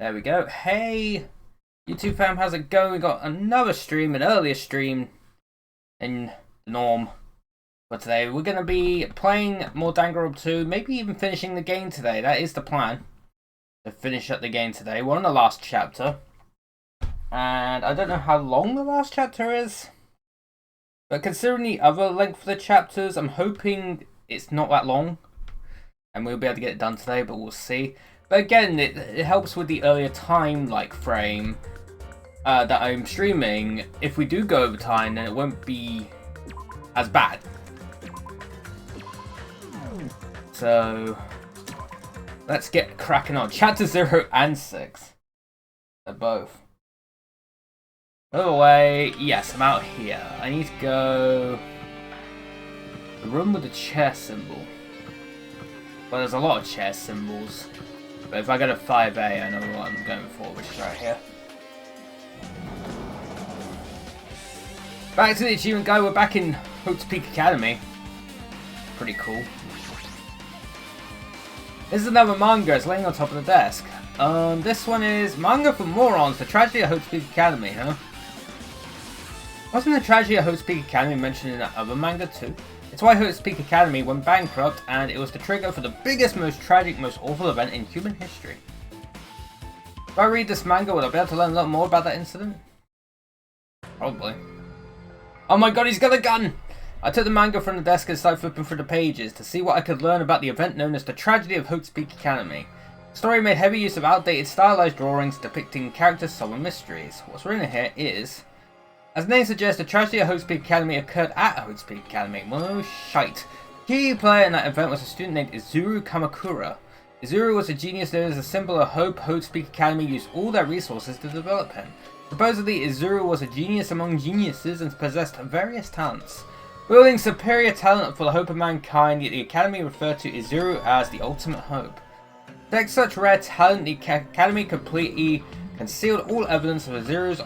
There we go. Hey, YouTube fam, how's it going? We got another stream, an earlier stream in the norm. But today we're going to be playing more Danganronpa 2, maybe even finishing the game today. That is the plan, to finish up the game today. We're on the last chapter. And I don't know how long the last chapter is. But considering the other length of the chapters, I'm hoping it's not that long. And we'll be able to get it done today, but we'll see. But again, it helps with the earlier time frame that I'm streaming. If we do go over time, then it won't be as bad. So let's get cracking on. Chapter 0 and 6. They're both. Other way, yes, I'm out here. I need to go the room with the chair symbol. Well, there's a lot of chair symbols. But if I go to 5A, I know what I'm going for, which is right here. Back to the achievement guide. We're back in Hope's Peak Academy. Pretty cool. This is another manga. It's laying on top of the desk. This one is Manga for Morons, The Tragedy of Hope's Peak Academy, huh? Wasn't the tragedy of Hope's Peak Academy mentioned in that other manga too? It's why Hope's Peak Academy went bankrupt, and it was the trigger for the biggest, most tragic, most awful event in human history. If I read this manga, would I be able to learn a lot more about that incident? Probably. Oh my god, he's got a gun! I took the manga from the desk and started flipping through the pages to see what I could learn about the event known as the Tragedy of Hope's Peak Academy. The story made heavy use of outdated stylized drawings depicting characters solving mysteries. What's written here is... As the name suggests, the tragedy of Hope's Peak Academy occurred at Hope's Peak Academy. Well, shite. The key player in that event was a student named Izuru Kamakura. Izuru was a genius known as a symbol of hope. Hope's Peak Academy used all their resources to develop him. Supposedly, Izuru was a genius among geniuses and possessed various talents. Wielding superior talent for the hope of mankind, the Academy referred to Izuru as the ultimate hope. To take such rare talent, the Academy completely concealed all evidence of Izuru's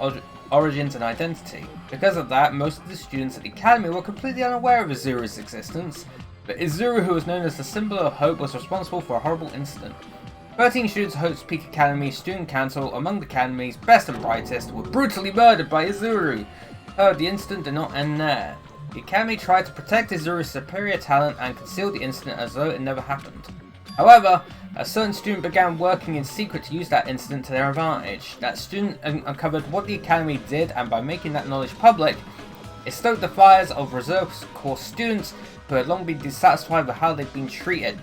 origins and identity. Because of that, most of the students at the Academy were completely unaware of Izuru's existence, but Izuru, who was known as the symbol of hope, was responsible for a horrible incident. 13 students of Hope's Peak Academy Student Council, among the Academy's best and brightest, were brutally murdered by Izuru. However, the incident did not end there. The Academy tried to protect Izuru's superior talent and conceal the incident as though it never happened. However, a certain student began working in secret to use that incident to their advantage. That student uncovered what the Academy did, and by making that knowledge public, it stoked the fires of reserve course students who had long been dissatisfied with how they'd been treated.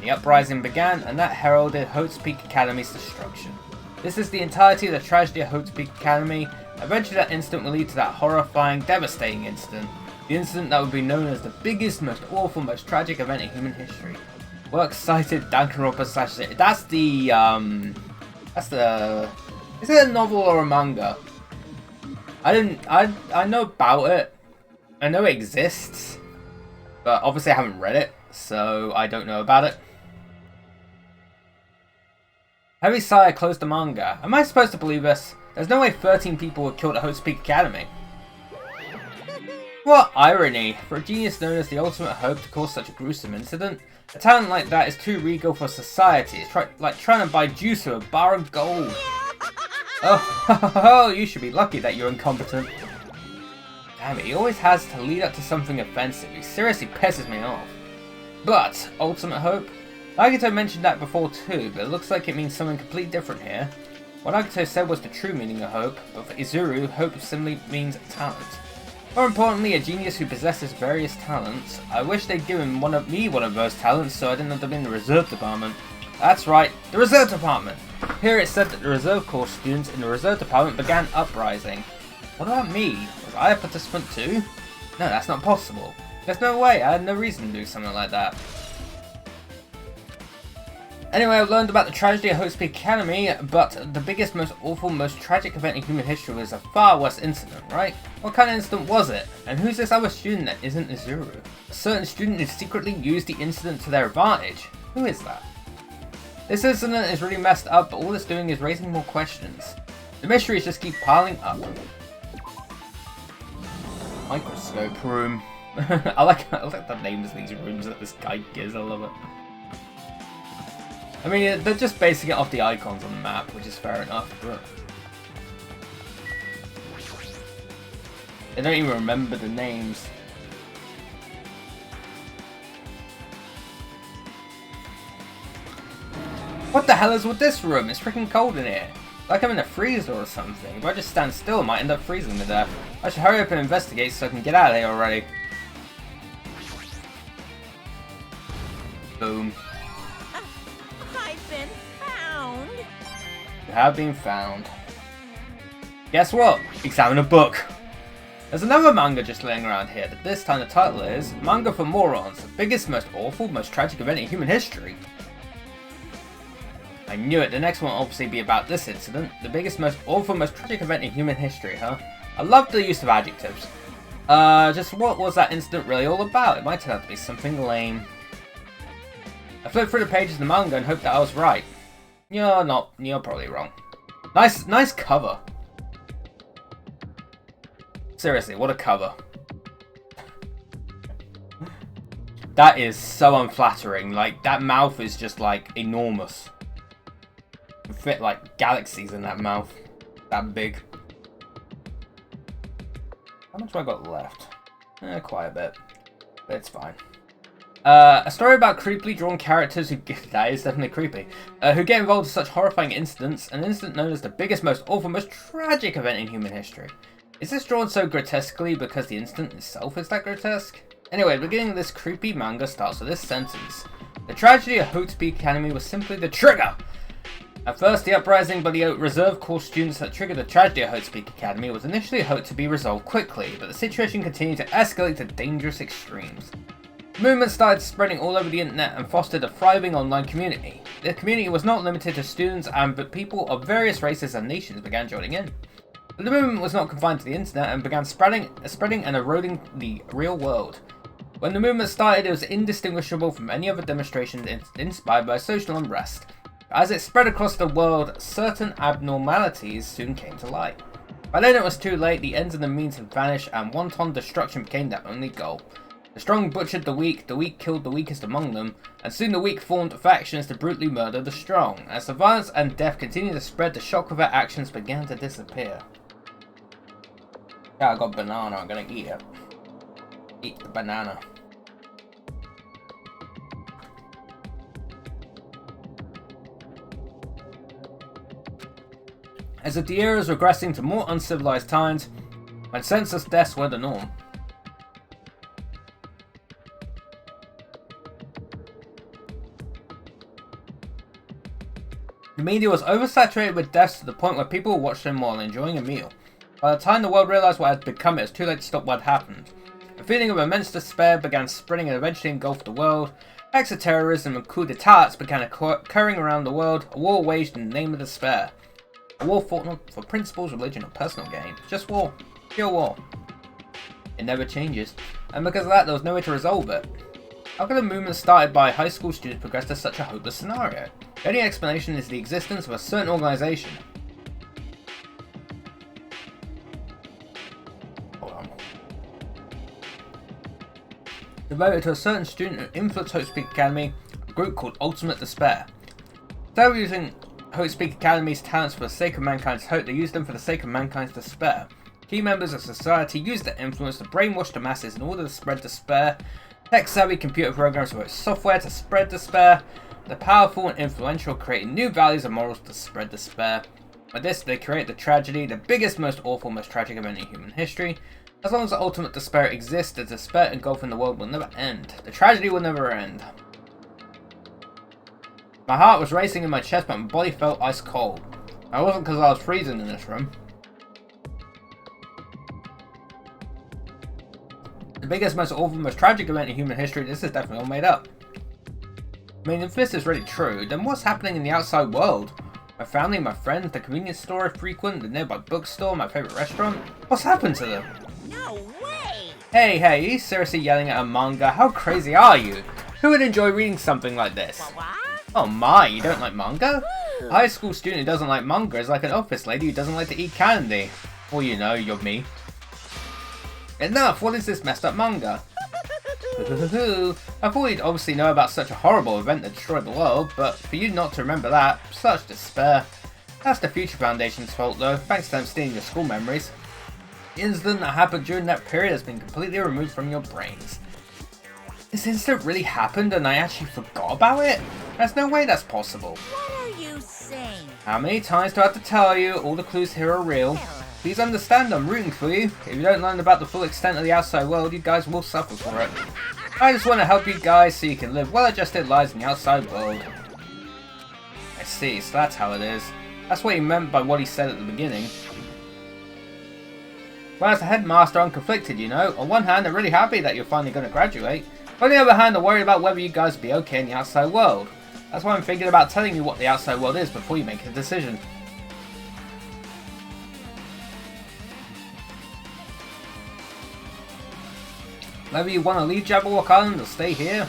The uprising began, and that heralded Hope's Peak Academy's destruction. This is the entirety of the tragedy of Hope's Peak Academy. Eventually that incident will lead to that horrifying, devastating incident. The incident that would be known as the biggest, most awful, most tragic event in human history. Works cited Danganronpa / That's the is it a novel or a manga? I know about it. I know it exists. But obviously I haven't read it, so I don't know about it. Heavy sigh closed the manga. Am I supposed to believe this? There's no way 13 people were killed at Hope's Peak Academy. What irony! For a genius known as the ultimate hope to cause such a gruesome incident, a talent like that is too regal for society. It's like trying to buy juice with a bar of gold. Oh, you should be lucky that you're incompetent. Damn it, he always has to lead up to something offensive. He seriously pisses me off. But, ultimate hope? Nagito mentioned that before too, but it looks like it means something completely different here. What Nagito said was the true meaning of hope, but for Izuru, hope simply means talent. More importantly, a genius who possesses various talents. I wish they'd given one of those talents so I didn't have to be in the reserve department. That's right, the reserve department! Here it said that the reserve corps students in the reserve department began uprising. What about me? Was I a participant too? No, that's not possible. There's no way, I had no reason to do something like that. Anyway, I've learned about the tragedy of Hope's Peak Academy, but the biggest, most awful, most tragic event in human history was a far worse incident, right? What kind of incident was it? And who's this other student that isn't Izuru? A certain student who secretly used the incident to their advantage. Who is that? This incident is really messed up, but all it's doing is raising more questions. The mysteries just keep piling up. Microscope room. I like the names of these rooms that this guy gives, I love it. I mean, they're just basing it off the icons on the map, which is fair enough, but... They don't even remember the names. What the hell is with this room? It's freaking cold in here. Like I'm in a freezer or something. If I just stand still, I might end up freezing to death. I should hurry up and investigate so I can get out of here already. Boom. I've been found. You have been found. Guess what? Examine a book. There's another manga just laying around here, but this time the title is Manga for Morons, the biggest, most awful, most tragic event in human history. I knew it, the next one will obviously be about this incident. The biggest, most awful, most tragic event in human history, huh? I love the use of adjectives. Just what was that incident really all about? It might turn out to be something lame. I flipped through the pages of the manga and hoped that I was right. You're probably wrong. Nice cover. Seriously, what a cover. That is so unflattering. Like, that mouth is just, like, enormous. You fit, like, galaxies in that mouth. That big. How much have I got left? Quite a bit. But it's fine. A story about creepily drawn characters who... that is definitely creepy. Who get involved in such horrifying incidents. An incident known as the biggest, most awful, most tragic event in human history. Is this drawn so grotesquely because the incident itself is that grotesque? Anyway, the beginning of this creepy manga starts with this sentence. The tragedy of Hope's Peak Academy was simply the trigger! At first, the uprising by the reserve corps students that triggered the tragedy of Hope's Peak Academy was initially hoped to be resolved quickly, but the situation continued to escalate to dangerous extremes. The movement started spreading all over the internet and fostered a thriving online community. The community was not limited to students, but people of various races and nations began joining in. But the movement was not confined to the internet and began spreading and eroding the real world. When the movement started, it was indistinguishable from any other demonstration inspired by social unrest. As it spread across the world, certain abnormalities soon came to light. By then it was too late, the ends and the means had vanished, and wanton destruction became their only goal. The strong butchered the weak killed the weakest among them, and soon the weak formed factions to brutally murder the strong. As the violence and death continued to spread, the shock of their actions began to disappear. Yeah, I got banana, I'm gonna eat it. Eat the banana. As the era is regressing to more uncivilized times, when senseless deaths were the norm. The media was oversaturated with deaths to the point where people would watch them while enjoying a meal. By the time the world realized what had become, it was too late to stop what had happened. A feeling of immense despair began spreading and eventually engulfed the world. Acts of terrorism and coups d'etats began occurring around the world, a war waged in the name of despair. A war fought not for principles, religion, or personal gain. Just war. Pure war. It never changes, and because of that, there was no way to resolve it. How could a movement started by high school students progress to such a hopeless scenario? The only explanation is the existence of a certain organization. Hold on. Devoted to a certain student who influenced Hope's Peak Academy, a group called Ultimate Despair. Instead of using Hope's Peak Academy's talents for the sake of mankind's hope, they used them for the sake of mankind's despair. Key members of society used their influence to brainwash the masses in order to spread despair. Tech-savvy computer programs wrote software to spread despair. The powerful and influential created new values and morals to spread despair. By this, they create the tragedy, the biggest, most awful, most tragic event in human history. As long as the ultimate despair exists, the despair engulfing the world will never end. The tragedy will never end. My heart was racing in my chest, but my body felt ice cold. It wasn't because I was freezing in this room. The biggest, most awful, most tragic event in human history, this is definitely all made up. I mean, if this is really true, then what's happening in the outside world? My family, my friends, the convenience store I frequent, the nearby bookstore, my favorite restaurant? What's happened to them? No way! Hey, are you seriously yelling at a manga? How crazy are you? Who would enjoy reading something like this? What? Oh my, you don't like manga? A high school student who doesn't like manga is like an office lady who doesn't like to eat candy. Or you know, you're me. Enough, what is this messed up manga? I thought you'd obviously know about such a horrible event that destroyed the world, but for you not to remember that, such despair. That's the Future Foundation's fault though, thanks to them stealing your school memories. The incident that happened during that period has been completely removed from your brains. This incident really happened and I actually forgot about it? There's no way that's possible. What are you saying? How many times do I have to tell you all the clues here are real? Please understand I'm rooting for you. If you don't learn about the full extent of the outside world, you guys will suffer for it. I just want to help you guys so you can live well-adjusted lives in the outside world. I see, so that's how it is. That's what he meant by what he said at the beginning. Well, as a headmaster, I'm conflicted, you know. On one hand, I'm really happy that you're finally going to graduate. On the other hand, I'm worried about whether you guys will be okay in the outside world. That's why I'm thinking about telling you what the outside world is before you make a decision. Whether you want to leave Jabberwock Island or stay here.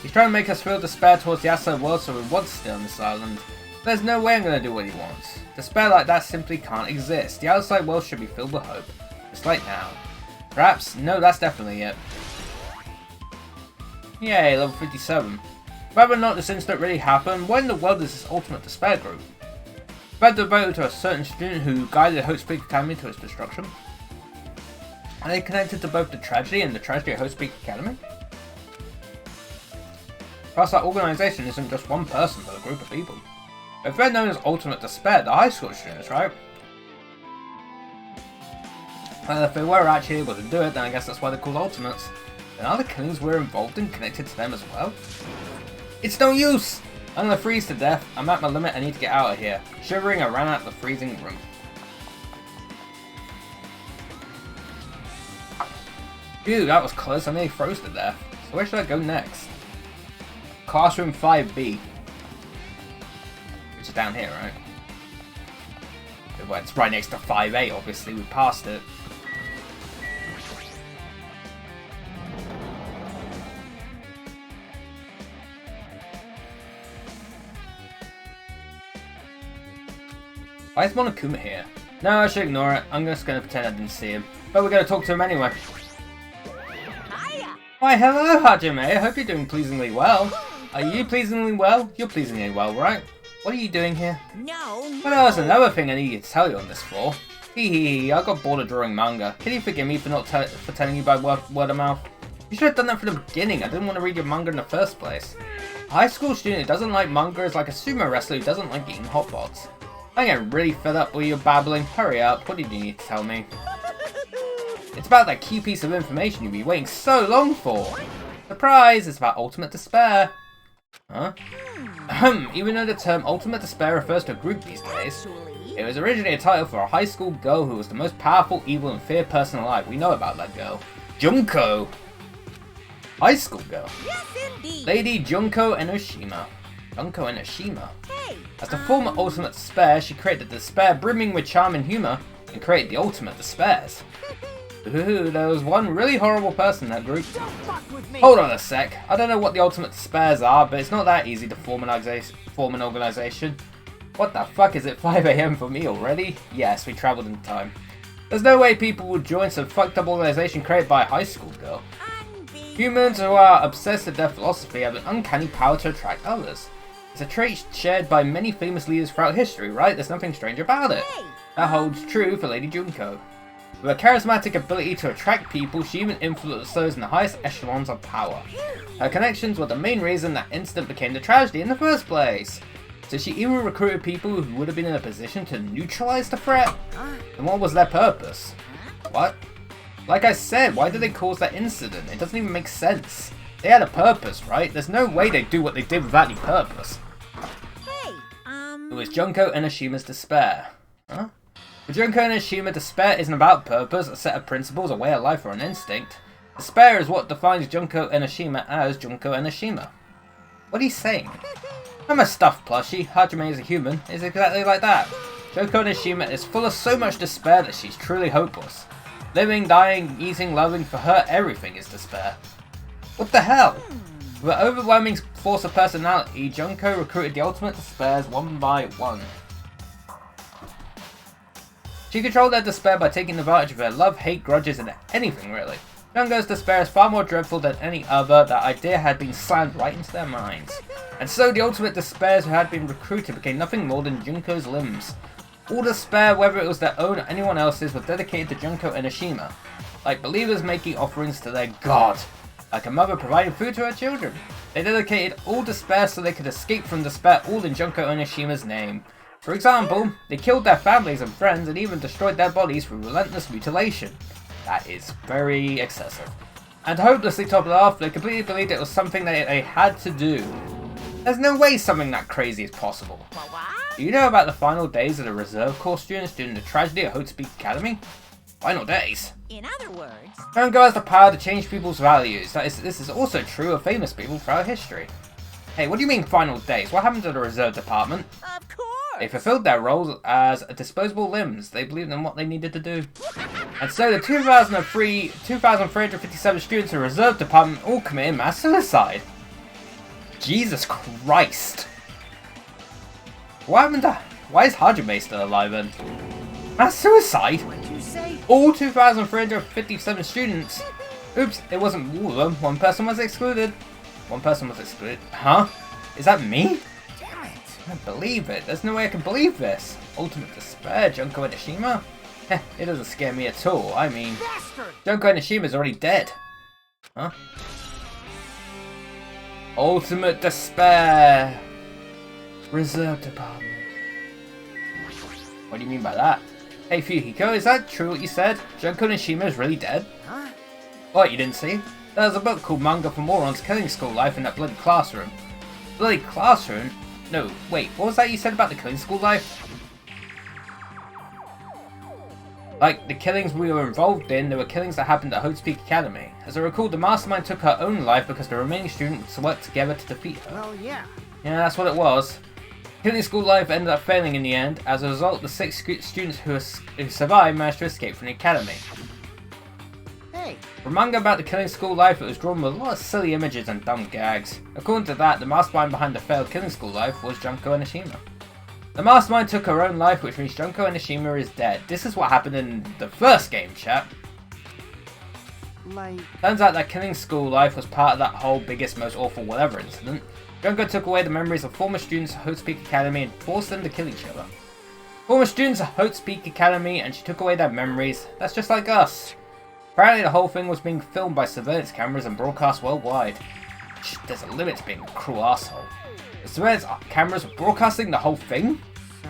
He's trying to make us feel despair towards the outside world, so we want to stay on this island. There's no way I'm going to do what he wants. Despair like that simply can't exist. The outside world should be filled with hope. Just like now. Perhaps? No, that's definitely it. Yay, level 57. Whether or not this incident really happened, what in the world is this ultimate despair group? About devoted to a certain student who guided Hope Speak Academy to its destruction? Are they connected to both the tragedy and the tragedy at Hope Speak Academy? Plus, that organisation isn't just one person, but a group of people. If they're known as Ultimate Despair, the high school students, right? Well, if they were actually able to do it, then I guess that's why they're called Ultimates. Then are the killings we're involved in connected to them as well? It's no use! I'm gonna freeze to death. I'm at my limit, I need to get out of here. Shivering, I ran out of the freezing room. Phew, that was close, I nearly froze to death. So where should I go next? Classroom 5B. Which is down here, right? Well, it's right next to 5A, obviously, we passed it. Why is Monokuma here? No, I should ignore it. I'm just going to pretend I didn't see him. But we're going to talk to him anyway. Hiya. Why, hello, Hajime. I hope you're doing pleasingly well. Are you pleasingly well? You're pleasingly well, right? What are you doing here? No. Well, there's another thing I needed to tell you on this floor. Hee, I got bored of drawing manga. Can you forgive me for not telling you by word of mouth? You should have done that from the beginning. I didn't want to read your manga in the first place. A high school student who doesn't like manga is like a sumo wrestler who doesn't like eating hot pots. I'm getting really fed up with your babbling. Hurry up, what did you need to tell me? It's about that key piece of information you've been waiting so long for. Surprise, it's about Ultimate Despair. Huh? Even though the term Ultimate Despair refers to a group these days, it was originally a title for a high school girl who was the most powerful, evil, and feared person alive. We know about that girl. Junko! High school girl. Yes, indeed. Lady Junko Enoshima. Junko Enoshima. Hey. As the former Ultimate Despair, she created Despair brimming with charm and humour, and created the Ultimate Despairs. Ooh, there was one really horrible person in that group. Don't fuck with me. Hold on a sec, I don't know what the Ultimate Despairs are, but it's not that easy to form an organisation. What the fuck, is it 5 AM for me already? Yes, we travelled in time. There's no way people would join some fucked up organisation created by a high school girl. Humans who are obsessed with their philosophy have an uncanny power to attract others. It's a trait shared by many famous leaders throughout history, right? There's nothing strange about it. That holds true for Lady Junko. With a charismatic ability to attract people, she even influenced those in the highest echelons of power. Her connections were the main reason that incident became the tragedy in the first place. So she even recruited people who would have been in a position to neutralize the threat? And what was their purpose? What? Like I said, why did they cause that incident? It doesn't even make sense. They had a purpose, right? There's no way they'd do what they did without any purpose. It was Junko Enoshima's despair. Huh? For Junko Enoshima, despair isn't about purpose, a set of principles, a way of life, or an instinct. Despair is what defines Junko Enoshima as Junko Enoshima. What are you saying? I'm a stuffed plushie. Hajime is a human. It's exactly like that. Junko Enoshima is full of so much despair that she's truly hopeless. Living, dying, eating, loving, for her everything is despair. What the hell? With an overwhelming force of personality, Junko recruited the Ultimate Despairs one by one. She controlled their despair by taking advantage of their love, hate, grudges, and anything really. Junko's despair is far more dreadful than any other. That idea had been slammed right into their minds. And so the ultimate despairs who had been recruited became nothing more than Junko's limbs. All despair, whether it was their own or anyone else's, was dedicated to Junko Enoshima. Like believers making offerings to their god. Like a mother providing food to her children. They dedicated all despair so they could escape from despair, all in Junko Onoshima's name. For example, they killed their families and friends and even destroyed their bodies through relentless mutilation. That is very excessive. And hopelessly top it off, they completely believed it was something that they had to do. There's no way something that crazy is possible. Do you know about the final days of the reserve corps students during the tragedy at Hope's Academy? Final days. In other words, Junko has the power to change people's values. This is also true of famous people throughout history. Hey, what do you mean final days? What happened to the reserve department? of course. They fulfilled their roles as disposable limbs. They believed in what they needed to do. And so the 2,357 students in the reserve department all committed mass suicide. Jesus Christ. What happened to... Why is Hajime still alive then? Mass suicide? What'd you say? All 2,357 students? Oops, it wasn't all of them. One person was excluded. One person was excluded. Huh? Is that me? Damn it. I can't believe it. There's no way I can believe this. Ultimate despair, Junko Enoshima? Heh, it doesn't scare me at all. I mean, Bastard. Junko Enoshima is already dead. Huh? Ultimate despair. Reserve department. What do you mean by that? Hey Fuyuhiko, is that true what you said? Junko Enoshima is really dead? Huh? What, you didn't see? There's a book called Manga for Morons Killing School Life in that bloody classroom. Bloody classroom? No, wait, what was that you said about the killing school life? Like, the killings we were involved in, there were killings that happened at Hope's Peak Academy. As I recall, the mastermind took her own life because the remaining students worked together to defeat her. Well, yeah. Yeah, that's what it was. Killing school life ended up failing in the end. As a result, the 6 students who survived managed to escape from the academy. Hey. For manga about the killing school life, it was drawn with a lot of silly images and dumb gags. According to that, the mastermind behind the failed killing school life was Junko Enoshima. The mastermind took her own life, which means Junko Enoshima is dead. This is what happened in the first game, chap. Like... Turns out that killing school life was part of that whole biggest, most awful whatever incident. Junko took away the memories of former students at Hope's Peak Academy and forced them to kill each other. Former students at Hope's Peak Academy, and she took away their memories. That's just like us. Apparently the whole thing was being filmed by surveillance cameras and broadcast worldwide. There's a limit to being a cruel asshole. The surveillance cameras were broadcasting the whole thing? So...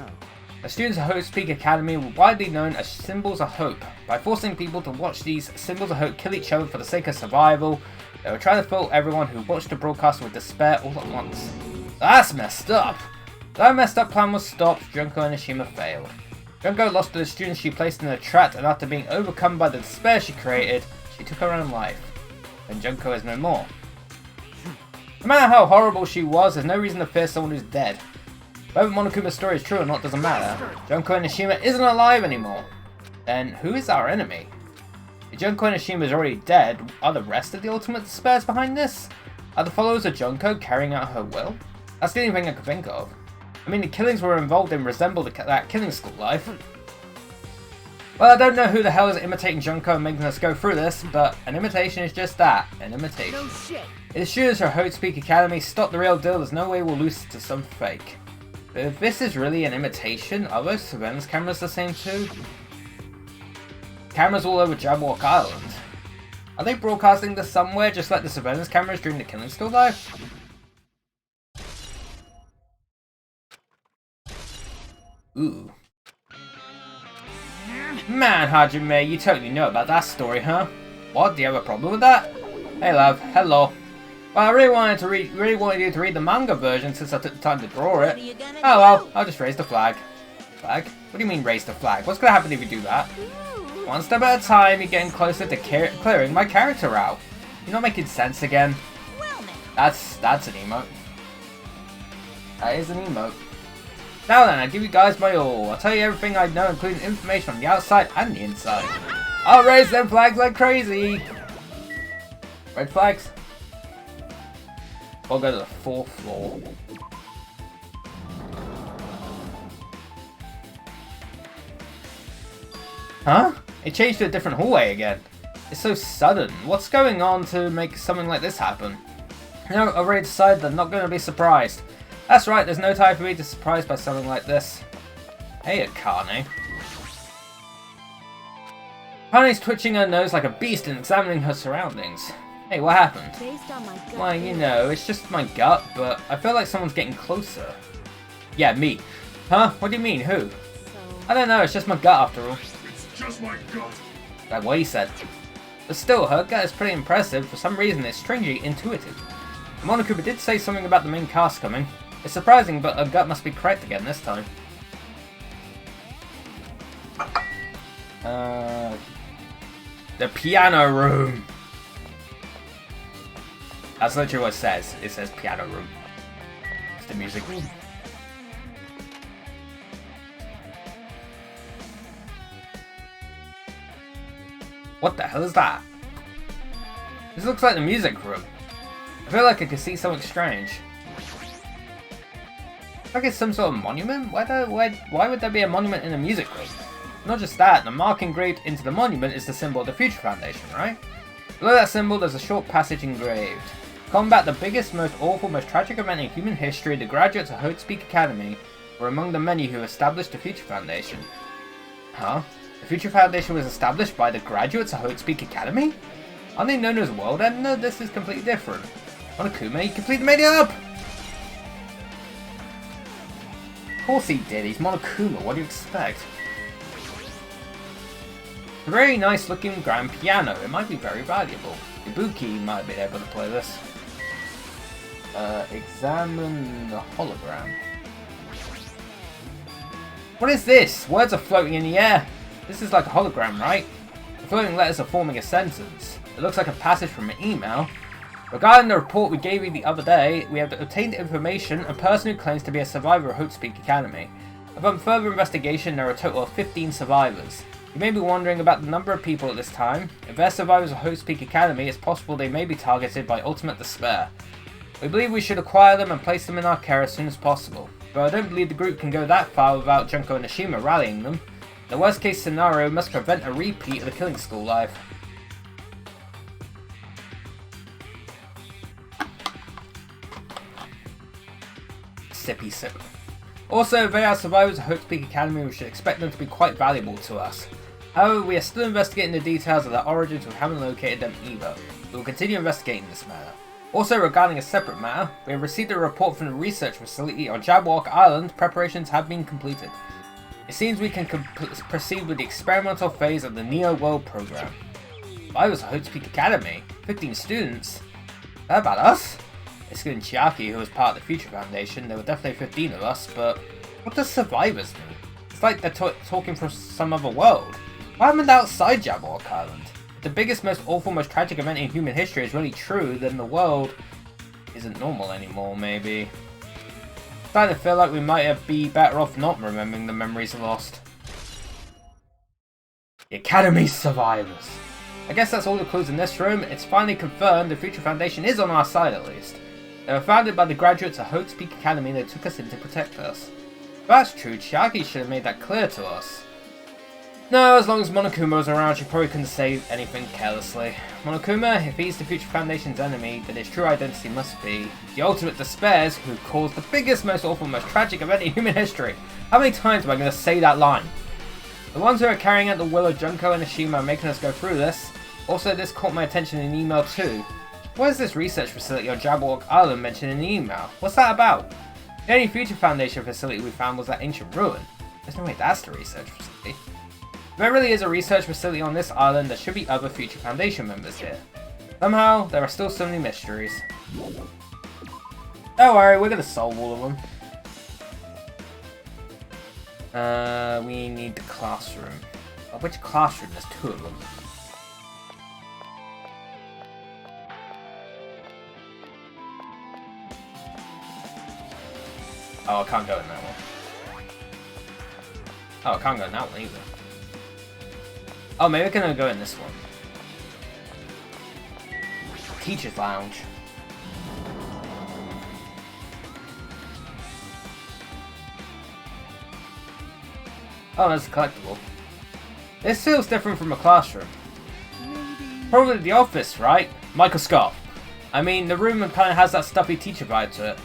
The students at Hope's Peak Academy were widely known as Symbols of Hope. By forcing people to watch these Symbols of Hope kill each other for the sake of survival, they were trying to fill everyone who watched the broadcast with despair all at once. That's messed up! That messed up plan was stopped, Junko Enoshima failed. Junko lost to the students she placed in a trap, and after being overcome by the despair she created, she took her own life. And Junko is no more. No matter how horrible she was, there's no reason to fear someone who's dead. Whether Monokuma's story is true or not doesn't matter. Junko Enoshima isn't alive anymore. Then who is our enemy? If Junko Enoshima is already dead, are the rest of the ultimate despairs behind this? Are the followers of Junko carrying out her will? That's the only thing I could think of. I mean, the killings we're involved in resemble that killing school life. Well, I don't know who the hell is imitating Junko and making us go through this, but an imitation is just that, an imitation. No shit. It assures her Hope's Peak Academy stop the real deal, there's no way we'll lose to some fake. But if this is really an imitation, are those surveillance cameras the same too? Cameras all over Jabberwock Island. Are they broadcasting this somewhere just like the surveillance cameras during the killing school life? Ooh. Man, Hajime, you totally know about that story, huh? What? Do you have a problem with that? Hey, love. Hello. Well, I really wanted you to read the manga version since I took the time to draw it. Oh well, I'll just raise the flag. Flag? What do you mean raise the flag? What's gonna happen if you do that? One step at a time, you're getting closer to clearing my character out. You're not making sense again. That's an emote. That is an emote. Now then, I'll give you guys my all. I'll tell you everything I know, including information on the outside and the inside. I'll raise them flags like crazy! Red flags? I'll go to the 4th floor. Huh? It changed to a different hallway again. It's so sudden. What's going on to make something like this happen? No, I already decided I'm not going to be surprised. That's right, there's no time for me to be surprised by something like this. Hey, Akane. Akane's twitching her nose like a beast and examining her surroundings. Hey, what happened? Based on my gut Well, you know, it's just my gut, but I feel like someone's getting closer. Yeah, me. Huh? What do you mean? Who? so I don't know, it's just my gut after all. It's just my gut. Like what he said. But still, her gut is pretty impressive. For some reason, it's strangely intuitive. Monokuma did say something about the main cast coming. It's surprising, but her gut must be correct again this time. The piano room. That's literally what it says. It says piano room. It's the music room. What the hell is that? This looks like the music room. I feel like I could see something strange. Like it's some sort of monument? Why would there be a monument in a music room? Not just that, the mark engraved into the monument is the symbol of the Future Foundation, right? Below that symbol there's a short passage engraved. Combat the biggest, most awful, most tragic event in human history, the graduates of Hope Speak Academy were among the many who established the Future Foundation. Huh? The Future Foundation was established by the graduates of Hope Speak Academy? Aren't they known as World End? No, this is completely different. Monokuma, he completely made it up! Of course he did, he's Monokuma, what do you expect? A very nice looking grand piano, it might be very valuable. Ibuki might have been able to play this. Examine the hologram. What is this? Words are floating in the air. This is like a hologram, right? The floating letters are forming a sentence. It looks like a passage from an email. Regarding the report we gave you the other day, we have obtained information a person who claims to be a survivor of Hope Speak Academy. Upon further investigation, there are a total of 15 survivors. You may be wondering about the number of people at this time. If they're survivors of Hope Speak Academy, it's possible they may be targeted by ultimate despair. We believe we should acquire them and place them in our care as soon as possible. But I don't believe the group can go that far without Junko and Nishima rallying them. The worst case scenario must prevent a repeat of the killing school life. Sippy sip. Also, if they are survivors of Hope Speak Academy, we should expect them to be quite valuable to us. However, we are still investigating the details of their origins, we haven't located them either. We will continue investigating this matter. Also, regarding a separate matter, we have received a report from the research facility on Jabberwock Island. Preparations have been completed. It seems we can proceed with the experimental phase of the Neo World program. Survivors of Hope Speak Academy? 15 students? Is that about us? Excluding Chiaki, who was part of the Future Foundation, there were definitely 15 of us, but what does survivors mean? It's like they're talking from some other world. Why am I outside Jabberwock Island? If the biggest, most awful, most tragic event in human history is really true, then the world isn't normal anymore, maybe. I'm starting to feel like we might be better off not remembering the memories lost. The Academy survivors. I guess that's all the clues in this room. It's finally confirmed the Future Foundation is on our side at least. They were founded by the graduates of Hope Speak Academy and they took us in to protect us. If that's true, Chiaki should have made that clear to us. No, as long as Monokuma was around, she probably couldn't say anything carelessly. Monokuma, if he's the Future Foundation's enemy, then his true identity must be the ultimate despairs who caused the biggest, most awful, most tragic event in human history. How many times am I going to say that line? The ones who are carrying out the will of Junko and Nishima are making us go through this. Also, this caught my attention in an email too. What is this research facility on Jabberwock Island mentioned in the email? What's that about? The only Future Foundation facility we found was that ancient ruin. There's no way that's the research facility. If there really is a research facility on this island, there should be other Future Foundation members here. Somehow, there are still so many mysteries. Don't worry, we're gonna solve all of them. We need the classroom. Oh, which classroom? There's 2 of them. Oh, I can't go in that one. Oh, I can't go in that one either. Oh, maybe I can go in this one. Teacher's Lounge. Oh, that's a collectible. This feels different from a classroom. Maybe. Probably the office, right? Michael Scott. I mean, the room kind of has that stuffy teacher vibe to it.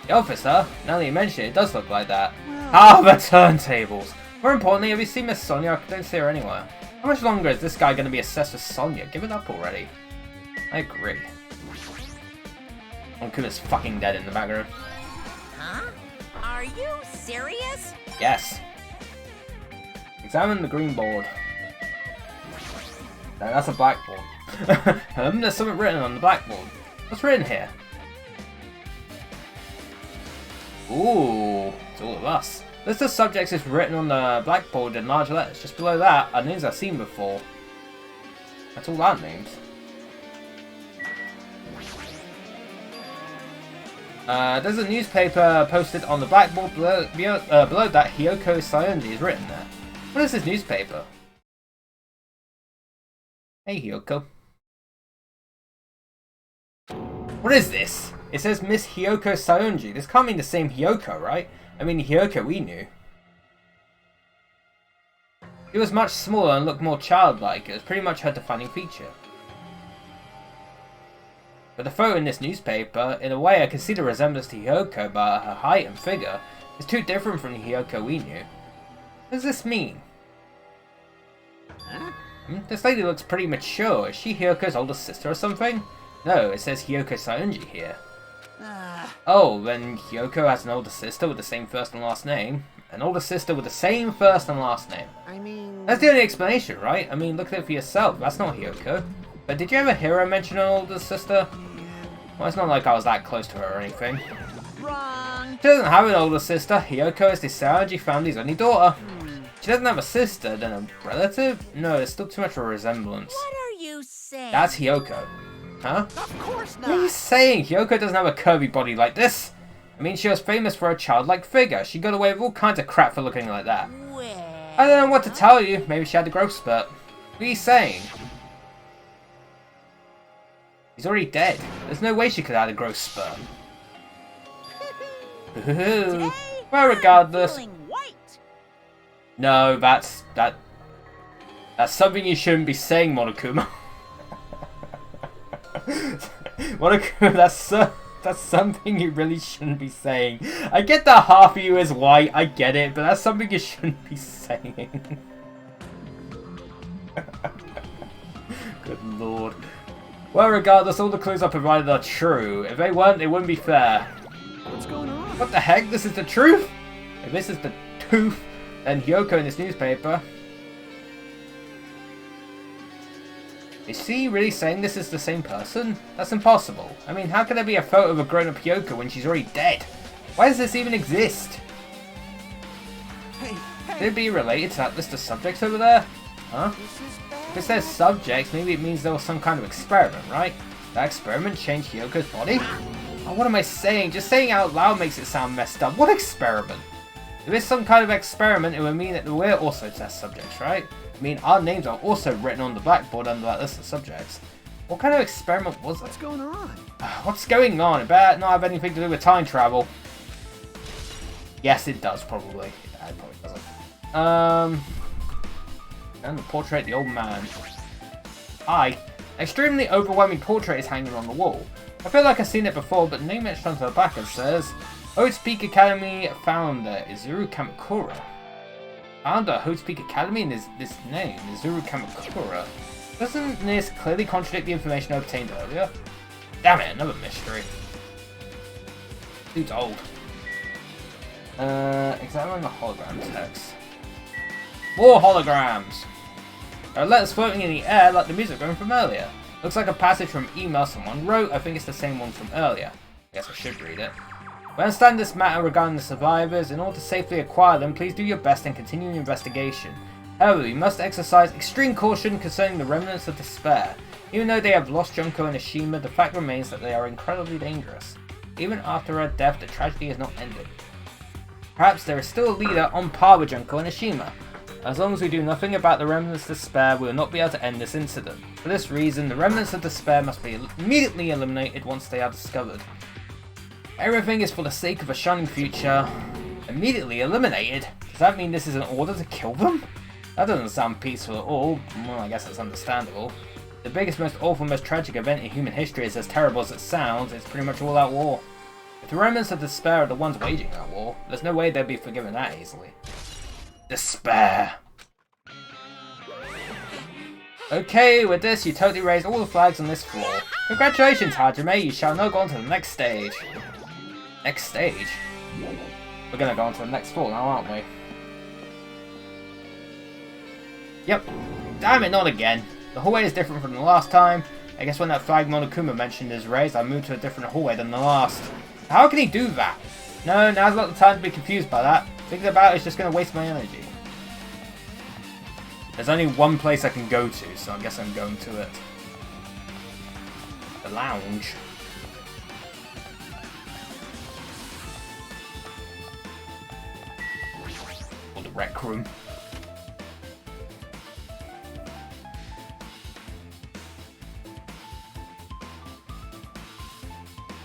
The office, huh? Now that you mention it, it does look like that. Ah, the turntables. More importantly, have you seen Miss Sonia? I don't see her anywhere. How much longer is this guy going to be obsessed with Sonia? Give it up already. I agree. Onkuma's fucking dead in the background. Huh? Are you serious? Yes. Examine the green board. No, that's a blackboard. There's something written on the blackboard. What's written here? Ooh, it's all of us. List of subjects is written on the blackboard in large letters. Just below that are names I've seen before. That's all that means. There's a newspaper posted on the blackboard. Below that, Hyoko Sayonji is written there. What is this newspaper? Hey, Hyoko. What is this? It says Miss Hyoko Sayonji. This can't mean the same Hyoko, right? I mean, the Hyoko we knew. It was much smaller and looked more childlike. It was pretty much her defining feature. But the photo in this newspaper, in a way I can see the resemblance to Hyoko, but her height and figure is too different from the Hyoko we knew. What does this mean? Huh? This lady looks pretty mature. Is she Hyoko's older sister or something? No, it says Hyoko Sayonji here. Oh, then Hyoko has an older sister with the same first and last name. An older sister with the same first and last name. I mean... That's the only explanation, right? I mean, look at it for yourself. That's not Hyoko. But did you ever hear her mention an older sister? Well, it's not like I was that close to her or anything. Wrong. She doesn't have an older sister. Hyoko is the Sayonji family's only daughter. She doesn't have a sister, then a relative? No, there's still too much of a resemblance. What are you saying? That's Hyoko. Huh? Of course not! What are you saying? Hyoko doesn't have a curvy body like this. I mean, she was famous for her childlike figure. She got away with all kinds of crap for looking like that. Well... I don't know what to tell you. Maybe she had a growth spurt. What are you saying? He's already dead. There's no way she could have had a growth spurt. Today, Well, regardless. I'm feeling white. No, that's something you shouldn't be saying, Monokuma. Monokuma, that's something you really shouldn't be saying. I get that half of you is white, I get it, but that's something you shouldn't be saying. Good lord. Well, regardless, all the clues I provided are true. If they weren't, it wouldn't be fair. What's going on? What the heck? This is the truth? If this is the truth, then Hyoko in this newspaper. Is she really saying this is the same person? That's impossible. I mean, how can there be a photo of a grown-up Hyoko when she's already dead? Why does this even exist? Hey, Could it be related to that list of subjects over there? Huh? this is bad. If it says subjects, maybe it means there was some kind of experiment, right? That experiment changed Hyoko's body? Oh, what am I saying? Just saying out loud makes it sound messed up. What experiment? If it's some kind of experiment, it would mean that we're also test subjects, right? I mean, our names are also written on the blackboard under that list of subjects. What kind of experiment was it? What's going on? What's going on? It better not have anything to do with time travel. Yes, it does, probably. Yeah, it probably doesn't. And the portrait of the old man. Extremely overwhelming portrait is hanging on the wall. I feel like I've seen it before, but the name etched onto the back it says, Oats Peak Academy founder, Izuru Kamakura. Founder, Hope's Peak Academy, and this name, Izuru Kamakura. Doesn't this clearly contradict the information I obtained earlier? Damn it, another mystery. Dude's old. Examining the hologram text. More holograms! There are letters floating in the air like the music going from earlier. Looks like a passage from email someone wrote. I think it's the same one from earlier. I guess I should read it. We understand this matter regarding the survivors. In order to safely acquire them, please do your best and continue the investigation. However, we must exercise extreme caution concerning the remnants of despair. Even though they have lost Junko and Ashima, the fact remains that they are incredibly dangerous. Even after her death, the tragedy is not ended. Perhaps there is still a leader on par with Junko and Ashima. As long as we do nothing about the remnants of despair, we will not be able to end this incident. For this reason, the remnants of despair must be immediately eliminated once they are discovered. Everything is for the sake of a shining future. Immediately eliminated? Does that mean this is an order to kill them? That doesn't sound peaceful at all. Well, I guess that's understandable. The biggest, most awful, most tragic event in human history is as terrible as it sounds. It's pretty much all-out war. If the remnants of despair are the ones waging that war, there's no way they'll be forgiven that easily. Despair. Okay, with this, you totally raised all the flags on this floor. Congratulations, Hajime, you shall now go on to the next stage. Next stage? We're gonna go on to the next floor now, aren't we? Yep. Damn it, not again. The hallway is different from the last time. I guess when that flag Monokuma mentioned is raised, I moved to a different hallway than the last. How can he do that? No, now's not the time to be confused by that. Thinking about it is just gonna waste my energy. There's only one place I can go to, so I guess I'm going to it. The lounge. Or the rec room.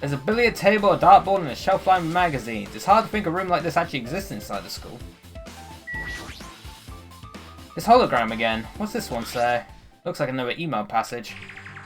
There's a billiard table, a dartboard, and a shelf lined with magazines. It's hard to think a room like this actually exists inside the school. This hologram again. What's this one say? Looks like another email passage.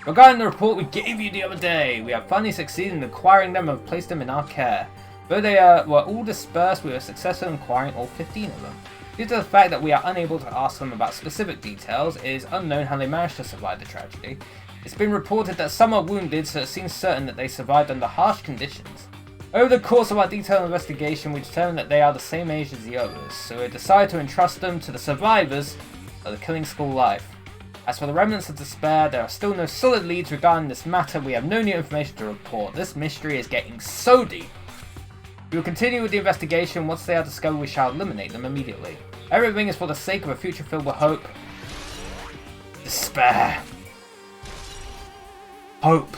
Regarding the report we gave you the other day, we have finally succeeded in acquiring them and have placed them in our care. Though they were all dispersed, we were successful in acquiring all 15 of them. Due to the fact that we are unable to ask them about specific details, it is unknown how they managed to survive the tragedy. It's been reported that some are wounded, so it seems certain that they survived under harsh conditions. Over the course of our detailed investigation, we determined that they are the same age as the others, so we decided to entrust them to the survivors of the killing school life. As for the remnants of despair, there are still no solid leads regarding this matter. We have no new information to report. This mystery is getting so deep. We will continue with the investigation. Once they are discovered, we shall eliminate them immediately. Everything is for the sake of a future filled with hope. Despair. Hope.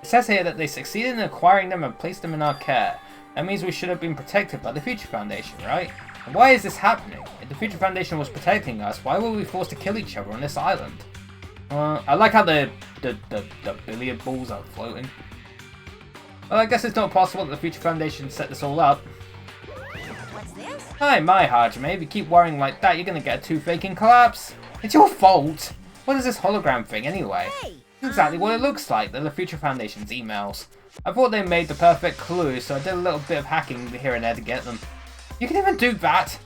It says here that they succeeded in acquiring them and placed them in our care. That means we should have been protected by the Future Foundation, right? And why is this happening? If the Future Foundation was protecting us, why were we forced to kill each other on this island? I like how the billiard balls are floating. Well, I guess it's not possible that the Future Foundation set this all up. What's this? Hi, my Hajime. If you keep worrying like that, you're gonna get a toothache and collapse. It's your fault. What is this hologram thing anyway? Hey, Exactly what it looks like. They're the Future Foundation's emails. I thought they made the perfect clue, so I did a little bit of hacking here and there to get them. You can even do that!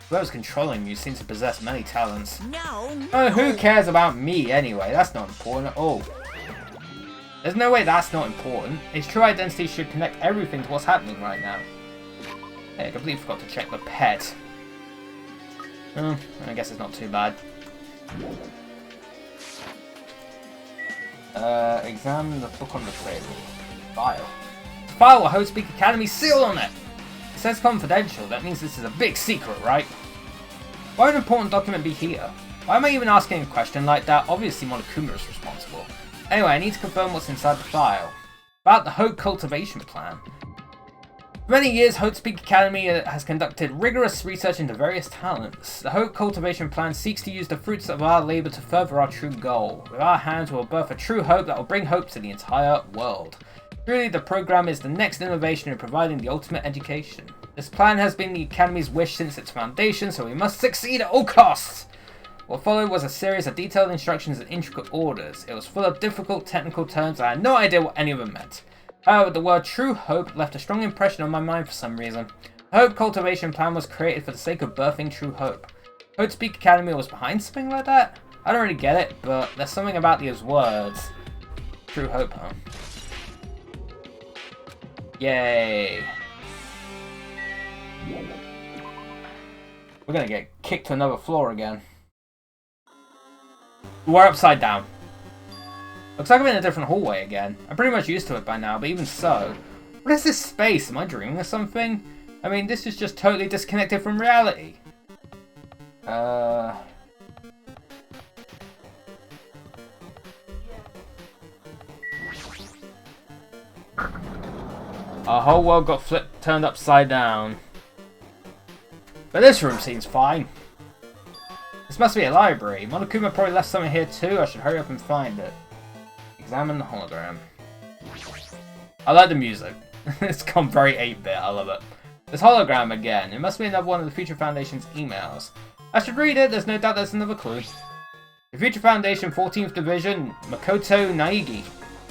Whoever's controlling you seems to possess many talents. no. Oh, who cares about me anyway? That's not important at all. There's no way that's not important. Its true identity should connect everything to what's happening right now. Hey, I completely forgot to check the pet. Oh, I guess it's not too bad. Examine the book on the table. File. The file will Hope Speak Academy seal on it! It says confidential, that means this is a big secret, right? Why would an important document be here? Why am I even asking a question like that? Obviously Monokuma is responsible. Anyway, I need to confirm what's inside the file. About the Hope Cultivation Plan. For many years, Hope Speak Academy has conducted rigorous research into various talents. The Hope Cultivation Plan seeks to use the fruits of our labor to further our true goal. With our hands, we will birth a true hope that will bring hope to the entire world. Truly, the program is the next innovation in providing the ultimate education. This plan has been the Academy's wish since its foundation, so we must succeed at all costs! What followed was a series of detailed instructions and intricate orders. It was full of difficult technical terms, and I had no idea what any of them meant. However, the word true hope left a strong impression on my mind for some reason. The Hope Cultivation Plan was created for the sake of birthing true hope. Hope Speak Academy was behind something like that? I don't really get it, but there's something about these words. True hope, huh? Yay. We're gonna get kicked to another floor again. We're upside down. Looks like I'm in a different hallway again. I'm pretty much used to it by now, but even so. What is this space? Am I dreaming of something? I mean, this is just totally disconnected from reality. Our whole world got turned upside down. But this room seems fine. This must be a library. Monokuma probably left something here too. I should hurry up and find it. Examine the hologram. I like the music. It's gone very 8-bit. I love it. This hologram again. It must be another one of the Future Foundation's emails. I should read it. There's no doubt there's another clue. The Future Foundation 14th Division, Makoto Naegi.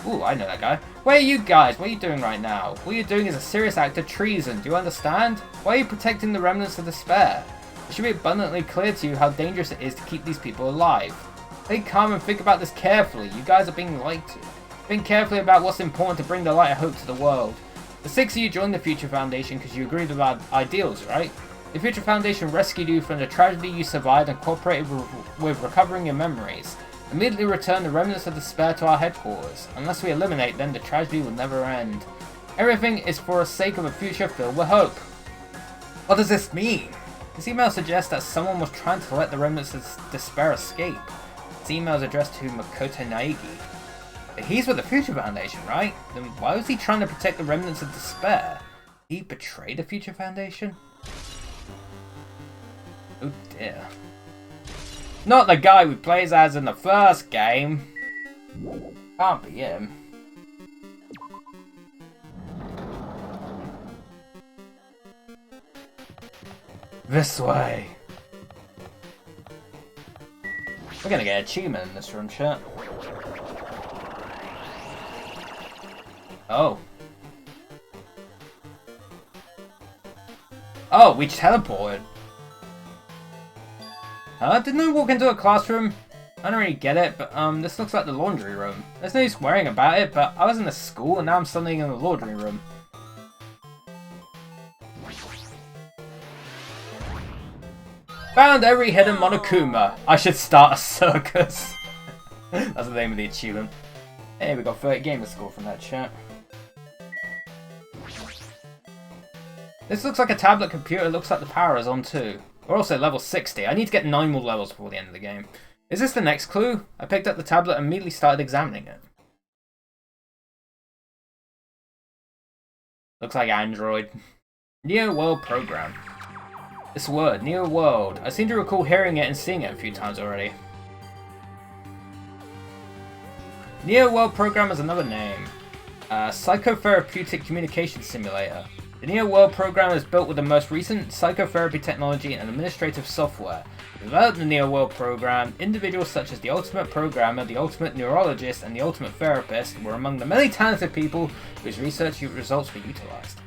Ooh, I know that guy. Where are you guys? What are you doing right now? What you're doing is a serious act of treason. Do you understand? Why are you protecting the remnants of despair? It should be abundantly clear to you how dangerous it is to keep these people alive. Stay calm and think about this carefully. You guys are being lied to. Think carefully about what's important to bring the light of hope to the world. The 6 of you joined the Future Foundation because you agreed with our ideals, right? The Future Foundation rescued you from the tragedy you survived and cooperated with recovering your memories. Immediately return the remnants of despair to our headquarters. Unless we eliminate them, the tragedy will never end. Everything is for the sake of a future filled with hope. What does this mean? This email suggests that someone was trying to let the remnants of despair escape. This email is addressed to Makoto Naegi. But he's with the Future Foundation, right? Then why was he trying to protect the remnants of despair? Did he betray the Future Foundation? Oh dear. Not the guy we plays as in the first game. Can't be him. This way. We're gonna get an achievement in this run, chat. Oh. Oh, we teleported. Didn't I walk into a classroom? I don't really get it, but this looks like the laundry room. There's no swearing about it, but I was in a school and now I'm suddenly in the laundry room. Found every hidden Monokuma. I should start a circus. That's the name of the achievement. Hey, we got 30 gamer score from that chat. This looks like a tablet computer. It looks like the power is on too. We're also level 60. I need to get 9 more levels before the end of the game. Is this the next clue? I picked up the tablet and immediately started examining it. Looks like Android. Neo World Program. This word, Neo World. I seem to recall hearing it and seeing it a few times already. Neo World Program is another name. Psychotherapeutic Communication Simulator. The Neo World Program is built with the most recent psychotherapy technology and administrative software. To develop the Neo World Program, individuals such as the Ultimate Programmer, the Ultimate Neurologist, and the Ultimate Therapist were among the many talented people whose research results were utilized.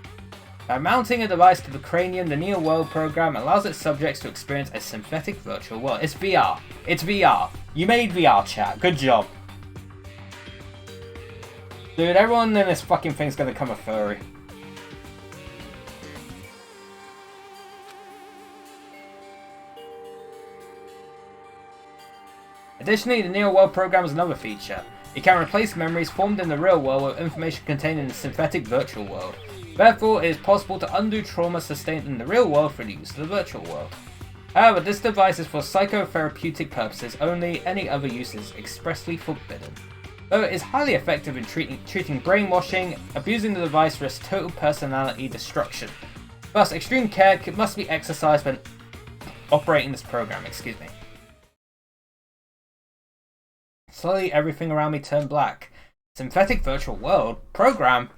By mounting a device to the cranium, the Neo World Program allows its subjects to experience a synthetic virtual world. It's VR. It's VR. You made VR, chat. Good job. Dude, everyone in this fucking thing's gonna become a furry. Additionally, the Neo World Program is another feature. It can replace memories formed in the real world with information contained in the synthetic virtual world. Therefore, it is possible to undo trauma sustained in the real world through the use of the virtual world. However, this device is for psychotherapeutic purposes only. Any other use is expressly forbidden. Though it is highly effective in treating brainwashing, abusing the device risks total personality destruction. Thus, extreme care must be exercised when operating this program. Excuse me. Slowly, everything around me turned black. Synthetic virtual world program.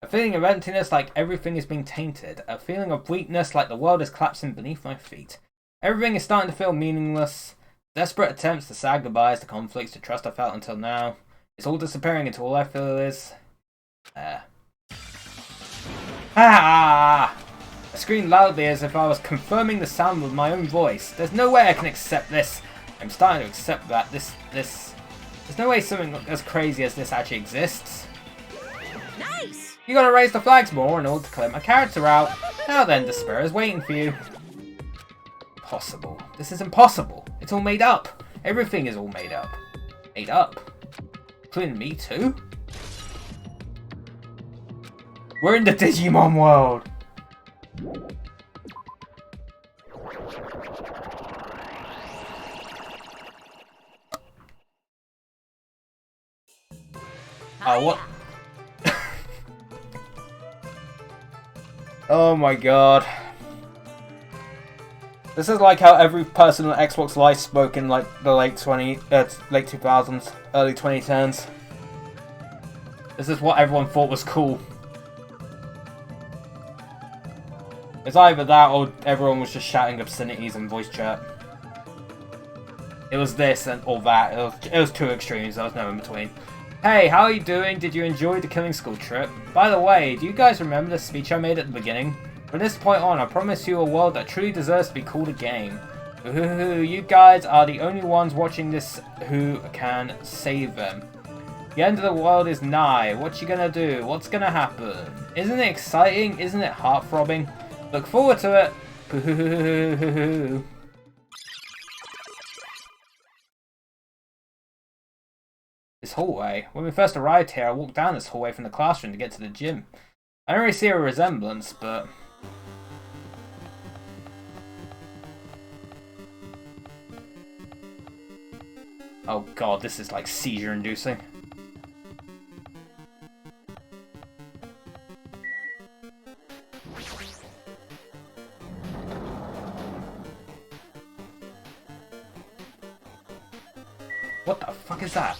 A feeling of emptiness, like everything is being tainted. A feeling of weakness, like the world is collapsing beneath my feet. Everything is starting to feel meaningless. Desperate attempts to say goodbyes to conflicts, to trust I felt until now. It's all disappearing until all I feel is... Ah! I screamed loudly as if I was confirming the sound with my own voice. There's no way I can accept this. I'm starting to accept that there's no way something as crazy as this actually exists. Nice! You gotta raise the flags more in order to clear my character out. Now then, despair is waiting for you. Impossible. This is impossible. It's all made up. Everything is all made up. Made up. Including me too? We're in the Digimon world. Oh, what? Oh my god. This is like how every person on Xbox Live spoke in like the late 2000s, early 2010s. This is what everyone thought was cool. It's either that or everyone was just shouting obscenities in voice chat. It was this and all that. It was two extremes. There was no in between. Hey, how are you doing? Did you enjoy the killing school trip? By the way, do you guys remember the speech I made at the beginning? From this point on, I promise you a world that truly deserves to be called a game. Ooh, you guys are the only ones watching this who can save them. The end of the world is nigh. What you gonna do? What's gonna happen? Isn't it exciting? Isn't it heart-throbbing? Look forward to it. This hallway. When we first arrived here, I walked down this hallway from the classroom to get to the gym. I don't really see a resemblance, but... Oh god, this is like seizure-inducing. What the fuck is that?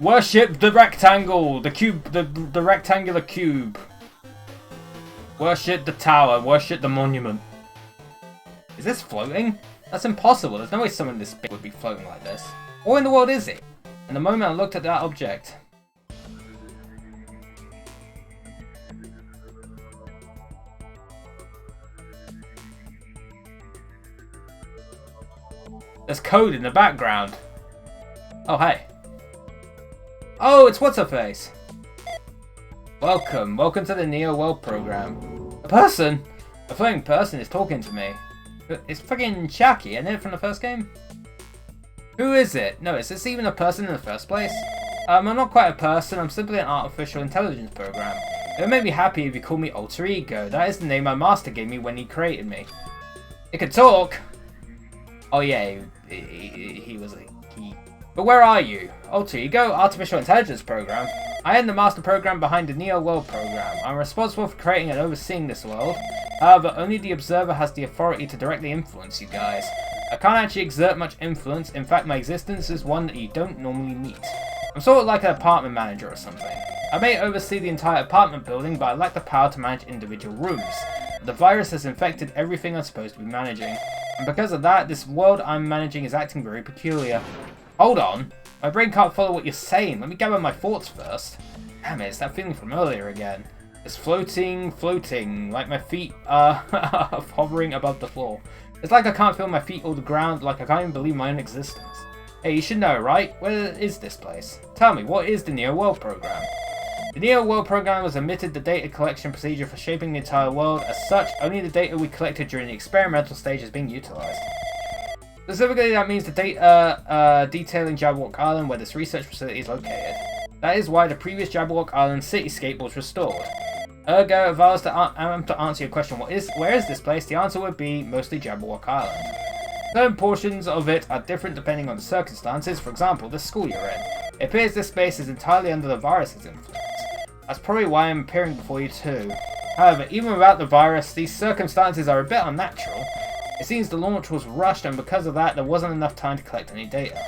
Worship the rectangle! The cube, the rectangular cube. Worship the tower, worship the monument. Is this floating? That's impossible, there's no way someone this big would be floating like this. What in the world is it? And the moment I looked at that object... There's code in the background. Oh, hey. Oh, it's what's-her-face. Welcome to the Neo World program. A person? A floating person is talking to me. It's fucking Chucky, isn't it, from the first game? Who is it? No, is this even a person in the first place? I'm not quite a person, I'm simply an artificial intelligence program. It would make me happy if you call me Alter Ego. That is the name my master gave me when he created me. It could talk! Oh yeah, he was a he. But where are you? Alter Ego, Artificial Intelligence Program. I am the master program behind the Neo World program. I'm responsible for creating and overseeing this world. However, only the observer has the authority to directly influence you guys. I can't actually exert much influence. In fact, my existence is one that you don't normally meet. I'm sort of like an apartment manager or something. I may oversee the entire apartment building, but I lack the power to manage individual rooms. The virus has infected everything I'm supposed to be managing. And because of that, this world I'm managing is acting very peculiar. Hold on. My brain can't follow what you're saying. Let me gather my thoughts first. Damn it, it's that feeling from earlier again. It's floating, like my feet are hovering above the floor. It's like I can't feel my feet or the ground, like I can't even believe my own existence. Hey, you should know, right? Where is this place? Tell me, what is the Neo World program? The Neo World program was omitted the data collection procedure for shaping the entire world. As such, only the data we collected during the experimental stage is being utilized. Specifically, that means the data detailing Jabberwock Island, where this research facility is located. That is why the previous Jabberwock Island cityscape was restored. Ergo, if I was to answer your question, where is this place? The answer would be mostly Jabberwock Island. Certain portions of it are different depending on the circumstances. For example, the school you're in. It appears this space is entirely under the virus's influence. That's probably why I'm appearing before you too. However, even without the virus, these circumstances are a bit unnatural. It seems the launch was rushed, and because of that, there wasn't enough time to collect any data.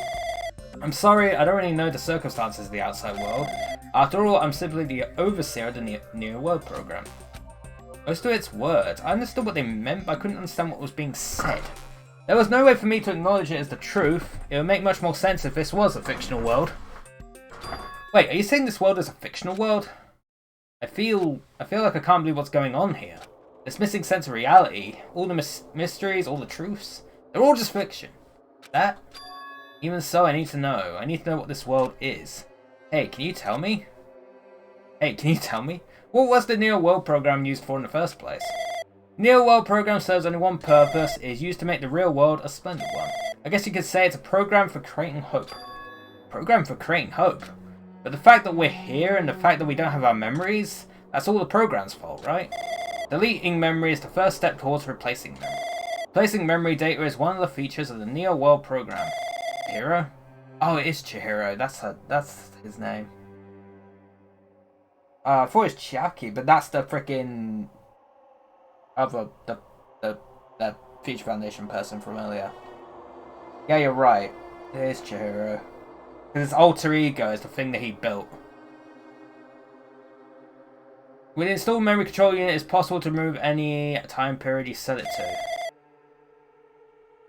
I'm sorry, I don't really know the circumstances of the outside world. After all, I'm simply the overseer of the Neo World program. Most of its words, I understood what they meant, but I couldn't understand what was being said. There was no way for me to acknowledge it as the truth. It would make much more sense if this was a fictional world. Wait, are you saying this world is a fictional world? I feel like I can't believe what's going on here. This missing sense of reality, all the mysteries, all the truths, they're all just fiction. That? Even so, I need to know. I need to know what this world is. Hey, can you tell me? What was the Neo World program used for in the first place? Neo World program serves only one purpose. It is used to make the real world a splendid one. I guess you could say it's a program for creating hope. Program for creating hope? But the fact that we're here and the fact that we don't have our memories, that's all the program's fault, right? Deleting memory is the first step towards replacing them. Replacing memory data is one of the features of the Neo World program. Chihiro? Oh, it is Chihiro. That's his name. I thought it was Chiaki, but that's the freaking other the Future Foundation person from earlier. Yeah, you're right. It is Chihiro. Because his alter ego is the thing that he built. With the installed memory control unit, it's possible to remove any time period you set it to.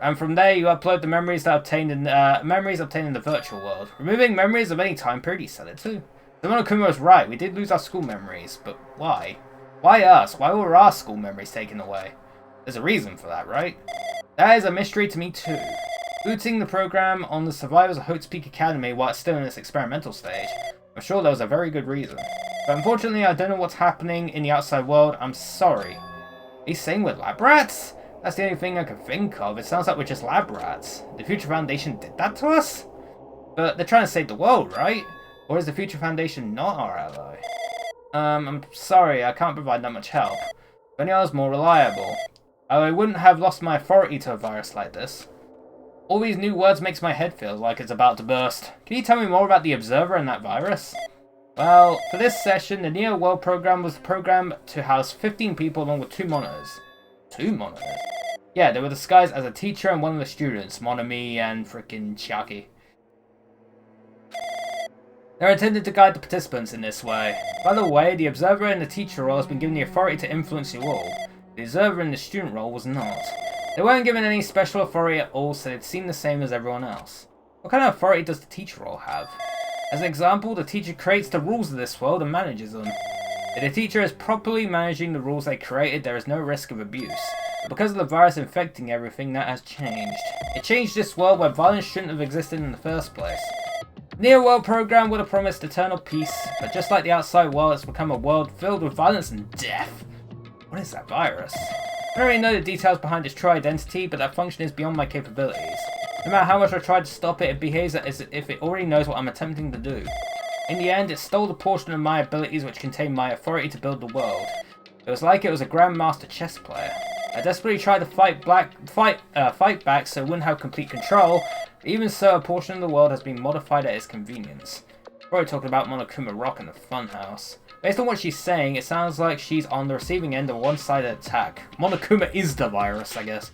And from there, you upload the memories that obtained in the virtual world. Removing memories of any time period, he said it too. The Monokuma was right. We did lose our school memories, but why? Why us? Why were our school memories taken away? There's a reason for that, right? That is a mystery to me too. Booting the program on the survivors of Hope's Peak Academy while it's still in its experimental stage. I'm sure there was a very good reason. But unfortunately, I don't know what's happening in the outside world. I'm sorry. He's saying we're lab rats? That's the only thing I can think of. It sounds like we're just lab rats. The Future Foundation did that to us? But they're trying to save the world, right? Or is the Future Foundation not our ally? I'm sorry, I can't provide that much help. If any other's more reliable. I wouldn't have lost my authority to a virus like this. All these new words makes my head feel like it's about to burst. Can you tell me more about the Observer and that virus? Well, for this session, the Neo World program was programmed to house 15 people along with 2 monitors. 2 monitors? Yeah, they were disguised as a teacher and one of the students, Monami and frickin' Chiaki. They're intended to guide the participants in this way. By the way, the Observer in the teacher role has been given the authority to influence you all. The Observer in the student role was not. They weren't given any special authority at all, so they'd seem the same as everyone else. What kind of authority does the teacher role have? As an example, the teacher creates the rules of this world and manages them. If the teacher is properly managing the rules they created, there is no risk of abuse. But because of the virus infecting everything, that has changed. It changed this world where violence shouldn't have existed in the first place. The Neo World program would have promised eternal peace, but just like the outside world, it's become a world filled with violence and death. What is that virus? I don't really know the details behind its true identity, but that function is beyond my capabilities. No matter how much I try to stop it, it behaves as if it already knows what I'm attempting to do. In the end, it stole the portion of my abilities which contained my authority to build the world. It was like it was a grandmaster chess player. I desperately tried to fight back so it wouldn't have complete control, but even so, a portion of the world has been modified at its convenience. Probably talking about Monokuma Rock in the funhouse. Based on what she's saying, it sounds like she's on the receiving end of a one-sided attack. Monokuma is the virus, I guess.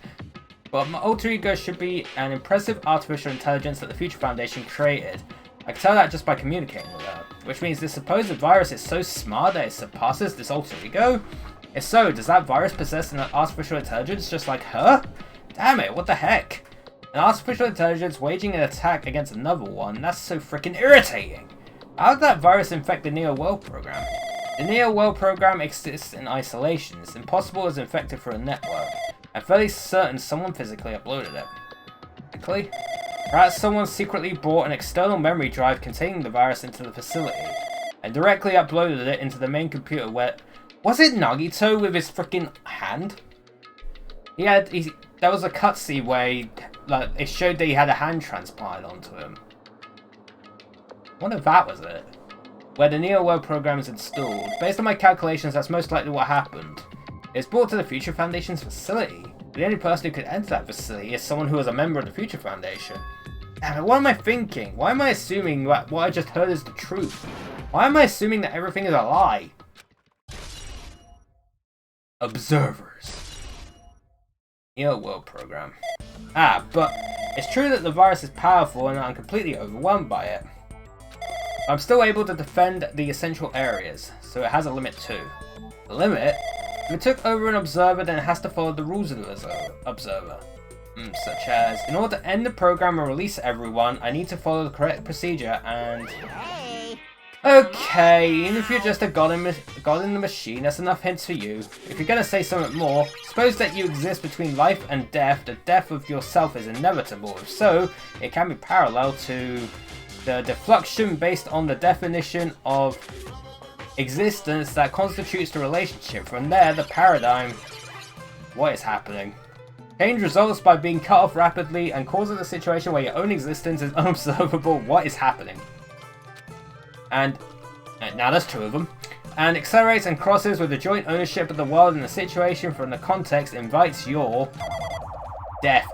But my alter ego should be an impressive artificial intelligence that the Future Foundation created. I can tell that just by communicating with her. Which means this supposed virus is so smart that it surpasses this alter ego? If so, does that virus possess an artificial intelligence just like her? Damn it, what the heck? An artificial intelligence waging an attack against another one? That's so freaking irritating. How did that virus infect the Neo World program? The Neo World program exists in isolation. It's impossible as infected through a network. I'm fairly certain someone physically uploaded it. Physically? Perhaps someone secretly brought an external memory drive containing the virus into the facility, and directly uploaded it into the main computer where... Was it Nagito with his freaking hand? There was a cutscene where it showed that he had a hand transplanted onto him. I wonder if that was it. Where the Neo World program is installed. Based on my calculations, that's most likely what happened. It's brought to the Future Foundation's facility. The only person who could enter that facility is someone who was a member of the Future Foundation. Damn it, what am I thinking? Why am I assuming that what I just heard is the truth? Why am I assuming that everything is a lie? Observers. Neo World program. But it's true that the virus is powerful and I'm completely overwhelmed by it. I'm still able to defend the essential areas, so it has a limit too. The limit? If it took over an observer, then it has to follow the rules of the observer. Such as, in order to end the program and release everyone, I need to follow the correct procedure and... Okay, even if you're just a god in the machine, that's enough hints for you. If you're gonna say something more, suppose that you exist between life and death, the death of yourself is inevitable. If so, it can be parallel to the deflection based on the definition of existence that constitutes the relationship. From there, the paradigm... What is happening? Change results by being cut off rapidly and causes a situation where your own existence is unobservable. What is happening? And now there's 2 of them. And accelerates and crosses with the joint ownership of the world in the situation from the context invites your... Death.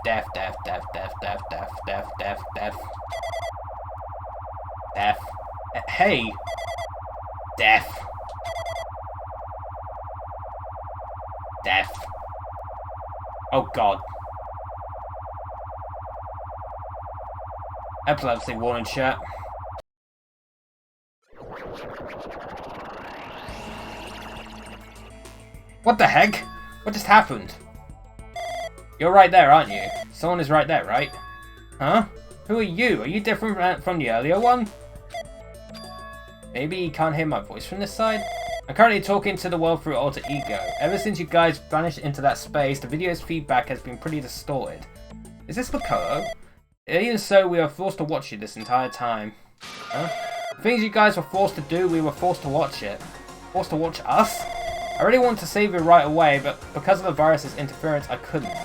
Hey. Death. Oh god. Epilepsy warning chat. What the heck? What just happened? You're right there, aren't you? Someone is right there, right? Huh? Who are you? Are you different from the earlier one? Maybe you can't hear my voice from this side? I'm currently talking to the world through alter ego. Ever since you guys vanished into that space, the video's feedback has been pretty distorted. Is this Makoto? Even so, we were forced to watch you this entire time. Huh? The things you guys were forced to do, we were forced to watch it. Forced to watch us? I really wanted to save you right away, but because of the virus's interference, I couldn't.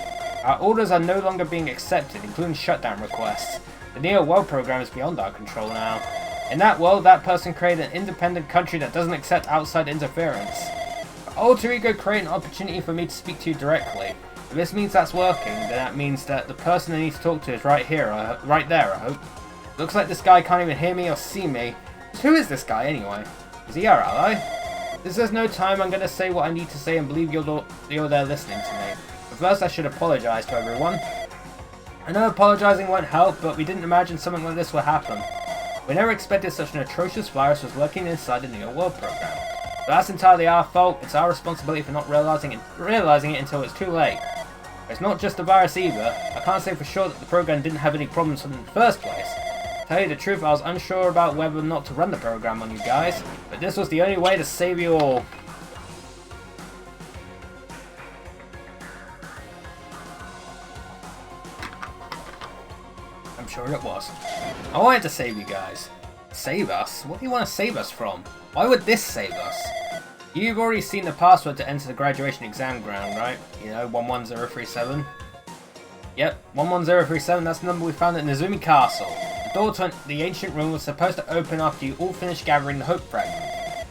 Our orders are no longer being accepted, including shutdown requests. The Neo World program is beyond our control now. In that world, that person created an independent country that doesn't accept outside interference. Alter Ego created an opportunity for me to speak to you directly. If this means that's working, then that means that the person I need to talk to is right here, right there, I hope. Looks like this guy can't even hear me or see me. Who is this guy anyway? Is he our ally? This is no time. I'm going to say what I need to say and believe you're there listening to me. But first I should apologize to everyone. I know apologizing won't help, but we didn't imagine something like this would happen. We never expected such an atrocious virus was lurking inside the Neo World program. But that's entirely our fault. It's our responsibility for not realizing it until it's too late. But it's not just the virus either. I can't say for sure that the program didn't have any problems in the first place. To tell you the truth, I was unsure about whether or not to run the program on you guys, but this was the only way to save you all. I'm sure it was. I wanted to save you guys. Save us? What do you want to save us from? Why would this save us? You've already seen the password to enter the graduation exam ground, right? You know, 11037. Yep, 11037, that's the number we found at Nezumi Castle. The door to the ancient room was supposed to open after you all finished gathering the Hope Fragment.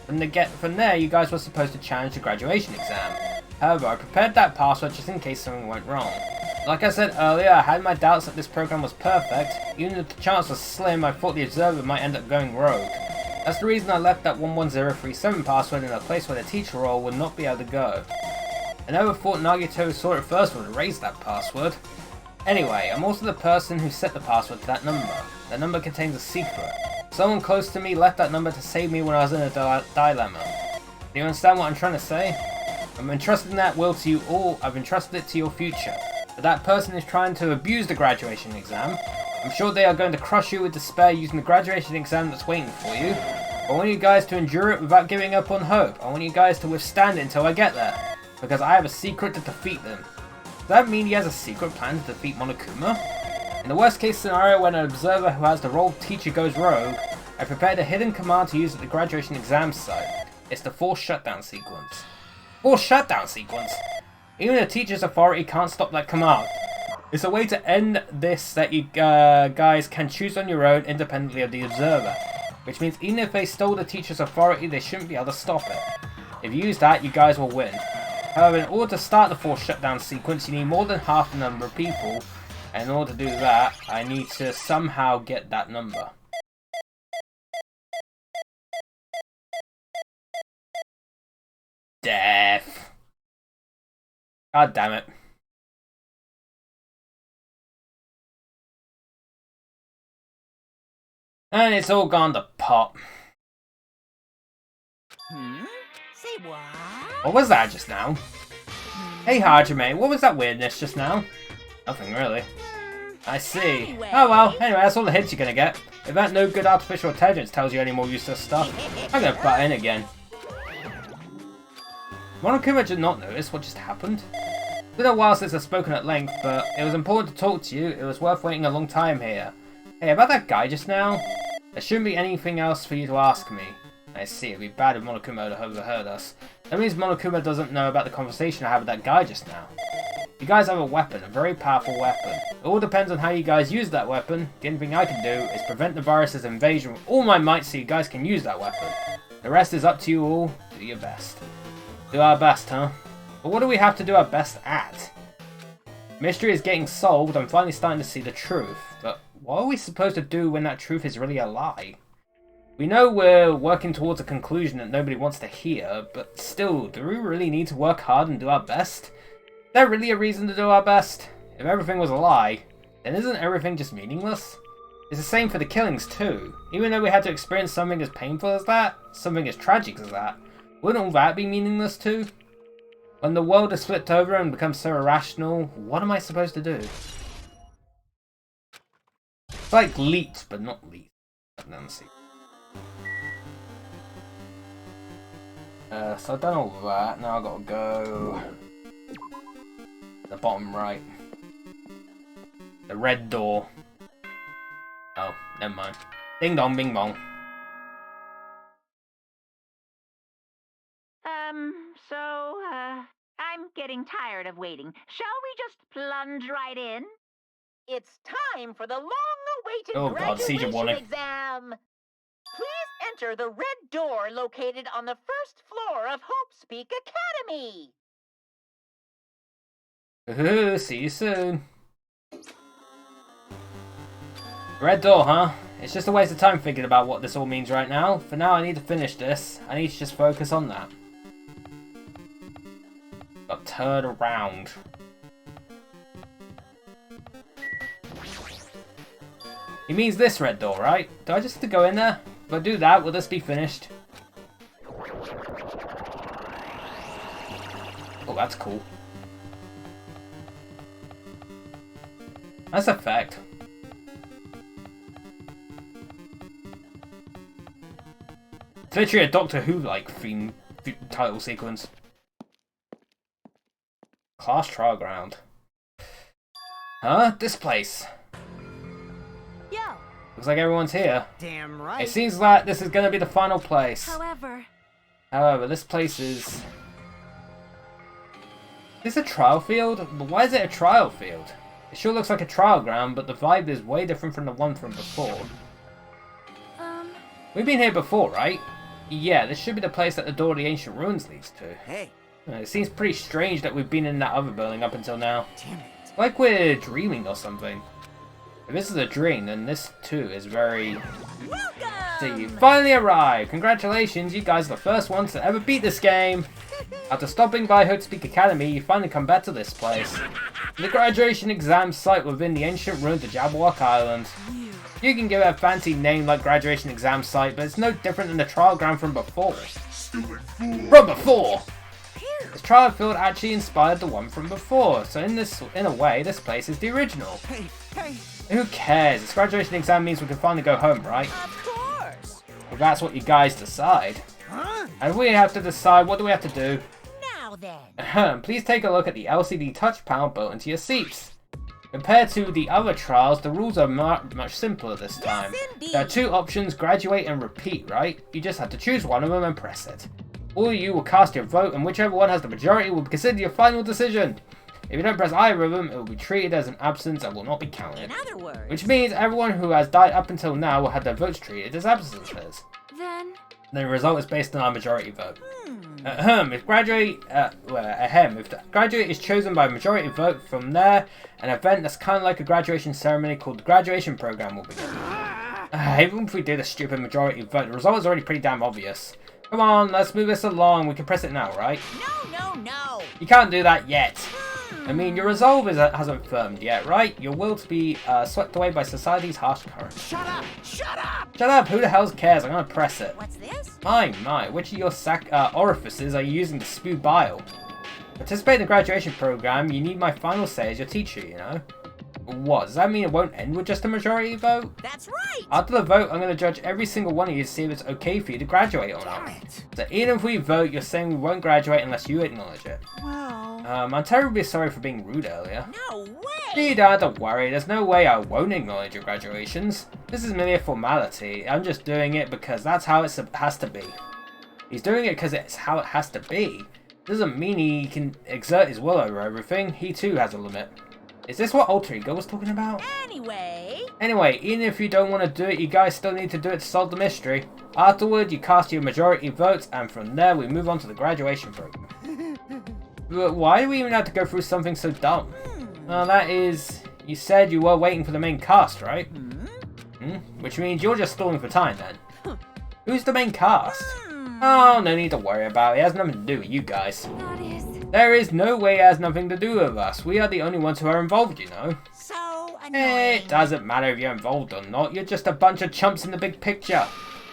From there, you guys were supposed to challenge the graduation exam. However, I prepared that password just in case something went wrong. Like I said earlier, I had my doubts that this program was perfect. Even if the chance was slim, I thought the observer might end up going rogue. That's the reason I left that 11037 password in a place where the teacher role would not be able to go. I never thought Nagito saw it first would erase that password. Anyway, I'm also the person who set the password to that number. That number contains a secret. Someone close to me left that number to save me when I was in a dilemma. Do you understand what I'm trying to say? I'm entrusting that will to you all. I've entrusted it to your future. But that person is trying to abuse the graduation exam. I'm sure they are going to crush you with despair using the graduation exam that's waiting for you. I want you guys to endure it without giving up on hope. I want you guys to withstand it until I get there. Because I have a secret to defeat them. Does that mean he has a secret plan to defeat Monokuma? In the worst case scenario, when an observer who has the role of teacher goes rogue, I prepared a hidden command to use at the graduation exam site. It's the forced shutdown sequence. Forced shutdown sequence? Even a teacher's authority can't stop that command. It's a way to end this that you guys can choose on your own independently of the observer. Which means even if they stole the teacher's authority, they shouldn't be able to stop it. If you use that, you guys will win. However, in order to start the forced shutdown sequence, you need more than half the number of people. And in order to do that, I need to somehow get that number. Death. God damn it. And it's all gone to pot. Say what? What was that just now? Hey Hajime, what was that weirdness just now? Nothing really. I see. Anyway. Oh well, anyway, that's all the hints you're gonna get. If that no good artificial intelligence tells you any more useless stuff, I'm gonna butt in again. Monokuma did not notice what just happened. It's been a while since I've spoken at length, but it was important to talk to you. It was worth waiting a long time here. Hey, about that guy just now? There shouldn't be anything else for you to ask me. I see, it'd be bad if Monokuma had overheard us. That means Monokuma doesn't know about the conversation I had with that guy just now. You guys have a weapon, a very powerful weapon. It all depends on how you guys use that weapon. The only thing I can do is prevent the virus's invasion with all my might so you guys can use that weapon. The rest is up to you all. Do your best. Do our best, huh? But what do we have to do our best at? Mystery is getting solved. I'm finally starting to see the truth. But what are we supposed to do when that truth is really a lie? We know we're working towards a conclusion that nobody wants to hear, but still, do we really need to work hard and do our best? Is there really a reason to do our best? If everything was a lie, then isn't everything just meaningless? It's the same for the killings too. Even though we had to experience something as painful as that, something as tragic as that, wouldn't all that be meaningless too? When the world is flipped over and becomes so irrational, what am I supposed to do? It's like leet, but not leet. Let's see. So I've done all that. Now I've got to go the bottom right. The red door. Oh, never mind. Ding dong, bing bong. I'm getting tired of waiting. Shall we just plunge right in? It's time for the long-awaited Oh God, seizure graduation warning. exam. Please enter the red door located on the first floor of Hope's Peak Academy. See you soon. Red door, huh? It's just a waste of time thinking about what this all means right now. For now, I need to finish this. I need to just focus on that. Got turned around. He means this red door, right? Do I just have to go in there? If I do that, will this be finished? Oh, that's cool. That's a fact. It's literally a Doctor Who-like theme title sequence. Class trial ground. Huh? This place. Yo. Looks like everyone's here. Damn right. It seems like this is going to be the final place. However, this place is... Is this a trial field? But why is it a trial field? It sure looks like a trial ground, but the vibe is way different from the one from before. We've been here before, right? Yeah, this should be the place that the Door of the Ancient Ruins leads to. Hey. It seems pretty strange that we've been in that other building up until now. Damn it. Like we're dreaming or something. If this is a dream, then this too is very... welcome! So you finally arrived! Congratulations, you guys are the first ones to ever beat this game! After stopping by Hope's Peak Academy, you finally come back to this place. The graduation exam site within the ancient ruins of Jabberwock Island. You can give it a fancy name like graduation exam site, but it's no different than the trial ground from before. From before! This trial field actually inspired the one from before, so in a way, this place is the original. Hey. Who cares? This graduation exam means we can finally go home, right? Of course! Well, that's what you guys decide. Huh? And we have to decide, what do we have to do? Now then. Ahem, please take a look at the LCD touch panel built into your seats. Compared to the other trials, the rules are much simpler this time. Yes, indeed. There are two options, graduate and repeat, right? You just have to choose one of them and press it. All of you will cast your vote, and whichever one has the majority will be considered your final decision. If you don't press either of them, it will be treated as an absence and will not be counted. In other words... Which means everyone who has died up until now will have their votes treated as absences. Then... The result is based on our majority vote. If graduate is chosen by majority vote, from there, an event that's kind of like a graduation ceremony called the graduation program will begin. Even if we do the stupid majority vote, the result is already pretty damn obvious. Come on, let's move this along. We can press it now, right? No. You can't do that yet. I mean, your resolve hasn't firmed yet, right? Your will to be swept away by society's harsh currents. Shut up! Shut up! Who the hell cares? I'm gonna press it. What's this? My, which of your orifices are you using to spew bile? Participate in the graduation program, you need my final say as your teacher, you know? What, does that mean it won't end with just a majority vote? That's right! After the vote, I'm going to judge every single one of you to see if it's okay for you to graduate or not. So even if we vote, you're saying we won't graduate unless you acknowledge it. Well... I'm terribly sorry for being rude earlier. No way! You don't have to worry, there's no way I won't acknowledge your graduations. This is merely a formality, I'm just doing it because that's how it has to be. He's doing it because it's how it has to be. Doesn't mean he can exert his will over everything, he too has a limit. Is this what Alter Ego was talking about? Anyway, even if you don't want to do it, you guys still need to do it to solve the mystery. Afterward, you cast your majority votes, and from there we move on to the graduation program. But why do we even have to go through something so dumb? Well, that is... You said you were waiting for the main cast, right? Which means you're just stalling for time, then. Who's the main cast? Oh, no need to worry about it. It has nothing to do with you guys. There is no way it has nothing to do with us. We are the only ones who are involved, you know. So annoying. It doesn't matter if you're involved or not. You're just a bunch of chumps in the big picture.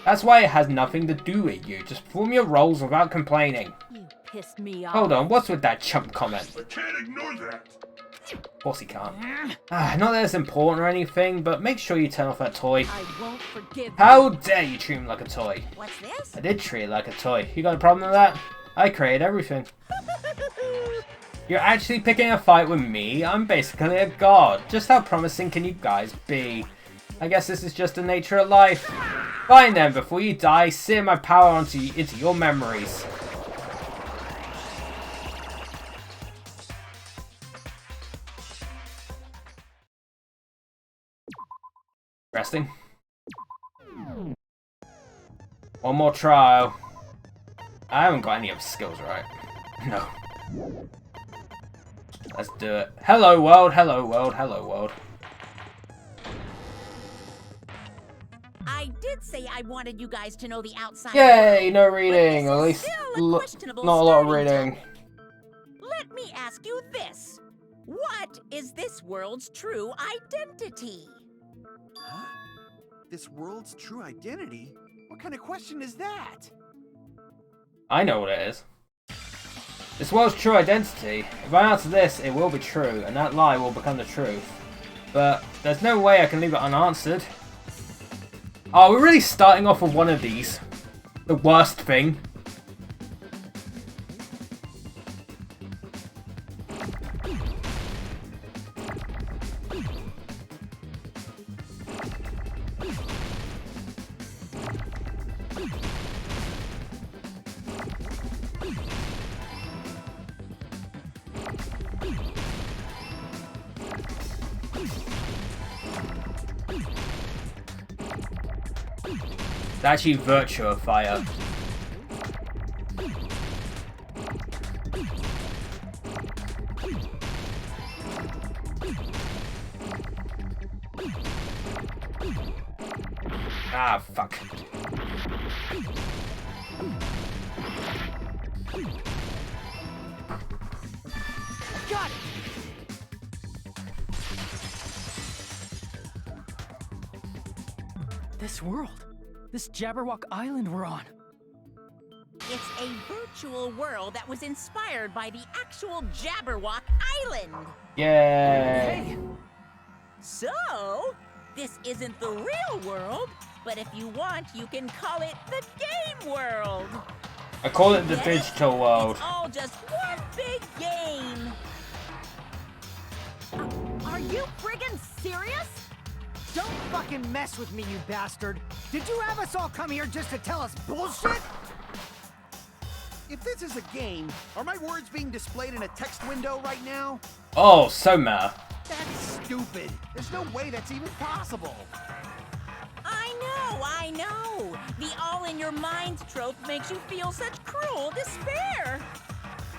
That's why it has nothing to do with you. Just perform your roles without complaining. You pissed me off. Hold on, what's with that chump comment? I can't ignore that. Of course he can't. Not that it's important or anything, but make sure you turn off that toy. I won't forgive you. How dare you treat him like a toy? What's this? I did treat it like a toy. You got a problem with that? I created everything. You're actually picking a fight with me? I'm basically a god. Just how promising can you guys be? I guess this is just the nature of life. Fine then, before you die, sear my power into your memories. Resting. One more trial. I haven't got any of the skills right. No. Let's do it. Hello world, hello world, hello world. I did say I wanted you guys to know the outside. Yay, no reading. Or at least not a lot of reading. Let me ask you this. What is this world's true identity? Huh? This world's true identity? What kind of question is that? I know what it is. This world's true identity. If I answer this, it will be true, and that lie will become the truth. But there's no way I can leave it unanswered. Oh, we're really starting off with one of these. The worst thing. It's actually Virtua Fire. Ah, fuck. Got it. This world. This Jabberwock Island we're on. It's a virtual world that was inspired by the actual Jabberwock Island. Yay. Hey, So, this isn't the real world, but if you want, you can call it the game world. I call it the Get it? digital world. It's all just one big game. are you friggin' serious? Don't fucking mess with me, you bastard! Did you have us all come here just to tell us bullshit? If this is a game, are my words being displayed in a text window right now? Oh, so meta. That's stupid. There's no way that's even possible. I know. The all-in-your-mind trope makes you feel such cruel despair.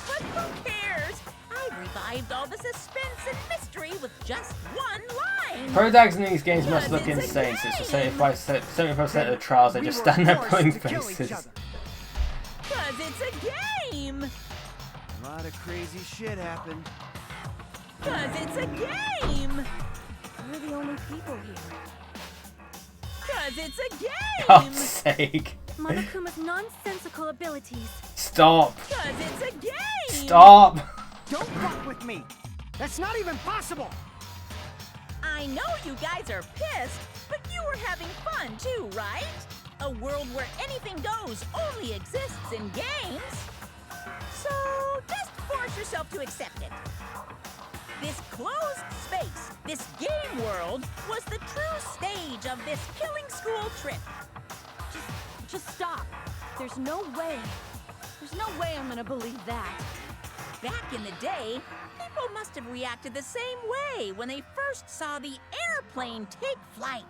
But who cares? I revived all the suspense and mystery with just one line. Protags in these games must look insane since for 75% of the trials they just stand there pulling faces. Cause it's a game. A lot of crazy shit happened. Cause it's a game. We're the only people here. Cause it's a game. God's sake. Monokuma's nonsensical abilities. Stop. Cause it's a game. Stop. Don't fuck with me! That's not even possible! I know you guys are pissed, but you were having fun too, right? A world where anything goes only exists in games. So just force yourself to accept it. This closed space, this game world, was the true stage of this killing school trip. Just stop. There's no way. There's no way I'm gonna believe that. Back in the day, people must have reacted the same way when they first saw the airplane take flight.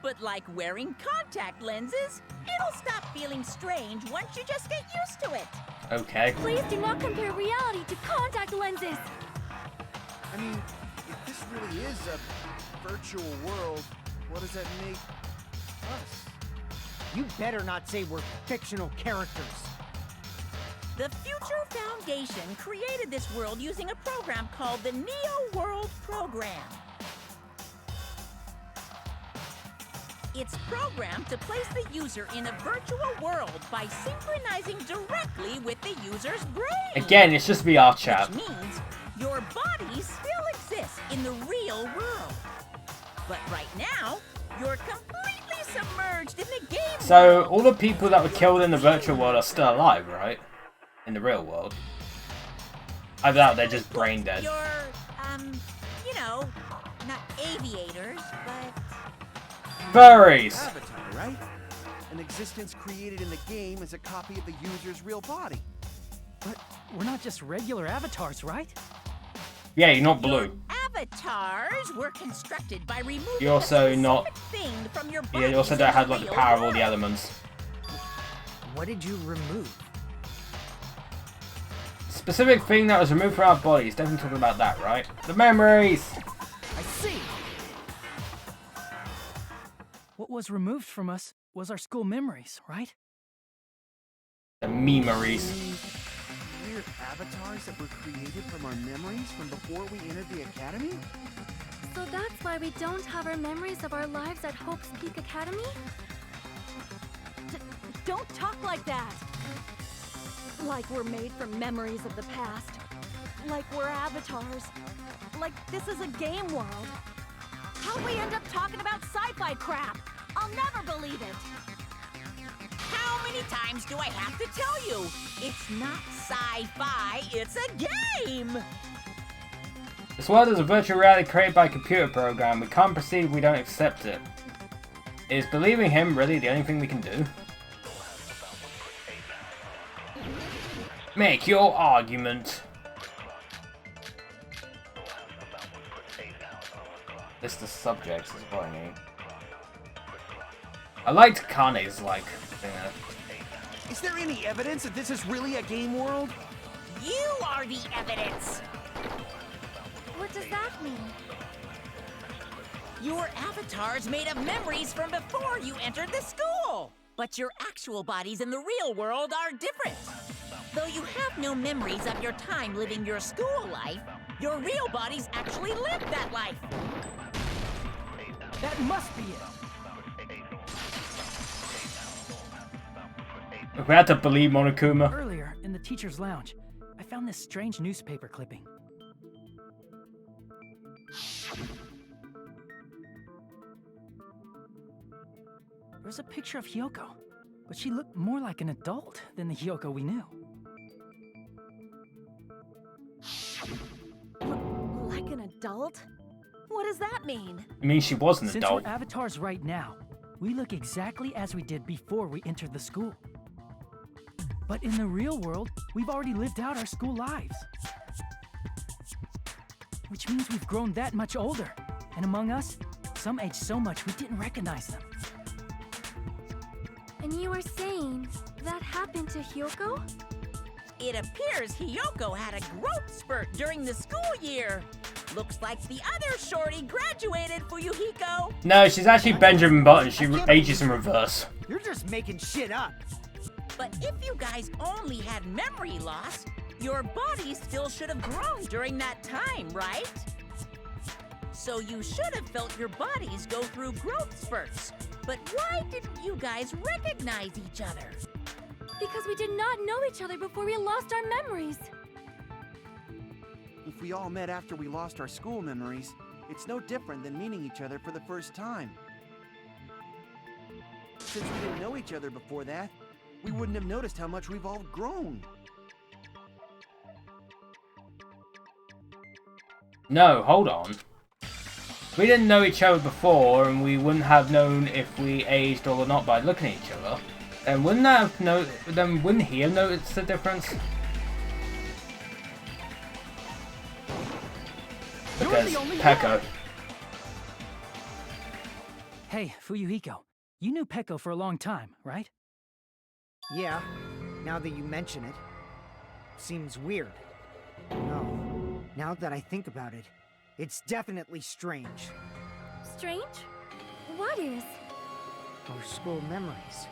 But like wearing contact lenses, it'll stop feeling strange once you just get used to it. Okay. Please do not compare reality to contact lenses. I mean, if this really is a virtual world, what does that make us? You better not say we're fictional characters. The Future Foundation created this world using a program called the Neo World Program. It's programmed to place the user in a virtual world by synchronizing directly with the user's brain. Again, it's just VR chat. Which means Your bodies still exist in the real world. But right now, you're completely submerged in the game So world. all the people that were killed in the virtual world are still alive, right? In the real world. I doubt they're just brain dead. You're, you know, not aviators, but... Furries! Avatar, right? An existence created in the game as a copy of the user's real body. But we're not just regular avatars, right? Yeah, you're not blue. Avatars were constructed by removing You're also a not. specific thing from your Yeah, you also bodies don't in have like the real power of all world. the elements. What did you remove? Specific thing that was removed from our bodies. Definitely talking about that, right? The memories. I see. What was removed from us was our school memories, right? The memories. We're avatars that were created from our memories from before we entered the academy? So that's why we don't have our memories of our lives at Hope's Peak Academy? Don't talk like that! Like we're made from memories of the past. Like we're avatars. Like this is a game world. How'd we end up talking about sci-fi crap? I'll never believe it! How many times do I have to tell you? It's not sci-fi, it's a game! This world is a virtual reality created by a computer program. We can't proceed if we don't accept it. Is believing him really the only thing we can do? Make your argument. List of subjects is what I mean. I liked Kane's like. Is there any evidence that this is really a game world? You are the evidence! What does that mean? Your avatar's made of memories from before you entered the school! But your actual bodies in the real world are different. Though you have no memories of your time living your school life, your real bodies actually lived that life. That must be it. If we had to believe Monokuma. Earlier, in the teacher's lounge, I found this strange newspaper clipping. There was a picture of Hyoko, but she looked more like an adult than the Hyoko we knew. Like an adult? What does that mean? It means she was an Since adult. we're avatars right now, we look exactly as we did before we entered the school. But in the real world, we've already lived out our school lives. Which means we've grown that much older. And among us, some aged so much we didn't recognize them. And you were saying that happened to Hyoko? It appears Hyoko had a growth spurt during the school year. Looks like the other shorty graduated, Fuyuhiko. No, she's actually Benjamin Button. She ages in reverse. You're just making shit up. But if you guys only had memory loss, your body still should have grown during that time, right? So you should have felt your bodies go through growth spurts. But why didn't you guys recognize each other? Because we did not know each other before we lost our memories. If we all met after we lost our school memories, it's no different than meeting each other for the first time. Since we didn't know each other before that, we wouldn't have noticed how much we've all grown. No, hold on. We didn't know each other before, and we wouldn't have known if we aged or not by looking at each other. Then wouldn't that have then wouldn't he have noticed the difference? Because Pekko. Hey, Fuyuhiko, you knew Pekko for a long time, right? Yeah, now that you mention it. Seems weird. No, now that I think about it, it's definitely strange. Strange? What is? Our school memories.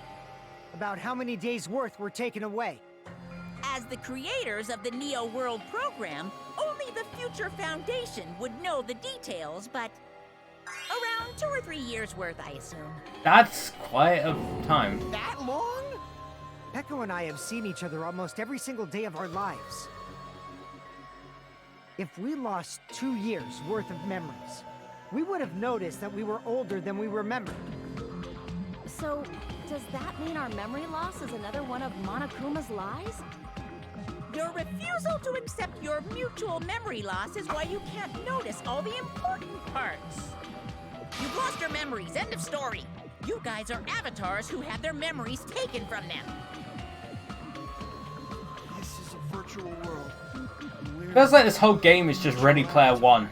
About how many days' worth were taken away. As the creators of the Neo World program, only the Future Foundation would know the details, but around 2 or 3 years worth, I assume. That's quite a time. That long? Pekko and I have seen each other almost every single day of our lives. If we lost 2 years worth of memories, we would have noticed that we were older than we remembered. So, does that mean our memory loss is another one of Monokuma's lies? Your refusal to accept your mutual memory loss is why you can't notice all the important parts. You've lost your memories, end of story. You guys are avatars who have their memories taken from them. This is a virtual world. Feels like this whole game is just Ready Player One.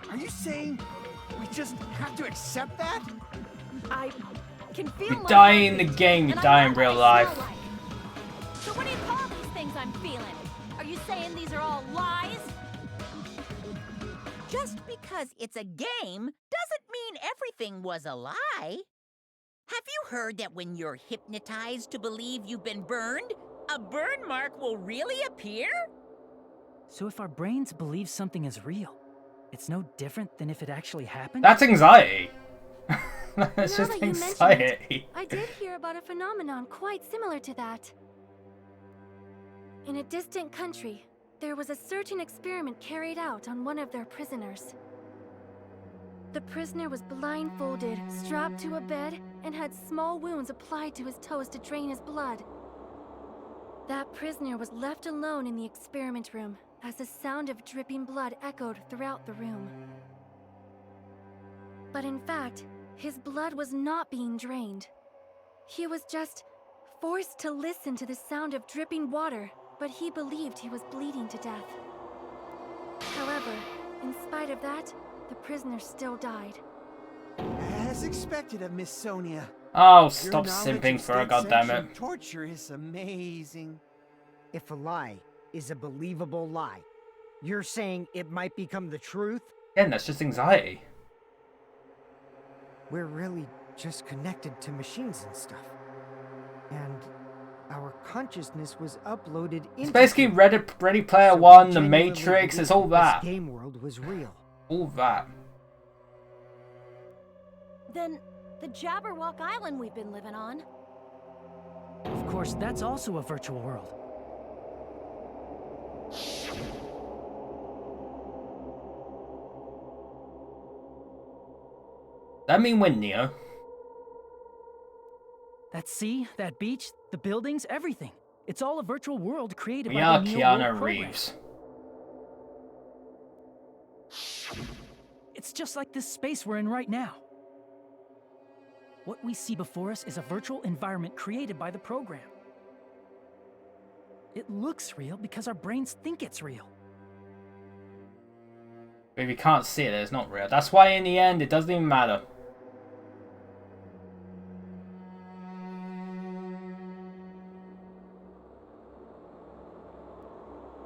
Are you saying we just have to accept that? I can feel You my die in the heartbeat, game, you and I die know in what real I life. smell like. So what do you call these things I'm feeling? Are you saying these are all lies? Just because it's a game doesn't mean everything was a lie. Have you heard that when you're hypnotized to believe you've been burned, a burn mark will really appear? So if our brains believe something is real, it's no different than if it actually happened? That's anxiety. That's Now just that you mention it, anxiety. I did hear about a phenomenon quite similar to that. In a distant country, there was a certain experiment carried out on one of their prisoners. The prisoner was blindfolded, strapped to a bed, and had small wounds applied to his toes to drain his blood. That prisoner was left alone in the experiment room as the sound of dripping blood echoed throughout the room. But in fact, his blood was not being drained. He was just forced to listen to the sound of dripping water, but he believed he was bleeding to death. However, in spite of that, the prisoner still died. As expected of Miss Sonia. Oh, Your stop knowledge simping of for her, state goddammit. sanctioned torture is amazing. If a lie is a believable lie, you're saying it might become the truth? Again, that's just anxiety. We're really just connected to machines and stuff. And our consciousness was uploaded into... It's basically it. Ready Player So we One, The genuinely Matrix, believed it's all that. This game world was real. All that. Then, the Jabberwock Island we've been living on. Of course, that's also a virtual world. That mean we're Neo? That sea, that beach, the buildings, everything. It's all a virtual world created We by are the Neo Keanu World program. Reeves. It's just like this space we're in right now. What we see before us is a virtual environment created by the program. It looks real because our brains think it's real. But if you can't see it, it's not real. That's why in the end, it doesn't even matter.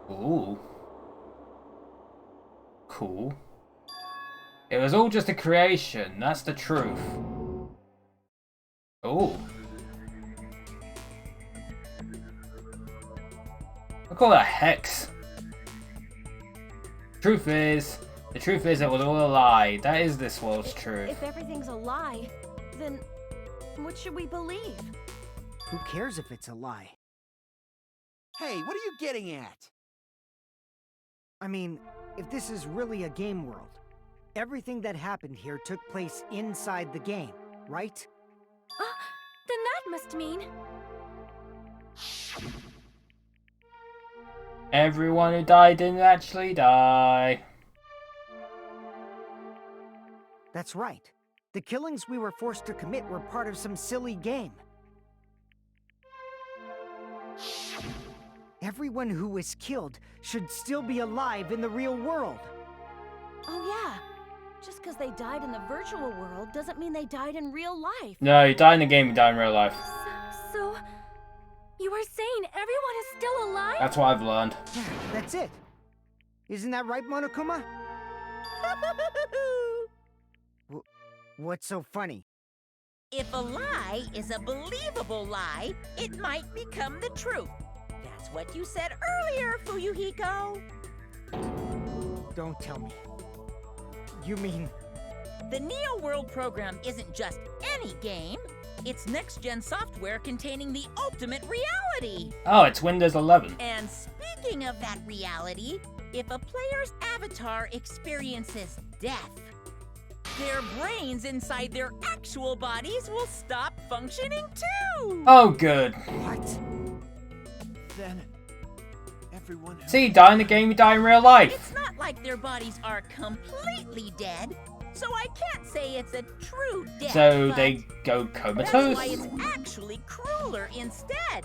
Ooh. Cool. It was all just a creation. That's the truth. Ooh. I call that a hex. The truth is it was all a lie. That is this world's truth. If everything's a lie, then what should we believe? Who cares if it's a lie? Hey, what are you getting at? I mean, if this is really a game world, everything that happened here took place inside the game, right? Then that must mean... Everyone who died didn't actually die. That's right. The killings we were forced to commit were part of some silly game. Everyone who was killed should still be alive in the real world. Oh yeah. Just because they died in the virtual world doesn't mean they died in real life. No, you die in the game, you die in real life. So, you are saying everyone is still alive? That's what I've learned. Yeah, that's it. Isn't that right, Monokuma? What's so funny? If a lie is a believable lie, it might become the truth. That's what you said earlier, Fuyuhiko. Don't tell me. You mean... The Neo World program isn't just any game. It's next-gen software containing the ultimate reality. Oh, it's Windows 11. And speaking of that reality, if a player's avatar experiences death, their brains inside their actual bodies will stop functioning too! Oh, good. What? Then everyone who See, die in the game, you die in real life. It's not like their bodies are completely dead, so I can't say it's a true death. So but they go that's comatose? why it's actually crueler instead.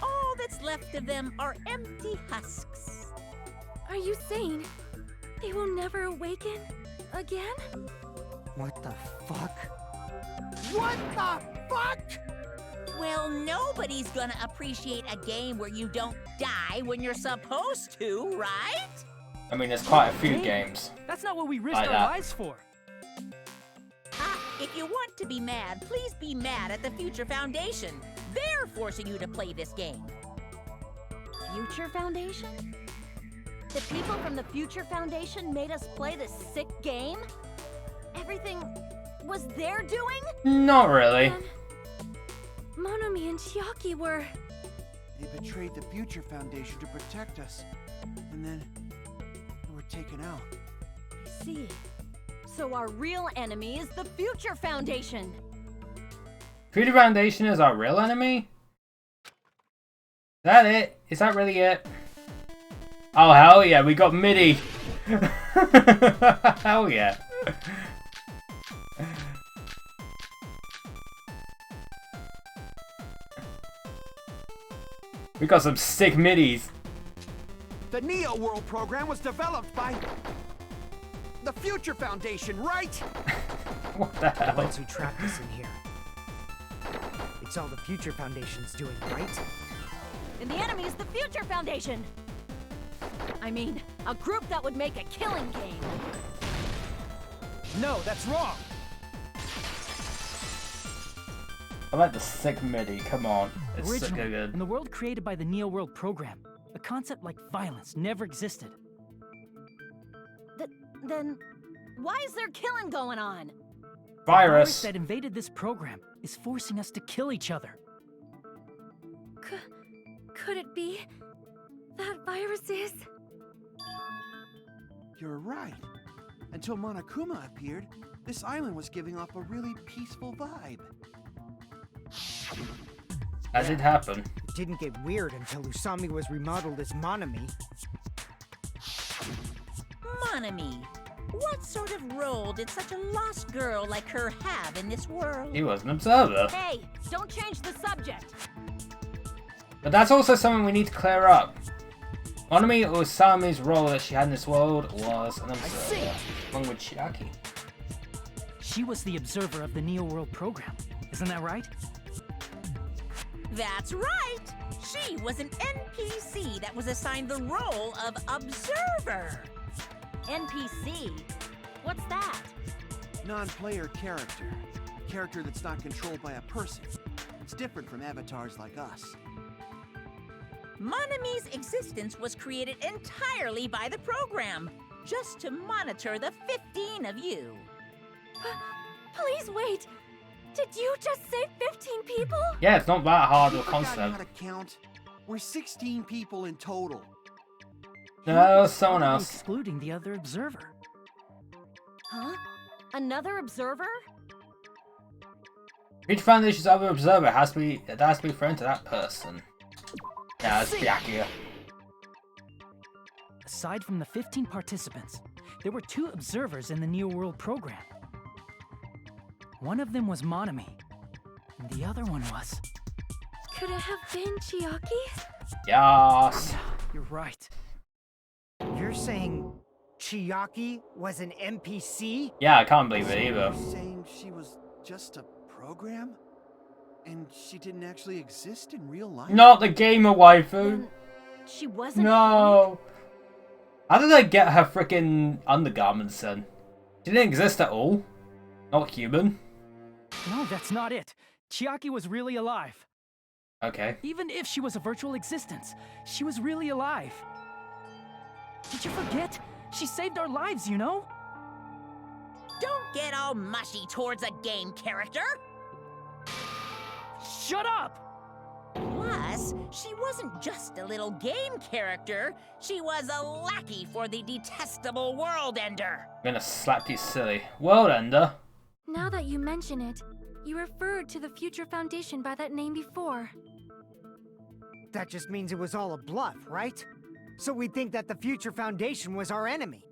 All that's left of them are empty husks. Are you saying they will never awaken again? What the fuck? What the fuck? Well, nobody's gonna appreciate a game where you don't die when you're supposed to, right? I mean, there's quite a few Hey, games. That's not what we risked Like our that. lives for. If you want to be mad, please be mad at the Future Foundation. They're forcing you to play this game. Future Foundation? The people from the Future Foundation made us play this sick game? Everything was their doing? Not really. Monomi and Chiaki were... They betrayed the Future Foundation to protect us. And then they were taken out. I see. So our real enemy is the Future Foundation. Future Foundation is our real enemy? Is that it? Is that really it? Oh, hell yeah, we got MIDI. Hell yeah. We got some sick middies. The Neo World program was developed by the Future Foundation, right? What the The hell? ones who trapped us in here. It's all the Future Foundation's doing, right? And the enemy is the Future Foundation. I mean, a group that would make a killing game. No, that's wrong. I like the sick MIDI, come on. It's so Originally, good. in the world created by the Neo World program, a concept like violence never existed. Then, why is there killing going on? The virus Virus. that invaded this program is forcing us to kill each other. Could it be that virus is? You're right. Until Monokuma appeared, this island was giving off a really peaceful vibe. That did happen. It didn't get weird until Usami was remodeled as Monomi. Monomi, what sort of role did such a lost girl like her have in this world? He was an observer. Hey, don't change the subject. But that's also something we need to clear up. Monomi Usami's role that she had in this world was an observer, along with Chiaki. She was the observer of the Neo World program. Isn't that right? That's right! She was an NPC that was assigned the role of observer. NPC? What's that? Non-player character. A character that's not controlled by a person. It's different from avatars like us. Monomi's existence was created entirely by the program, just to monitor the 15 of you. Please wait. Did you just say 15 people? Yeah, it's not that hard of You a forgot how concept. to count? We're 16 people in total. No, someone Probably else. excluding the other observer. Huh? Another observer? Future Foundation's other observer has to be friend to that person. Yeah, it's Chiaki. Aside from the 15 participants, there were 2 observers in the Neo World program. One of them was Monomi, and the other one was... Could it have been Chiaki? Yes. You're right. You're saying Chiaki was an NPC? Yeah, I can't believe it So either. you're saying she was just a program? And she didn't actually exist in real life? Not the gamer waifu. Then she wasn't. No. How did I get her freaking undergarments then? She didn't exist at all. Not human. No, that's not it. Chiaki was really alive. Okay. Even if she was a virtual existence, she was really alive. Did you forget? She saved our lives, you know? Don't get all mushy towards a game character. Shut up! Plus, course, she wasn't just a little game character. She was a lackey for the detestable World Ender. I'm gonna slap you silly. World Ender? Now that you mention it, you referred to the Future Foundation by that name before. That just means it was all a bluff, right? So we think that the Future Foundation was our enemy.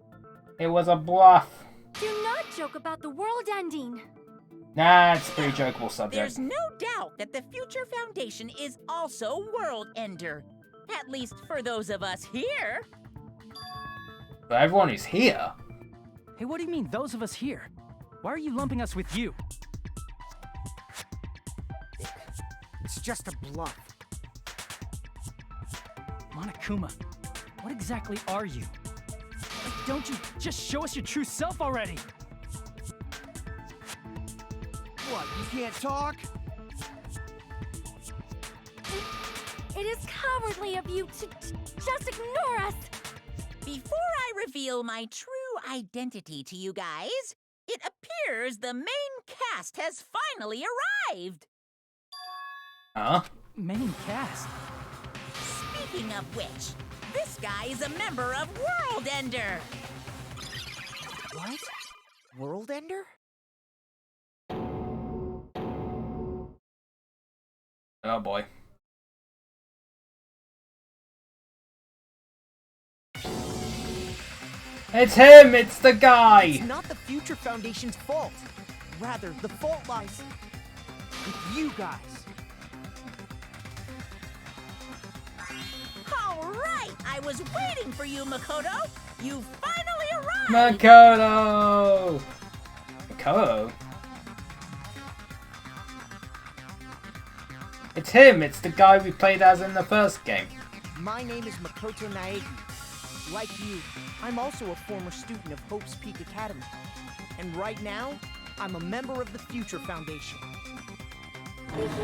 It was a bluff. Do not joke about the world ending. Nah, it's a pretty jokeable subject. There's no doubt that the Future Foundation is also World Ender. At least for those of us here. But everyone who's here. Hey, what do you mean, those of us here? Why are you lumping us with you? It's just a bluff. Monokuma, what exactly are you? Like, don't you just show us your true self already? What, you can't talk? It is cowardly of you to just ignore us. Before I reveal my true identity to you guys, it appears the main cast has finally arrived. Huh? Main cast? Speaking of which, this guy is a member of World Ender. What? World Ender? Oh boy. It's him! It's the guy! It's not the Future Foundation's fault. Rather, the fault lies with you guys. All right, I was waiting for you, Makoto. You finally arrived. Makoto! Makoto? It's him! It's the guy we played as in the first game. My name is Makoto Naegi. Like you, I'm also a former student of Hope's Peak Academy. And right now, I'm a member of the Future Foundation.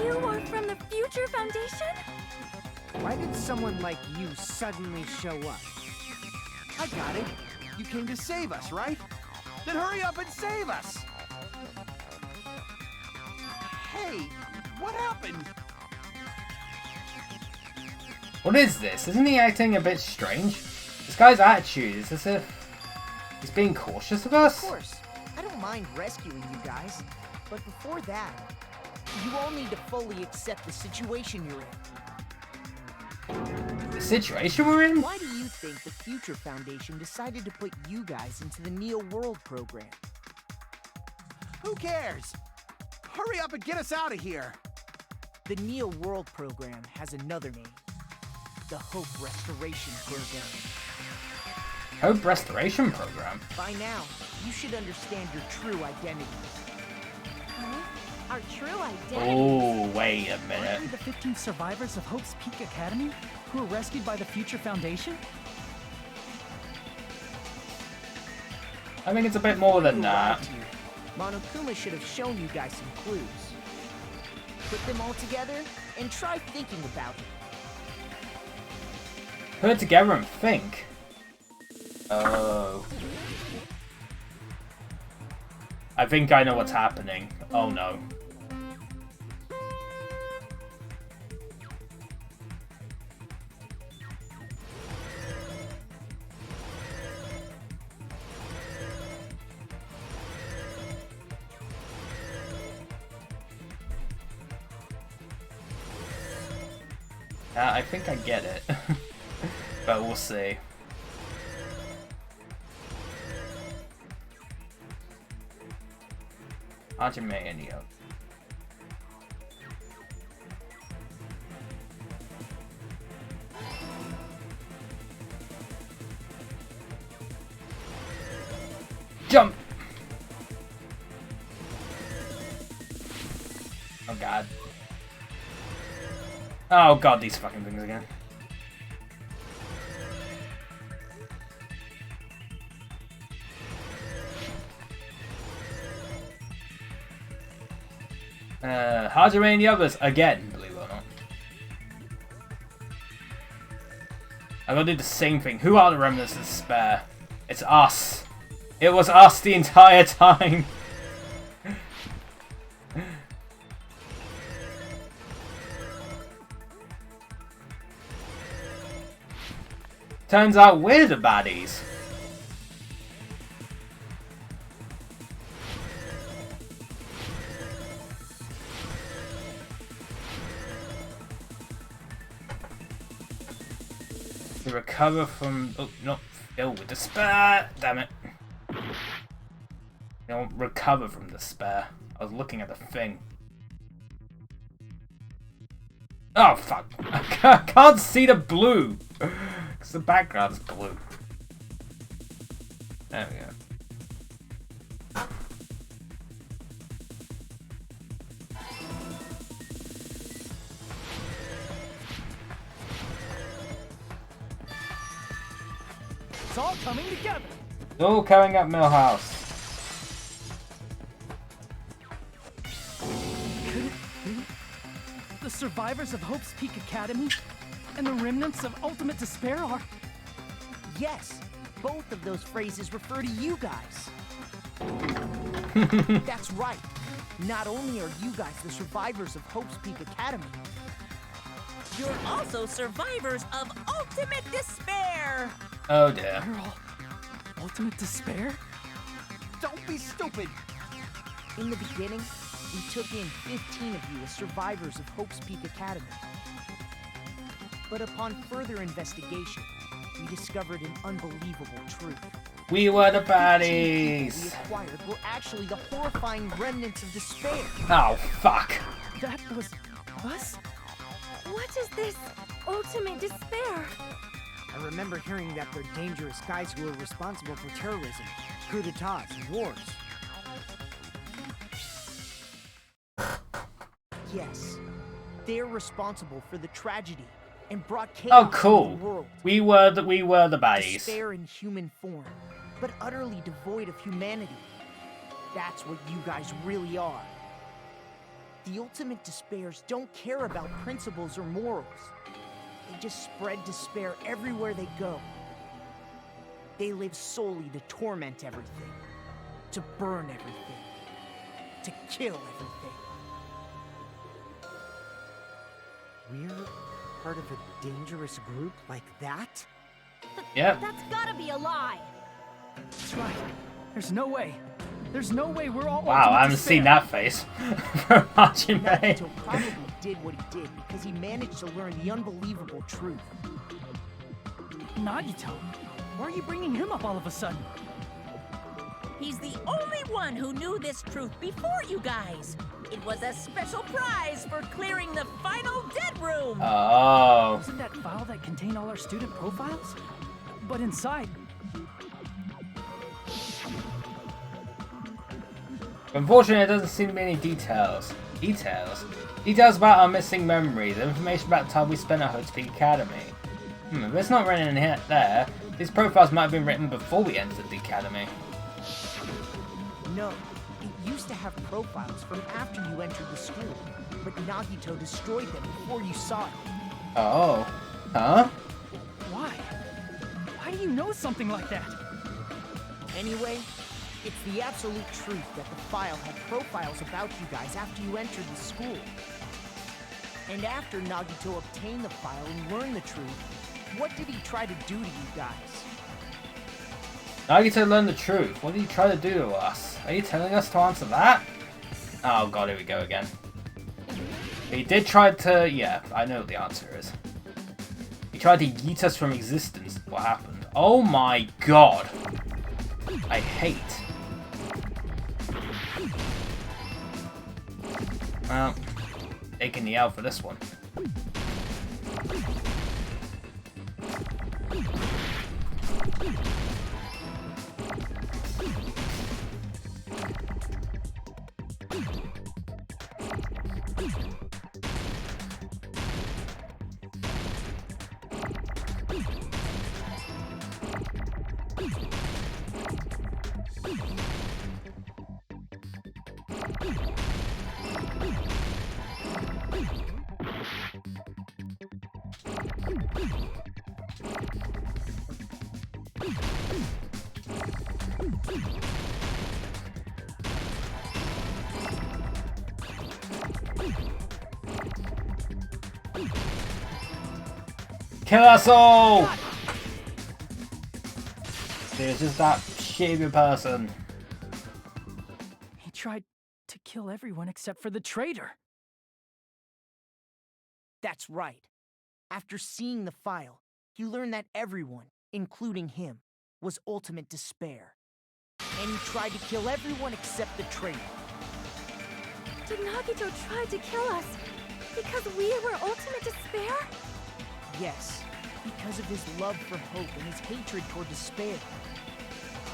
You are from the Future Foundation? Why did someone like you suddenly show up? I got it. You came to save us, right? Then hurry up and save us! Hey, what happened? What is this? Isn't he acting a bit strange? This guy's attitude is as if he's being cautious of us? Of course, I don't mind rescuing you guys. But before that, you all need to fully accept the situation you're in. The situation we're in? Why do you think the Future Foundation decided to put you guys into the Neo World program? Who cares? Hurry up and get us out of here! The Neo World program has another name. The Hope Restoration Program. Hope Restoration Program? By now, you should understand your true identities. Huh? Our true identity? Oh, wait a Aren't minute. we the 15 survivors of Hope's Peak Academy who were rescued by the Future Foundation? I think it's a bit more than that. Monokuma should have shown you guys some clues. Put them all together and try thinking about it. Put it together and think. Oh. I think I know what's happening. Oh no. I think I get it. But we'll see. Hajime and Neo. Jump! Oh god. Oh god, these fucking things again. Hajime and the others again, believe it or not. I'm gonna do the same thing. Who are the remnants of despair? It's us. It was us the entire time. Turns out we're the baddies. To recover from... Oh, not filled with despair. Damn it. You don't recover from despair. I was looking at the thing. Oh, fuck. I can't see the blue. Because the background's blue. There we go. It's all coming together. It's all coming up Millhouse. Could it be the survivors of Hope's Peak Academy and the remnants of Ultimate Despair are... Yes, both of those phrases refer to you guys. That's right. Not only are you guys the survivors of Hope's Peak Academy, You're also survivors of Ultimate Despair! Oh dear. They're all Ultimate Despair? don't be stupid. In the beginning, we took in 15 of you as survivors of Hope's Peak Academy. But upon further investigation, we discovered an unbelievable truth. We were the 15 people we baddies. acquired were actually the horrifying remnants of despair. Oh, fuck. That was us? What is this ultimate despair? I remember hearing that they're dangerous guys who are responsible for terrorism, coup d'etats, and wars. Yes, they're responsible for the tragedy and brought chaos Oh, into cool. the world. We were the baddies. Despair in human form, but utterly devoid of humanity. That's what you guys really are. The ultimate despairs don't care about principles or morals. They just spread despair everywhere they go. They live solely to torment everything, to burn everything, to kill everything. We're part of a dangerous group like that? Yep. That's gotta be a lie. That's right. There's no way. There's no way we're all Wow, Ultimate I haven't Despair. seen that face from Hajime. Nagito probably did what he did because he managed to learn the unbelievable truth. Nagito? Why are you bringing him up all of a sudden? He's the only one who knew this truth before you guys. It was a special prize for clearing the final dead room. Oh. Wasn't that file that contained all our student profiles? But inside... Unfortunately, there doesn't seem to be any details. Details about our missing memories, information about the time we spent at Hope's Peak Academy. If it's not written in here, there, these profiles might have been written before we entered the academy. No, it used to have profiles from after you entered the school, but Nagito destroyed them before you saw it. Oh. Huh? Why? Why do you know something like that? Anyway, it's the absolute truth that the file had profiles about you guys after you entered the school. And after Nagito obtained the file and learned the truth, what did he try to do to you guys? Nagito learned the truth. What did he try to do to us? Are you telling us to answer that? Oh god, here we go again. He did try to... Yeah, I know what the answer is. He tried to yeet us from existence. What happened? Oh my god. I hate. Well, taking the L for this one. Kill us all! She was just that shitty of a person. He tried to kill everyone except for the traitor. That's right. After seeing the file, he learned that everyone, including him, was ultimate despair. And he tried to kill everyone except the traitor. Did Nagito try to kill us because we were ultimate despair? Yes, because of his love for hope and his hatred toward despair.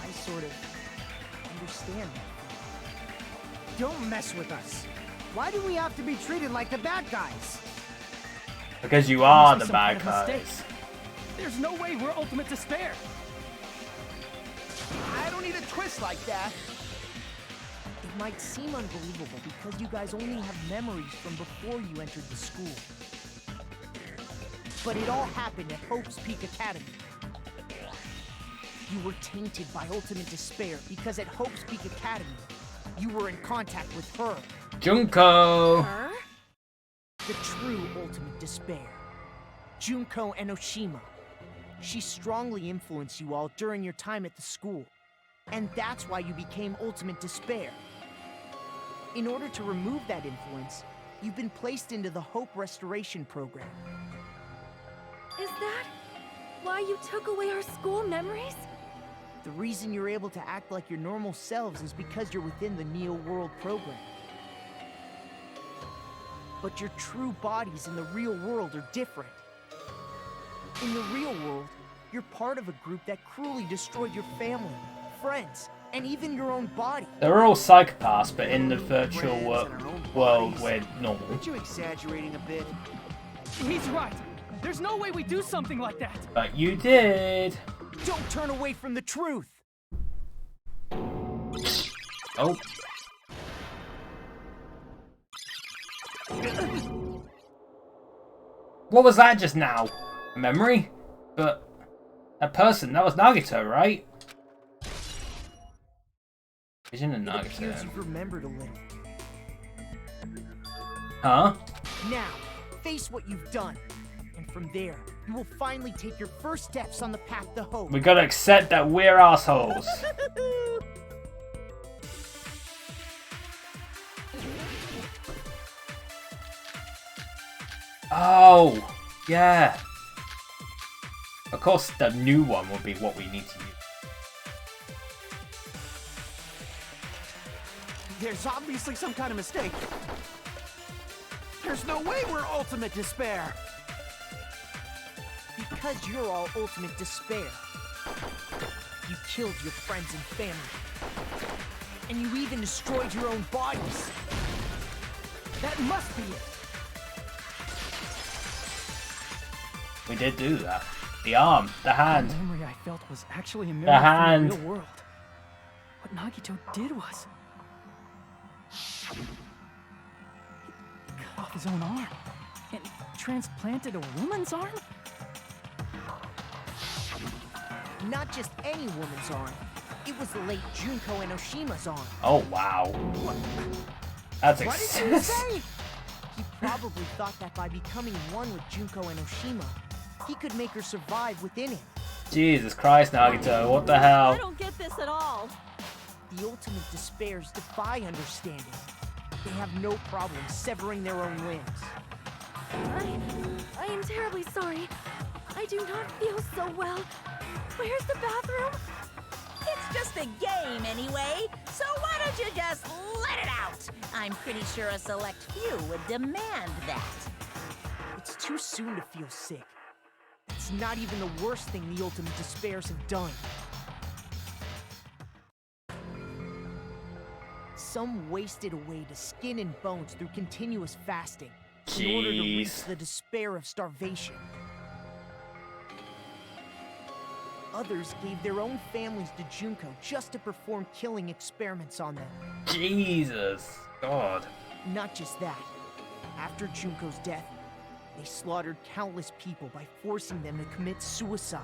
I sort of understand that. Don't mess with us. Why do we have to be treated like the bad guys? Because you are Must the be some bad kind of guys. mistake. There's no way we're ultimate despair. I don't need a twist like that. It might seem unbelievable because you guys only have memories from before you entered the school. But it all happened at Hope's Peak Academy. You were tainted by ultimate despair because at Hope's Peak Academy, you were in contact with her. Junko! Her? The true ultimate despair. Junko Enoshima. She strongly influenced you all during your time at the school. And that's why you became ultimate despair. In order to remove that influence, you've been placed into the Hope Restoration Program. Is that why you took away our school memories? The reason you're able to act like your normal selves is because you're within the Neo World program. But your true bodies in the real world are different. In the real world, you're part of a group that cruelly destroyed your family, friends, and even your own body. They're all psychopaths, but in the virtual world, we're normal. Aren't you exaggerating a bit? He's right. There's no way we do something like that. But you did. Don't turn away from the truth. Oh. What was that just now? A memory? But that person, that was Nagito, right? Vision and It appears Nagito. you've remembered a little. Huh? Now, face what you've done. And from there, you will finally take your first steps on the path to hope. We gotta accept that we're assholes. Oh, yeah. Of course, the new one will be what we need to use. There's obviously some kind of mistake. There's no way we're ultimate despair. Because you're all ultimate despair. You killed your friends and family. And you even destroyed your own bodies. That must be it. We did do that. The arm, the hand. The memory I felt was actually a memory The from hand. the real world. What Nagito did was... he cut off his own arm and transplanted a woman's arm? Not just any woman's arm. It was the late Junko Enoshima's arm. Oh, wow. That's What did you excessive. say? He probably thought that by becoming one with Junko Enoshima, he could make her survive within him. Jesus Christ, Nagito, what the I hell? don't get this at all. The ultimate despairs defy understanding. They have no problem severing their own limbs. I am terribly sorry. I do not feel so well. Where's the bathroom? It's just a game anyway, so why don't you just let it out? I'm pretty sure a select few would demand that. It's too soon to feel sick. It's not even the worst thing the ultimate despairs have done. Some wasted away to skin and bones through continuous fasting in order to reach Jeez. the despair of starvation. Others gave their own families to Junko just to perform killing experiments on them. Jesus. God. Not just that. After Junko's death, they slaughtered countless people by forcing them to commit suicide.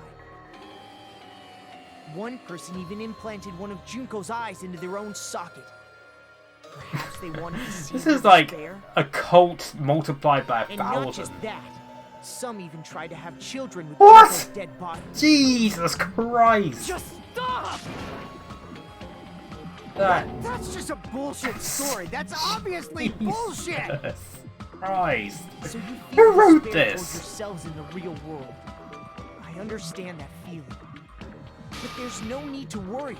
One person even implanted one of Junko's eyes into their own socket. Perhaps they wanted to see This their is like despair. a cult multiplied by And not 1,000. just that. Some even tried to have children with What? Choco's dead body. Jesus Christ! Just stop! That's just a bullshit story. That's obviously bullshit! Jesus Christ! So you Who feel wrote despair this? towards yourselves in the real world. I understand that feeling. But there's no need to worry.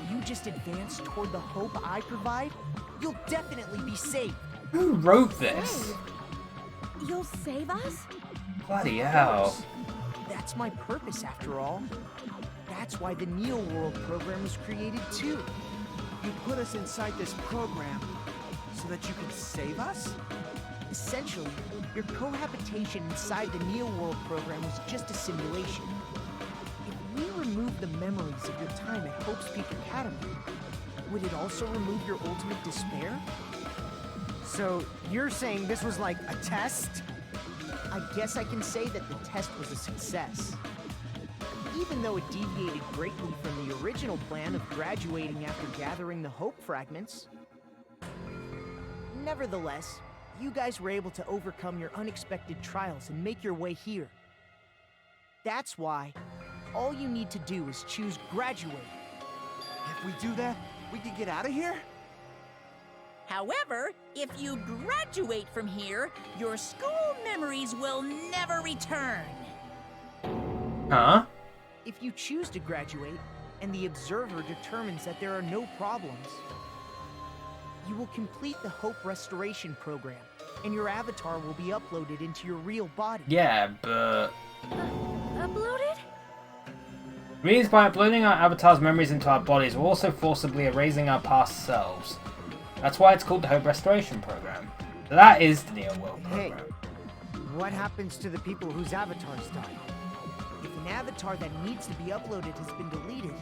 If you just advance toward the hope I provide, you'll definitely be safe. Who wrote this? You'll save us? Bloody hell! That's my purpose, after all. That's why the Neo World program was created too. You put us inside this program so that you can save us? Essentially, your cohabitation inside the Neo World program was just a simulation. If we remove the memories of your time at Hope's Peak Academy, would it also remove your ultimate despair? So, you're saying this was like a test? I guess I can say that the test was a success. Even though it deviated greatly from the original plan of graduating after gathering the Hope fragments. Nevertheless, you guys were able to overcome your unexpected trials and make your way here. That's why all you need to do is choose graduate. If we do that, we can get out of here? However, if you graduate from here, your school memories will never return. Huh? If you choose to graduate, and the observer determines that there are no problems, you will complete the Hope Restoration Program, and your avatar will be uploaded into your real body. Yeah, but... Uploaded? Means by uploading our avatar's memories into our bodies, we're also forcibly erasing our past selves. That's why it's called the Hope Restoration Program. So that is the Neo World Hey, Program. what happens to the people whose avatars died? If an avatar that needs to be uploaded has been deleted,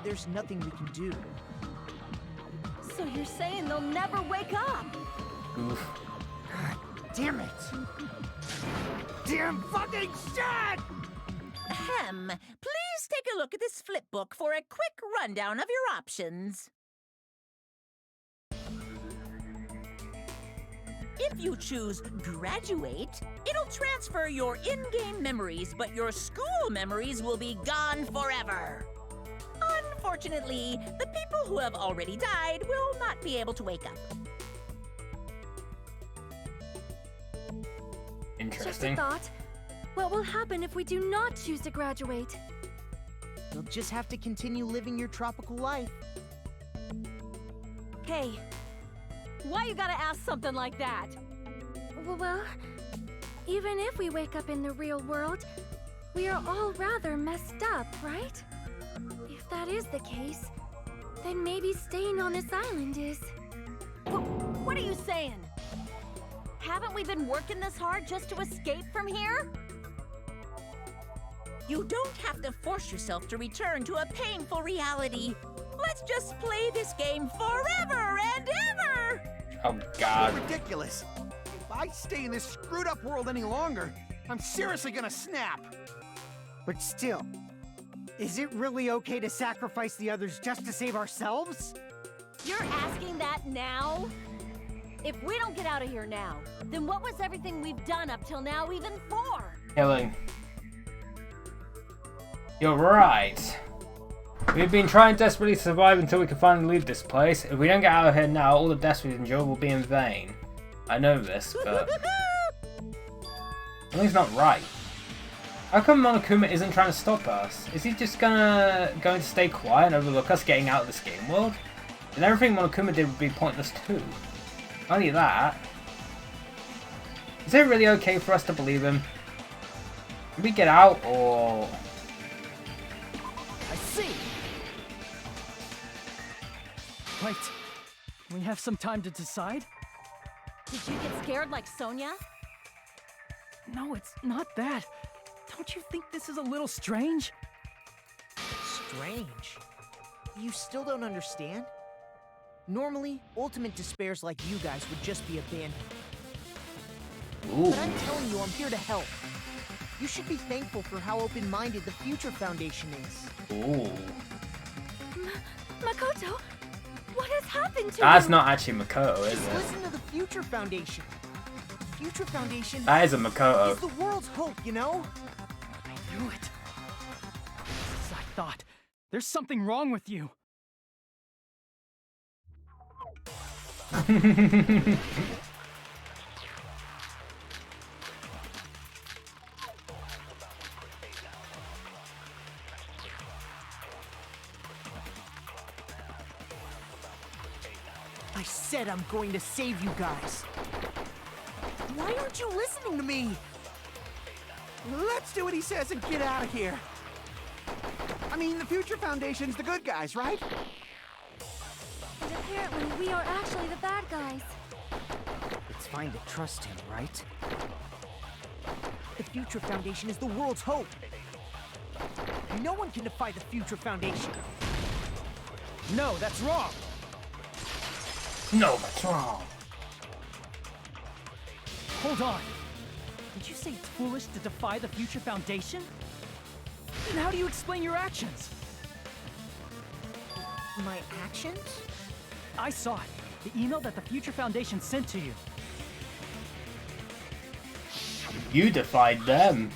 there's nothing we can do. So you're saying they'll never wake up? Oof. God damn it! Damn fucking shit! Ahem. Please take a look at this flipbook for a quick rundown of your options. If you choose graduate, it'll transfer your in-game memories, but your school memories will be gone forever. Unfortunately, the people who have already died will not be able to wake up. Just a Interesting. thought. What will happen if we do not choose to graduate? You'll just have to continue living your tropical life. Hey, why you gotta ask something like that? Well, even if we wake up in the real world, we are all rather messed up, right? If that is the case, then maybe staying on this island is... What are you saying? Haven't we been working this hard just to escape from here? You don't have to force yourself to return to a painful reality. Let's just play this game forever and ever! Oh god. Ridiculous. If I stay in this screwed up world any longer, I'm seriously gonna snap. But still, is it really okay to sacrifice the others just to save ourselves? You're asking that now? If we don't get out of here now, then what was everything we've done up till now even for? Killing. You're right. We've been trying desperately to survive until we can finally leave this place. If we don't get out of here now, all the deaths we've endured will be in vain. I know this, but... something's not right. How come Monokuma isn't trying to stop us? Is he just going to stay quiet and overlook us getting out of this game world? Then everything Monokuma did would be pointless too. Not only that... is it really okay for us to believe him? Can we get out, or... I see! Wait, we have some time to decide? Did you get scared like Sonia? No, it's not that. Don't you think this is a little strange? Strange. You still don't understand? Normally, ultimate despairs like you guys would just be abandoned. Ooh. But I'm telling you, I'm here to help. You should be thankful for how open-minded the Future Foundation is. Ooh. Makoto, what has happened to That's you? not actually Makoto, is Just it? listen to the Future Foundation. Future Foundation That is a Makoto. is the world's hope, you know? I knew it. As I thought. There's something wrong with you. I said I'm going to save you guys. Why aren't you listening to me? Let's do what he says and get out of here. I mean, the Future Foundation's the good guys, right? And apparently we are actually the bad guys. It's fine to trust him, right? The Future Foundation is the world's hope. No one can defy the Future Foundation. No, that's wrong. No, that's wrong. Hold on. Did you say it's foolish to defy the Future Foundation? Then how do you explain your actions? My actions? I saw it. The email that the Future Foundation sent to you. You defied them.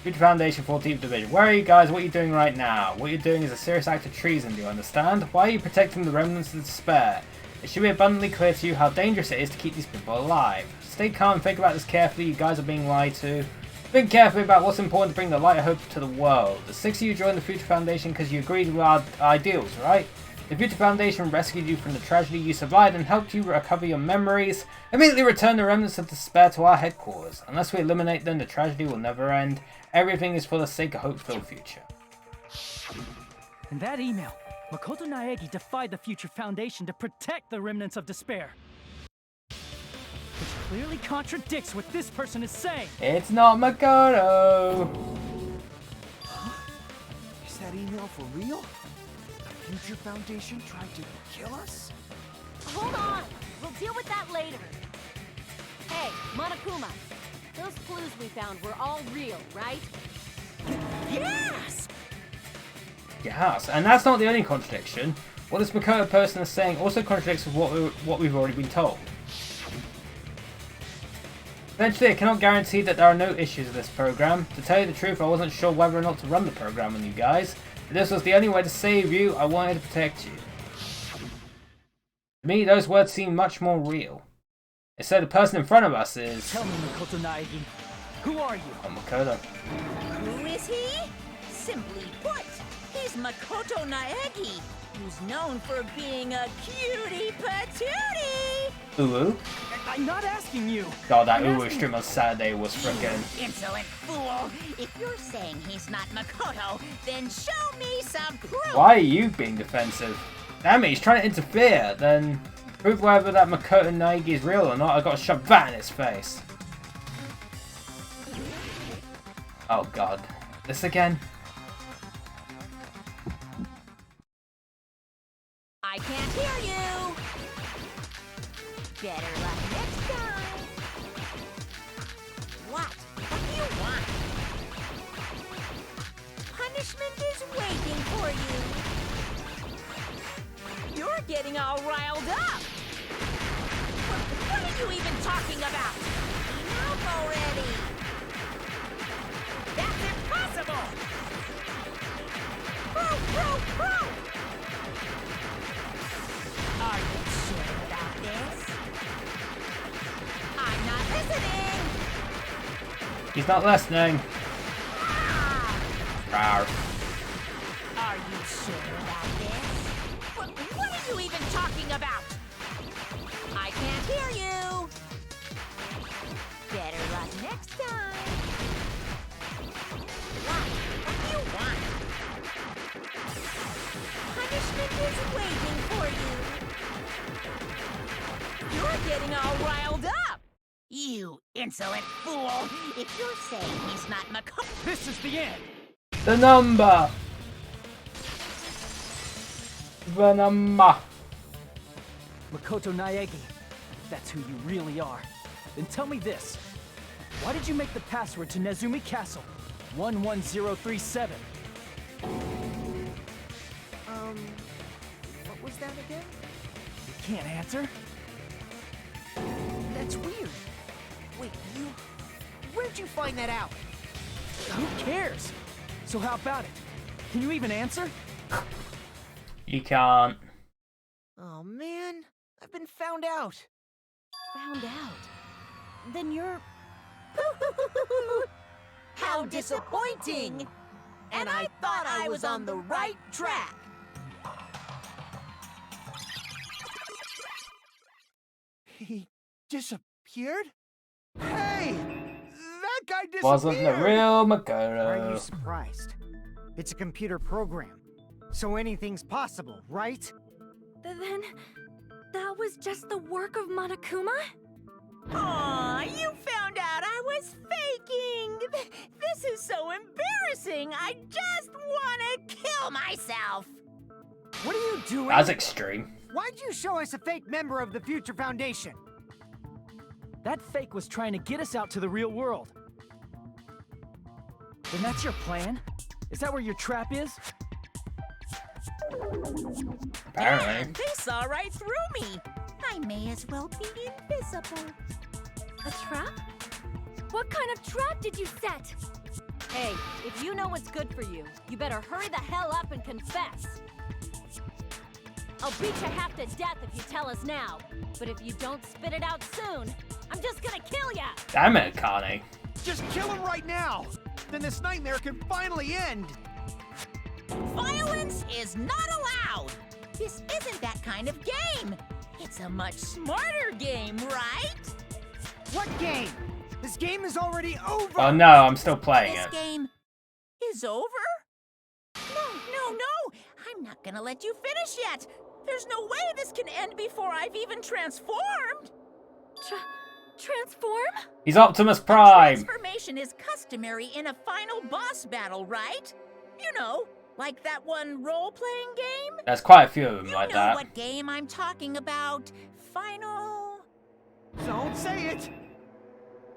Future Foundation 14th Division. Where are you guys? What are you doing right now? What you're doing is a serious act of treason, do you understand? Why are you protecting the remnants of despair? It should be abundantly clear to you how dangerous it is to keep these people alive. Stay calm and think about this carefully. You guys are being lied to. Think carefully about what's important to bring the light of hope to the world. The 6 of you joined the Future Foundation because you agreed with our ideals, right? The Future Foundation rescued you from the tragedy you survived and helped you recover your memories. Immediately return the remnants of despair to our headquarters. Unless we eliminate them, the tragedy will never end. Everything is for the sake of hope-filled future. In that email, Makoto Naegi defied the Future Foundation to protect the remnants of despair. Which clearly contradicts what this person is saying. It's not Makoto! Is that email for real? The Future Foundation tried to kill us? Hold on! We'll deal with that later. Hey, Monokuma. Those clues we found were all real, right? Yes! Yes, and that's not the only contradiction. What this Makoto person is saying also contradicts with what we've already been told. Eventually, I cannot guarantee that there are no issues with this program. To tell you the truth, I wasn't sure whether or not to run the program on you guys. If this was the only way to save you, I wanted to protect you. To me, those words seem much more real. So the person in front of us is... Tell me, Makoto Naegi, who are you? Oh, Makoto. Who is he? Simply put, he's Makoto Naegi, who's known for being a cutie patootie. Uwu. I'm not asking you. God, that Uwu stream on Saturday was frickin'... Insolent fool! If you're saying he's not Makoto, then show me some proof! Why are you being defensive? Damn it, he's trying to interfere. Then prove whether that Makoto Naegi is real or not. I gotta shove that in his face. Oh god. This again? I can't hear you! Better luck next time! What? What do you want? Punishment is waiting for you! You're getting all riled up! What are you even talking about? Enough already! That's impossible! Pro! Are you sure about this? I'm not listening! He's not listening. Ah! Rawr. Are you sure about this? What are you even talking about? I can't hear you! Better luck next time! What do you want? Punishment is waiting for you! You're getting all riled up! You insolent fool! If you're saying he's not Makoto... This is the end. The number. The number. Makoto Naegi, if that's who you really are, then tell me this. Why did you make the password to Nezumi Castle 11037? What was that again? You can't answer? That That's weird. Wait, where'd you find that out? Who cares? So how about it? Can you even answer? You can't. Oh man, I've been found out. Found out. Then you're... How disappointing! And I thought I was on the right track. He disappeared? Hey! That guy disappeared! Wasn't the real Why are you Makoto. surprised? It's a computer program, so anything's possible, right? Then... that was just the work of Monokuma? Aw, you found out I was faking! This is so embarrassing! I just want to kill myself! What are you doing? That's extreme. Why'd you show us a fake member of the Future Foundation? That fake was trying to get us out to the real world. Then that's your plan? Is that where your trap is? Apparently. And they saw right through me! I may as well be invisible. A trap? What kind of trap did you set? Hey, if you know what's good for you, you better hurry the hell up and confess. I'll beat you half to death if you tell us now. But if you don't spit it out soon, I'm just gonna kill ya! Damn it, Kane. Just kill him right now! Then this nightmare can finally end! Violence is not allowed! This isn't that kind of game! It's a much smarter game, right? What game? This game is already over! Oh no, I'm still playing This it. game is over? No! I'm not gonna let you finish yet! There's no way this can end before I've even transformed! Transform? He's Optimus Prime. Transformation is customary in a final boss battle, right? You know, like that one role-playing game? There's quite a few of them You like know that. what game I'm talking about. Final... Don't say it!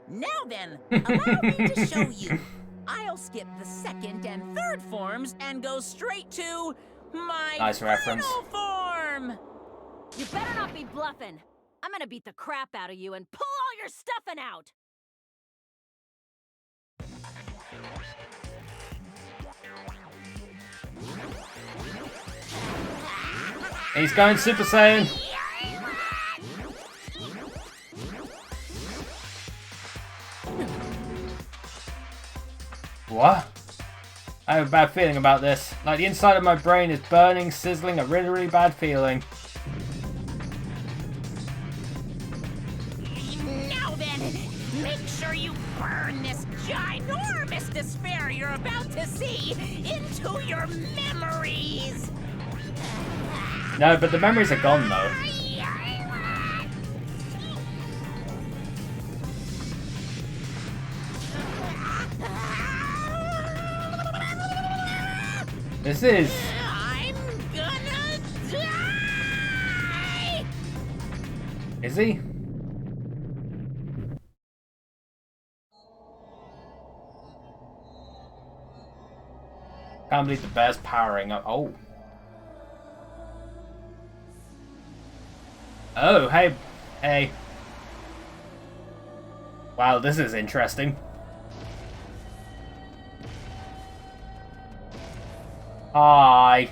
Now then, allow me to show you. I'll skip the second and third forms and go straight to my Nice reference. final form. You better not be bluffing. I'm gonna beat the crap out of you and pull all your stuffing out! He's going Super Saiyan. What? I have a bad feeling about this. Like the inside of my brain is burning, sizzling, a really, really bad feeling. Now then, make sure you burn this ginormous despair you're about to see into your memories. No, but the memories are gone though. This is... I'm gonna die! Is he? Can't believe the bear's powering up. Oh. Oh, hey. Hey. Wow, this is interesting. Hi.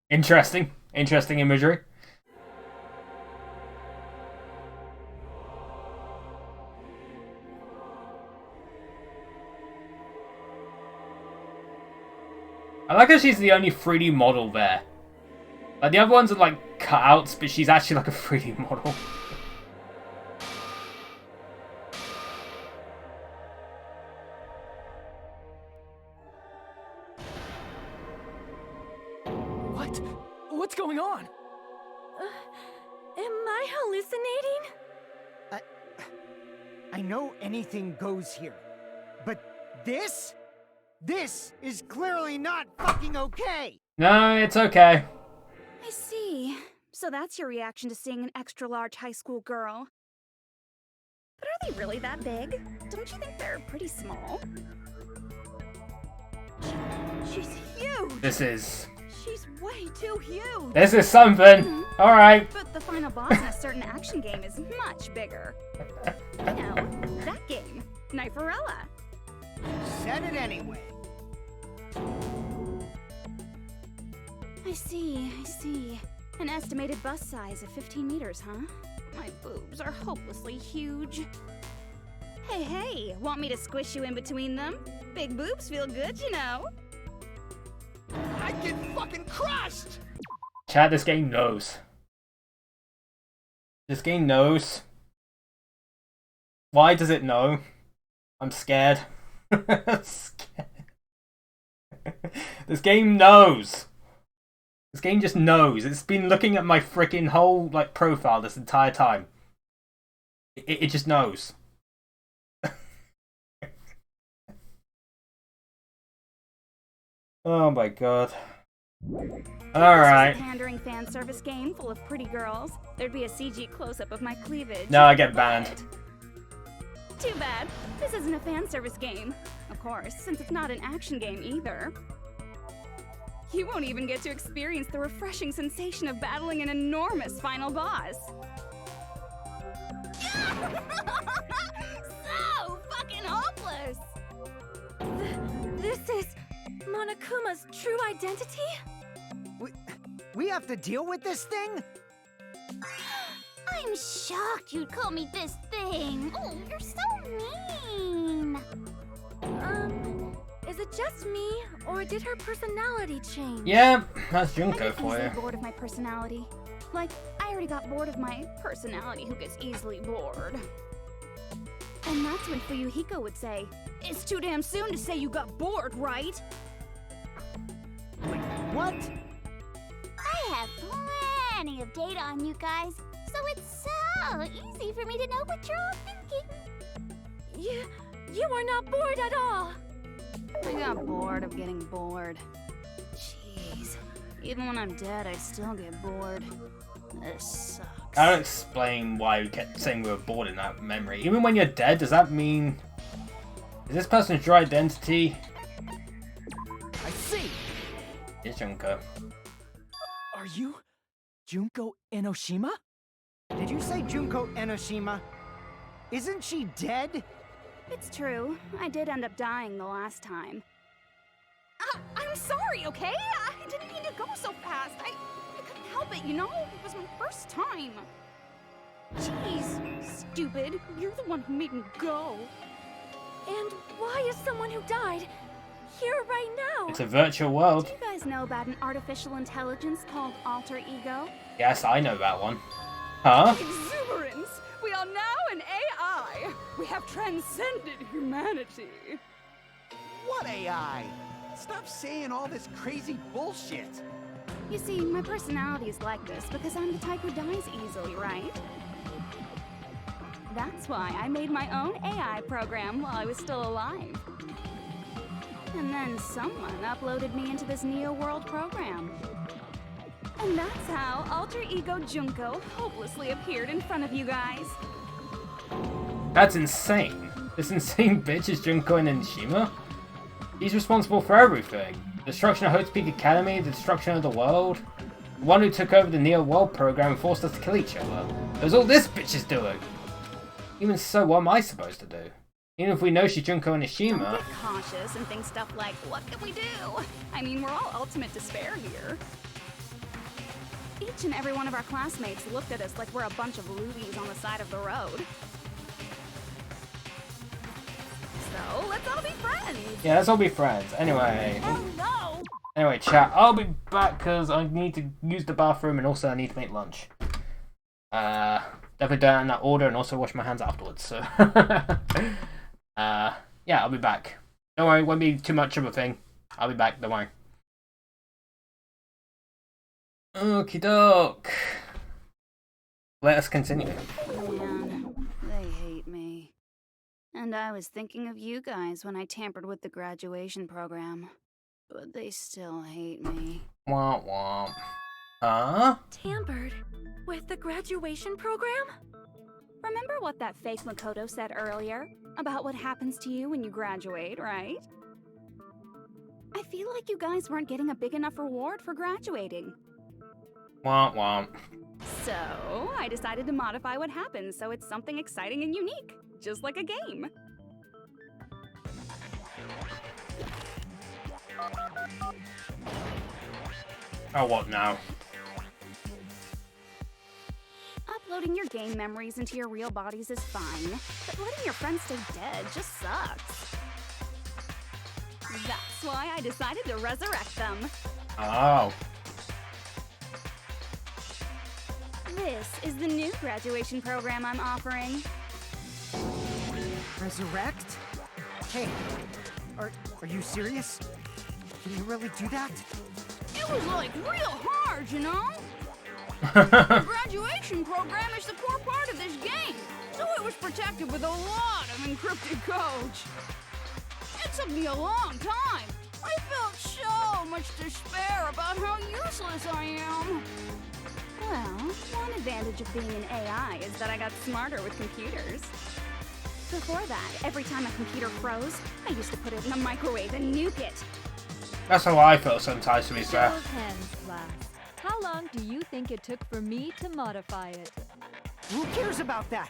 Interesting. Interesting imagery. I like how she's the only 3D model there. Like, the other ones are like cutouts, but she's actually like a 3D model. What? What's going on? Am I hallucinating? I know anything goes here, but this is clearly not fucking okay! No, it's okay. I see. So that's your reaction to seeing an extra-large high school girl. But are they really that big? Don't you think they're pretty small? She's huge! She's way too huge! This is something! Alright. But the final boss in a certain action game is much bigger. You know, that game, Kniferella. Said it anyway. I see. An estimated bust size of 15 meters, huh? My boobs are hopelessly huge. Hey, want me to squish you in between them? Big boobs feel good, you know. I'd get fucking crushed! Chat, this game knows. This game knows. Why does it know? I'm scared. I'm scared. This game knows. This game just knows. It's been looking at my freaking whole like profile this entire time. It just knows. Oh my god. Alright. If this was a pandering fan service game full of pretty girls, there'd be a CG close-up of my cleavage. No, I get banned. Too bad. This isn't a fan service game. Of course, since it's not an action game either. You won't even get to experience the refreshing sensation of battling an enormous final boss. So fucking hopeless! This is Monokuma's true identity? We have to deal with this thing? I'm shocked you'd call me this thing. Oh, you're so mean. Is it just me, or did her personality change? Yeah, that's I Junko get for easily you. bored of my personality. Like, I already got bored of my personality who gets easily bored. And that's when Fuyuhiko would say, "It's too damn soon to say you got bored, right?" Wait, what? I have plenty of data on you guys, so it's so easy for me to know what you're all thinking. You are not bored at all. I got bored of getting bored. Jeez. Even when I'm dead, I still get bored. This sucks. I'll explain why we kept saying we were bored in that memory. Even when you're dead, does that mean... Is this person's true identity? I see. It's Junko. Are you Junko Enoshima? Did you say Junko Enoshima? Isn't she dead? It's true. I did end up dying the last time. I'm sorry, okay? I didn't mean to go so fast. I couldn't help it, you know? It was my first time. Jeez, stupid. You're the one who made me go. And why is someone who died here right now? It's a virtual world. Do you guys know about an artificial intelligence called alter ego? Yes, I know that one. Huh? Exuberance! We are now an AI! We have transcended humanity! What AI? Stop saying all this crazy bullshit. You see, my personality is like this because I'm the type who dies easily, right? That's why I made my own AI program while I was still alive. And then someone uploaded me into this Neo World program. And that's how Alter Ego Junko hopelessly appeared in front of you guys. That's insane. This insane bitch is Junko Enoshima? He's responsible for everything. The destruction of Hope's Peak Academy, the destruction of the world. The one who took over the Neo World program and forced us to kill each other. It was all this bitch is doing. Even so, what am I supposed to do? Even if we know she's Junko Don't Enoshima. get cautious and think stuff like, what can we do? I mean, we're all ultimate despair here. Each and every one of our classmates looked at us like we're a bunch of loobies on the side of the road. So, let's all be friends! Yeah, let's all be friends. Anyway. Oh no! Anyway, chat, I'll be back because I need to use the bathroom and also I need to make lunch. Definitely do it in that order and also wash my hands afterwards, so... yeah, I'll be back. Don't worry, it won't be too much of a thing. I'll be back, don't worry. Okie doke. Let us continue. Man, they hate me. And I was thinking of you guys when I tampered with the graduation program. But they still hate me. Womp womp. Huh? Tampered with the graduation program? Remember what that fake Makoto said earlier? About what happens to you when you graduate, right? I feel like you guys weren't getting a big enough reward for graduating. Womp womp. So, I decided to modify what happens so it's something exciting and unique. Just like a game. Oh, what now? Uploading your game memories into your real bodies is fine, but letting your friends stay dead just sucks. That's why I decided to resurrect them. Oh. This is the new graduation program I'm offering. Resurrect? Hey, are you serious? Can you really do that? It was like real hard, you know? The graduation program is the core part of this game, so it was protected with a lot of encrypted codes. It took me a long time. I felt so much despair about how useless I am. Well, one advantage of being an AI is that I got smarter with computers. Before that, every time a computer froze, I used to put it in the microwave and nuke it. That's how I feel sometimes, to be fair. Show of hands, class. How long do you think it took for me to modify it? Who cares about that?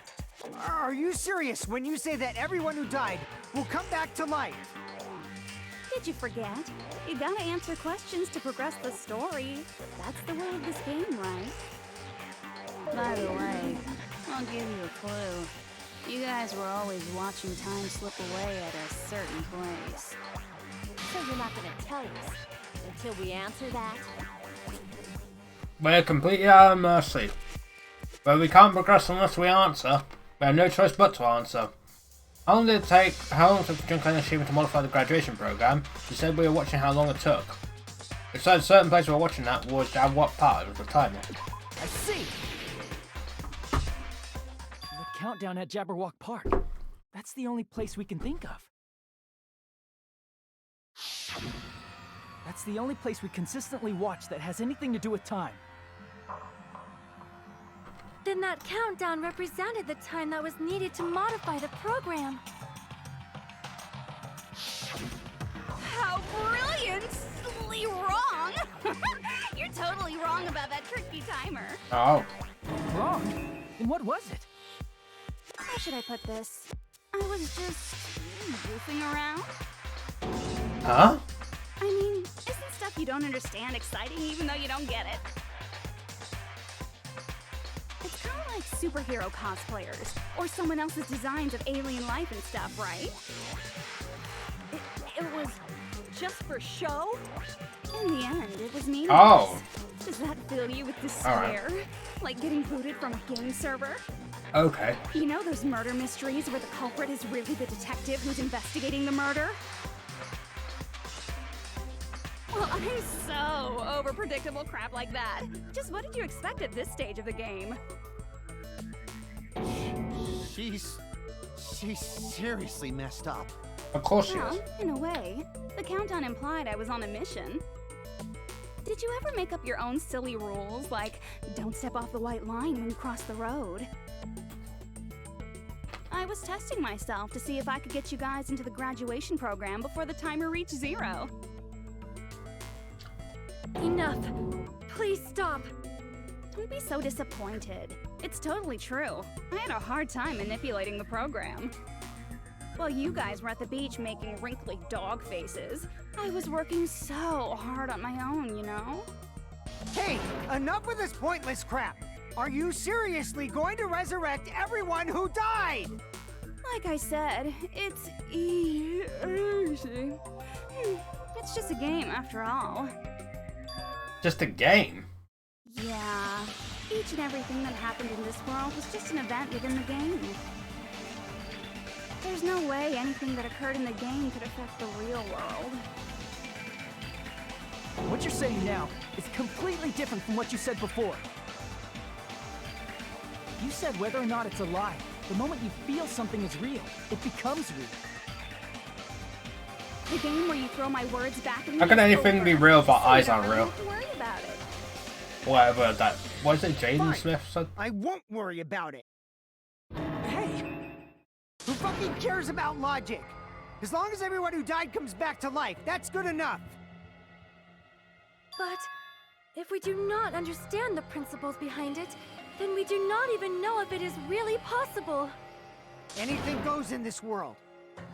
Are you serious when you say that everyone who died will come back to life? Did you forget? You gotta answer questions to progress the story. That's the rule of this game, right? By the way, I'll give you a clue. You guys were always watching time slip away at a certain place. So you're not gonna tell us until we answer that? We're completely at our mercy. But we can't progress unless we answer. We have no choice but to answer. How long did it take? How long took Junkai and Shiba to modify the graduation program? She said we were watching how long it took. It said certain place we were watching that was at what part of the timer. I see. The countdown at Jabberwock Park. That's the only place we can think of. That's the only place we consistently watch that has anything to do with time. Then that countdown represented the time that was needed to modify the program. How brilliantly wrong! You're totally wrong about that tricky timer. Oh. Wrong? Then what was it? How should I put this? I was just goofing around. Huh? I mean, isn't stuff you don't understand exciting even though you don't get it? It's kind of like superhero cosplayers, or someone else's designs of alien life and stuff, right? It was just for show? In the end, it was meaningless. Oh. Does that fill you with despair? Like getting booted from a game server? Okay. You know those murder mysteries where the culprit is really the detective who's investigating the murder? Well, I'm so over predictable crap like that. Just what did you expect at this stage of the game? She's seriously messed up. Of course she Well, is. in a way, the countdown implied I was on a mission. Did you ever make up your own silly rules, like don't step off the white line when you cross the road? I was testing myself to see if I could get you guys into the graduation program before the timer reached 0. Enough. Please stop. Don't be so disappointed. It's totally true. I had a hard time manipulating the program. While you guys were at the beach making wrinkly dog faces, I was working so hard on my own, you know? Hey, enough with this pointless crap. Are you seriously going to resurrect everyone who died? Like I said, it's easy. It's just a game after all. Just a game. Yeah, each and everything that happened in this world was just an event within the game. There's no way anything that occurred in the game could affect the real world. What you're saying now is completely different from what you said before. You said whether or not it's a lie. The moment you feel something is real, it becomes real. The game where you throw my words back at me. How can anything be real if our eyes aren't real? Don't have to worry about it. Whatever that. What is it Jaden Fine. Smith said? I won't worry about it. fucking cares about logic? As long as everyone who died comes back to life, that's good enough. But if we do not understand the principles behind it, then we do not even know if it is really possible. Anything goes in this world.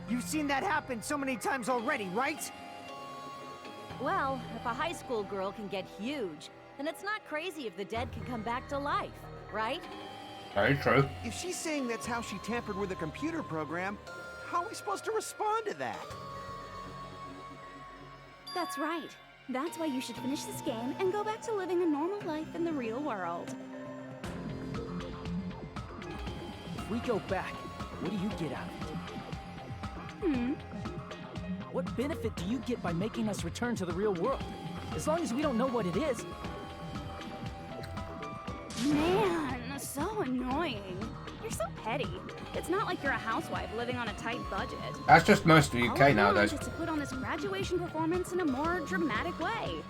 You've seen that happen so many times already, right? Well, if a high school girl can get huge, then it's not crazy if the dead can come back to life, right? Very true. If she's saying that's how she tampered with a computer program, how are we supposed to respond to that? That's right. That's why you should finish this game and go back to living a normal life in the real world. If we go back, what do you get out of it? What benefit do you get by making us return to the real world? As long as we don't know what it is. Man, so annoying. You're so petty. It's not like you're a housewife living on a tight budget. That's just most of the All UK I nowadays. want is to put on this graduation performance in a more dramatic way.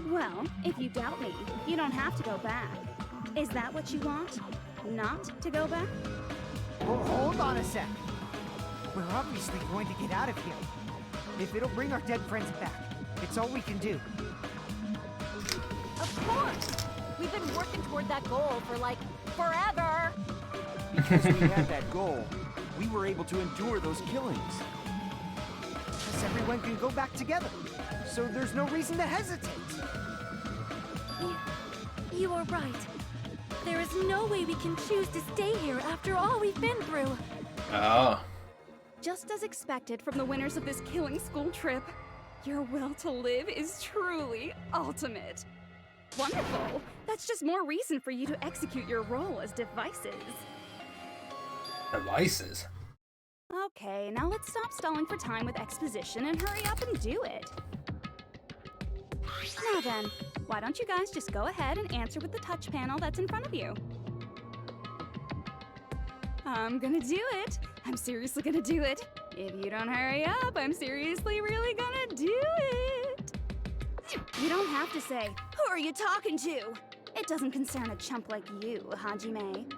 Well, if you doubt me, you don't have to go back. Is that what you want? Not to go back? Well, hold on a sec. We're obviously going to get out of here. If it'll bring our dead friends back, it's all we can do. Of course! We've been working toward that goal for, like, forever! Because we had that goal, we were able to endure those killings. Plus everyone can go back together, so there's no reason to hesitate. You are right. There is no way we can choose to stay here after all we've been through. Oh. Just as expected from the winners of this killing school trip, your will to live is truly ultimate. Wonderful! That's just more reason for you to execute your role as devices. Devices? Okay, now let's stop stalling for time with exposition and hurry up and do it. Now then, why don't you guys just go ahead and answer with the touch panel that's in front of you? I'm gonna do it. I'm seriously gonna do it. If you don't hurry up, I'm seriously really gonna do it. You don't have to say, who are you talking to? It doesn't concern a chump like you, Hajime.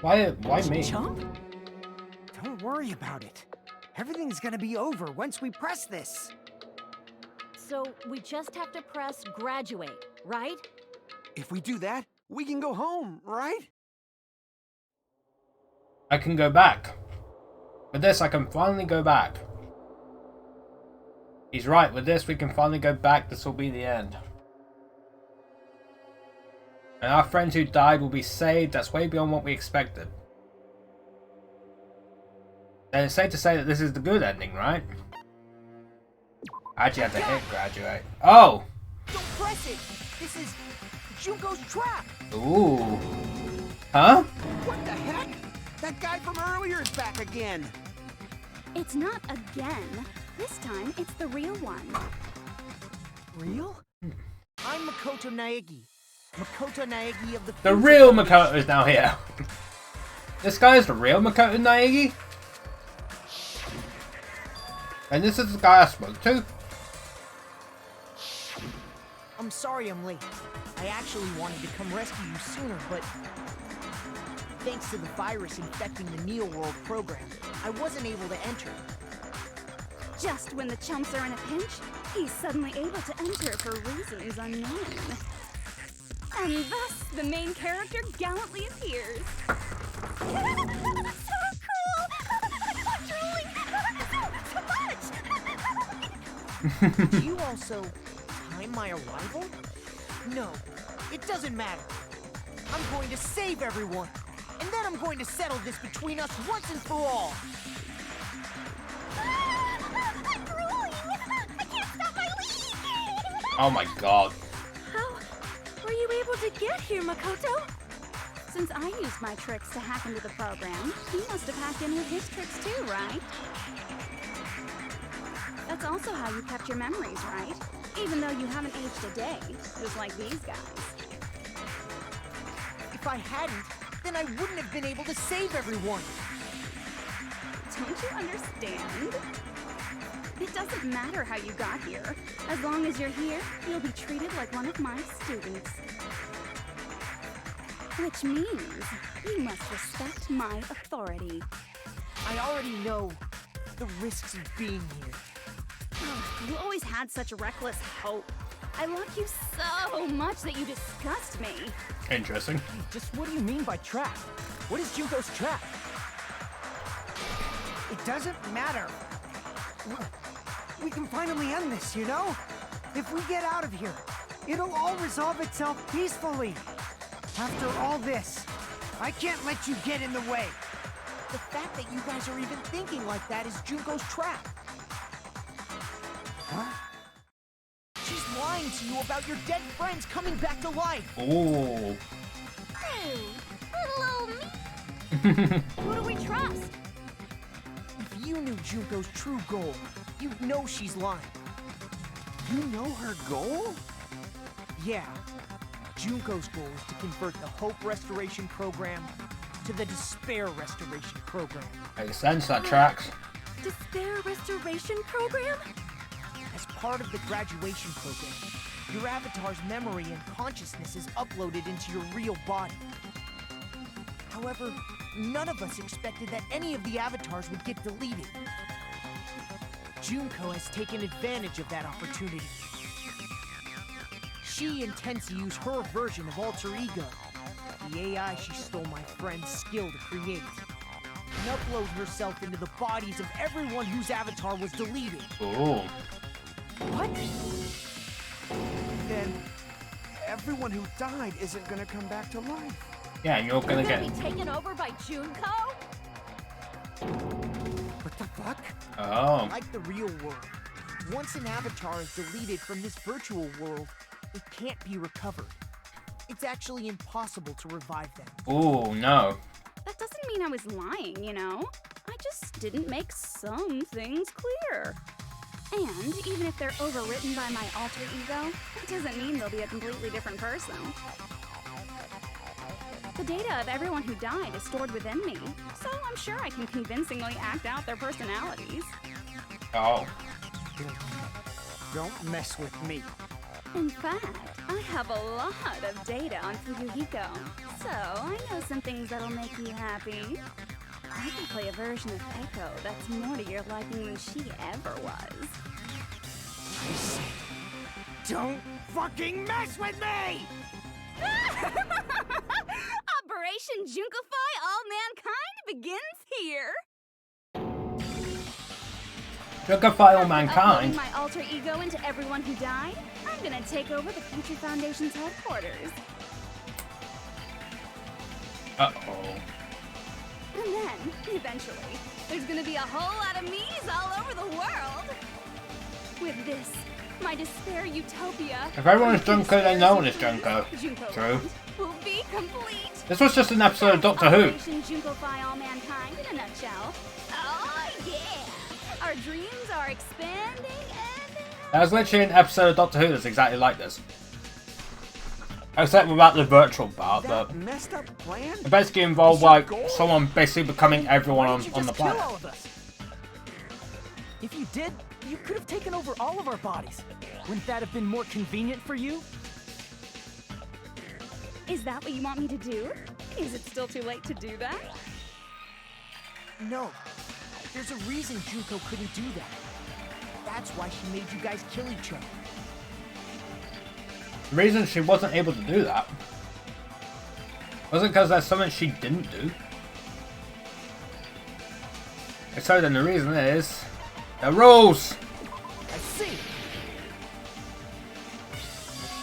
Why me? Chump? Don't worry about it. Everything's gonna be over once we press this. So we just have to press graduate, right? If we do that, we can go home, right? I can go back. With this, I can finally go back. He's right. With this, we can finally go back. This will be the end. And our friends who died will be saved. That's way beyond what we expected. And it's safe to say that this is the good ending, right? I actually have to hit graduate. Oh! Don't press it! This is Junko's trap! Ooh. Huh? What the heck? That guy from earlier is back again! It's not again. This time, it's the real one. Real? I'm Makoto Naegi. Makoto Naegi of the... The real Makoto is now here. This guy is the real Makoto Naegi? And this is the guy I spoke to? I'm sorry I'm late. I actually wanted to come rescue you sooner, but... thanks to the virus infecting the Neo World program, I wasn't able to enter. Just when the chumps are in a pinch, he's suddenly able to enter for reasons unknown. And thus, the main character gallantly appears. So cool! I'm drooling! So much! Do you also time my arrival? No, it doesn't matter. I'm going to save everyone. And then I'm going to settle this between us once and for all. I'm drooling! I can't stop my leak! Oh my god. How were you able to get here, Makoto? Since I used my tricks to hack into the program, he must have hacked in with his tricks too, right? That's also how you kept your memories, right? Even though you haven't aged a day, just like these guys. If I hadn't, then I wouldn't have been able to save everyone. Don't you understand? It doesn't matter how you got here. As long as you're here, you'll be treated like one of my students. Which means you must respect my authority. I already know the risks of being here. You always had such reckless hope. I love you so much that you disgust me. Interesting. Hey, just what do you mean by trap? What is Junko's trap? It doesn't matter. We can finally end this, you know? If we get out of here, it'll all resolve itself peacefully. After all this, I can't let you get in the way. The fact that you guys are even thinking like that is Junko's trap. Huh? She's lying to you about your dead friends coming back to life. Oh. Hey, little old me. Who do we trust? If you knew Junko's true goal, you'd know she's lying. You know her goal? Yeah. Junko's goal is to convert the Hope Restoration Program to the Despair Restoration Program. Makes sense, that tracks. Despair Restoration Program? As part of the graduation program, your avatar's memory and consciousness is uploaded into your real body. However, none of us expected that any of the avatars would get deleted. Junko has taken advantage of that opportunity. She intends to use her version of Alter Ego, the AI she stole my friend's skill to create, and upload herself into the bodies of everyone whose avatar was deleted. Oh. What? Then everyone who died isn't gonna come back to life. Yeah, and you're gonna We're get. gonna be taken over by Junko? What the fuck? Oh. Like the real world, once an avatar is deleted from this virtual world, it can't be recovered. It's actually impossible to revive them. Oh no. That doesn't mean I was lying, you know? I just didn't make some things clear. And even if they're overwritten by my alter ego, that doesn't mean they'll be a completely different person. The data of everyone who died is stored within me, so I'm sure I can convincingly act out their personalities. Oh. Don't mess with me. In fact, I have a lot of data on Fuyuhiko, so I know some things that'll make you happy. I can play a version of Echo that's more to your liking than she ever was. I said, don't fucking mess with me! Operation Junkify All Mankind begins here! Junkify all Uploading mankind. my alter ego into everyone who died, I'm gonna take over the Future Foundation's headquarters. Uh-oh. And then, eventually, there's gonna be a whole lot of me's all over the world! With this, my despair utopia... If everyone's Junko, they know one is Junko. True. Will be complete. This was just an episode of Doctor Who. Operation Junkify All Mankind in a nutshell. Oh yeah! Our dreams are expanding and... That was literally an episode of Doctor Who that's exactly like this. Except without the virtual part, but That messed up plan? it basically involved like someone basically becoming everyone Why on didn't you the just kill planet. all of us? If you did, you could have taken over all of our bodies. Wouldn't that have been more convenient for you? Is that what you want me to do? Is it still too late to do that? No. There's a reason Junko couldn't do that. That's why she made you guys kill each other. The reason she wasn't able to do that wasn't because there's something she didn't do. So then the reason is the rules. I see.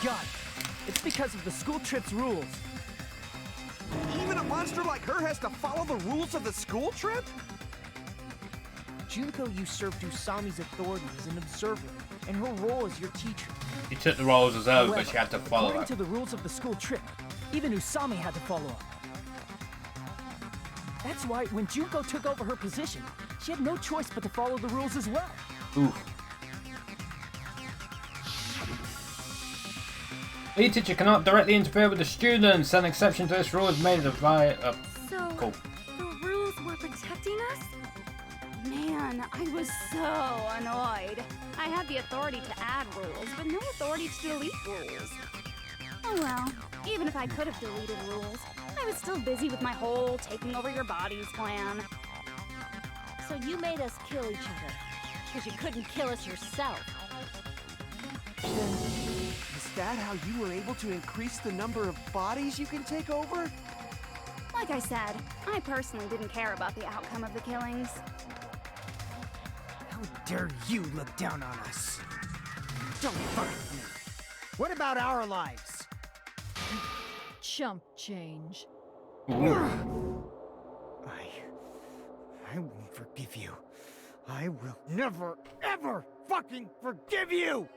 Got it. It's because of the school trip's rules. Even a monster like her has to follow the rules of the school trip? Junko usurped Usami's authority as an observer, and her role as your teacher. She took the role as observer, but However, she had to follow according it. to the rules of the school trip, even Usami had to follow up. That's why when Junko took over her position, she had no choice but to follow the rules as well. Ooh. The teacher cannot directly interfere with the students. An exception to this rule is made by... So, cool. the rules were protecting us? Man, I was so annoyed. I had the authority to add rules, but no authority to delete rules. Oh well, even if I could have deleted rules, I was still busy with my whole taking over your bodies plan. So you made us kill each other. Because you couldn't kill us yourself. Then, is that how you were able to increase the number of bodies you can take over? Like I said, I personally didn't care about the outcome of the killings. How dare you look down on us? Don't fuck with me. What about our lives? Chump change. I won't forgive you. I will never, ever fucking forgive you!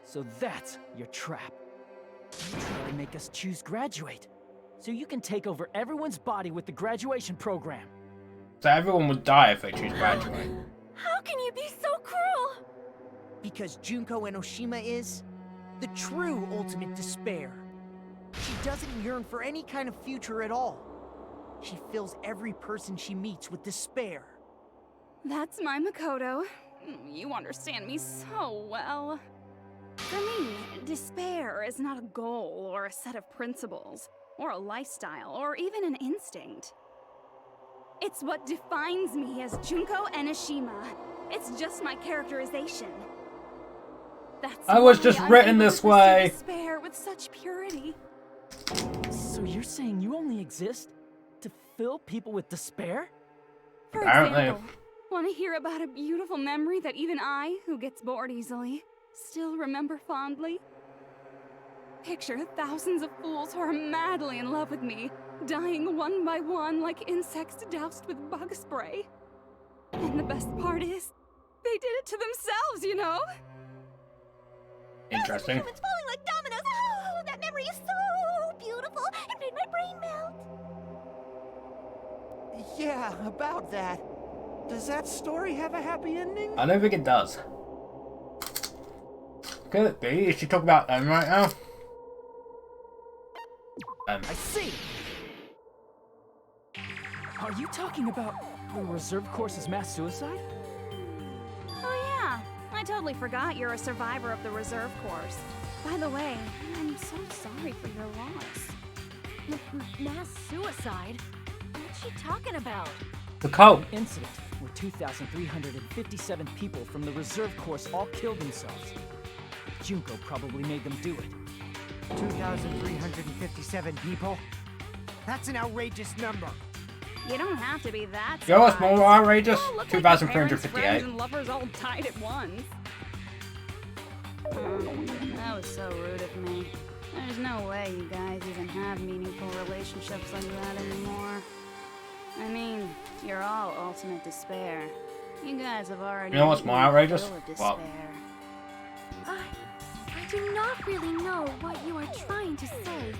So that's your trap. You try to make us choose graduate, so you can take over everyone's body with the graduation program. So everyone would die if they choose graduate. How can you be so cruel? Because Junko Enoshima is the true ultimate despair. She doesn't yearn for any kind of future at all. She fills every person she meets with despair. That's my Makoto. You understand me so well. For me, despair is not a goal or a set of principles, or a lifestyle, or even an instinct. It's what defines me as Junko Enoshima. It's just my characterization. That's I was why just I'm written able this to pursue way. Despair with such purity. So you're saying you only exist to fill people with despair? For Apparently. example, want to hear about a beautiful memory that even I, who gets bored easily, still remember fondly? Picture thousands of fools who are madly in love with me, dying one by one like insects doused with bug spray. And the best part is, they did it to themselves, you know? Interesting. Humans falling like dominoes. Oh, that memory is so beautiful. It made my brain melt. Yeah, about that. Does that story have a happy ending? I don't think it does. Could it be? Is she talking about them right now? I see! Are you talking about the reserve course's mass suicide? Oh yeah, I totally forgot you're a survivor of the reserve course. By the way, I'm so sorry for your loss. Mass suicide? What's she talking about? The cult. Incident where 2,357 people from the reserve course all killed themselves. Junko probably made them do it. 2,357 people? That's an outrageous number. You don't have to be that You know what's surprised. more outrageous? Well, look like your parents, 2,358. friends, and lovers all died at once. That was so rude of me. There's no way you guys even have meaningful relationships like that anymore. I mean, you're all ultimate despair. You guys have already. You know what's more made me outrageous? full of What? despair. I do not really know what you are trying to say.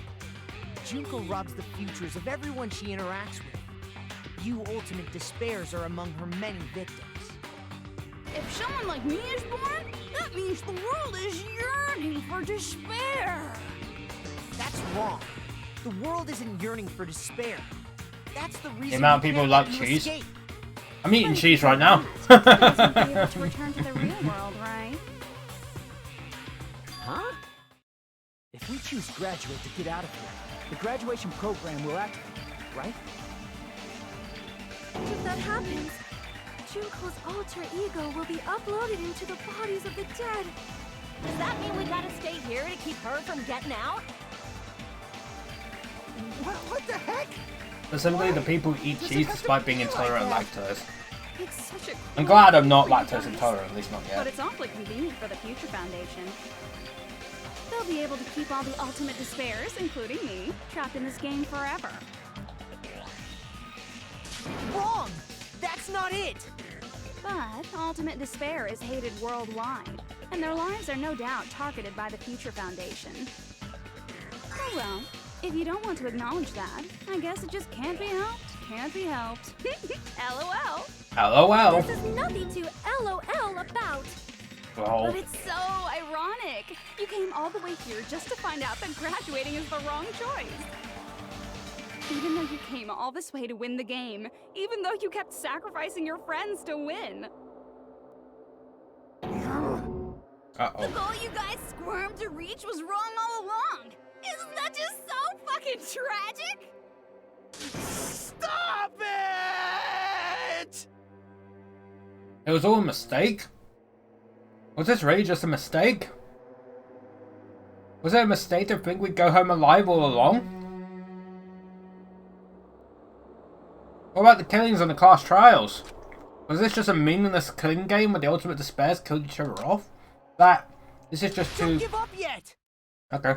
Junko robs the futures of everyone she interacts with. You ultimate despairs are among her many victims. If someone like me is born, that means the world is yearning for despair. That's wrong. The world isn't yearning for despair. That's the reason The amount of we people who can't like let you cheese. escape. I'm eating cheese right now. You'll be able to return to the real world, right? Huh? If we choose graduate to get out of here, the graduation program will activate, right? If that happens, Junko's alter ego will be uploaded into the bodies of the dead. Does that mean we gotta stay here to keep her from getting out? What the heck? Specifically, the people who eat cheese despite being intolerant of lactose. It's such a I'm cool glad I'm not for you lactose guys. intolerant, at least not But yet. it's awfully convenient for the Future Foundation. They'll be able to keep all the ultimate despairs, including me, trapped in this game forever. Wrong! That's not it! But ultimate despair is hated worldwide, and their lives are no doubt targeted by the Future Foundation. Oh well, if you don't want to acknowledge that, I guess it just can't be helped. Can't be helped. LOL. LOL. This is nothing to LOL about. Well, But it's so ironic. You came all the way here just to find out that graduating is the wrong choice. Even though you came all this way to win the game, even though you kept sacrificing your friends to win. The uh-oh. goal you guys squirmed to reach was wrong all along. Isn't that just so fucking tragic? Stop it! It was all a mistake? Was this really just a mistake? Was it a mistake to think we'd go home alive all along? What about the killings and the class trials? Was this just a meaningless killing game where the ultimate despairs killed each other off? This is just too... Don't give up yet! Okay.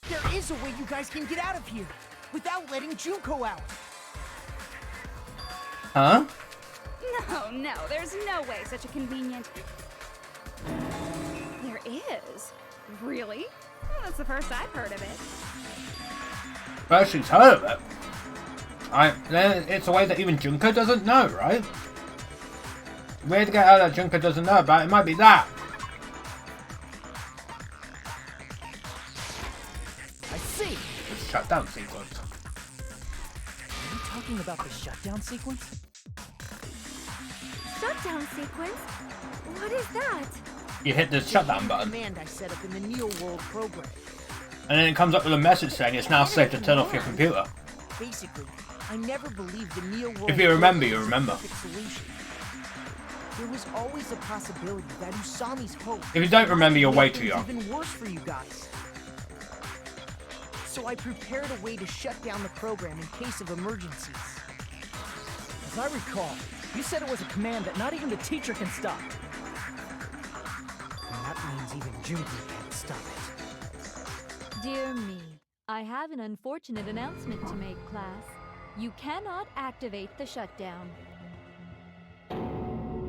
There is a way you guys can get out of here without letting Junko out. Huh? No, there's no way such a convenient... There is? Really? Well, that's the first I've heard of it. Well, she's heard of it. Then it's a way that even Junko doesn't know, right? The way to get out that Junko doesn't know about it might be that. I see. The shutdown sequence. Are you talking about the shutdown sequence? Shutdown sequence? What is that? You hit the shutdown button, Command I set up in the Neo World program. and then it comes up with a message saying it's now safe to turn off your computer. Basically, I never believed the Neo World. If you remember, you program was the remember. perfect solution. There was always a possibility that Usami's hope. If you don't remember, you're way made too things young. Even worse for you guys. So I prepared a way to shut down the program in case of emergencies. As I recall, you said it was a command that not even the teacher can stop. And that means even Junko can't stop it. Dear me, I have an unfortunate announcement to make, class. You cannot activate the shutdown.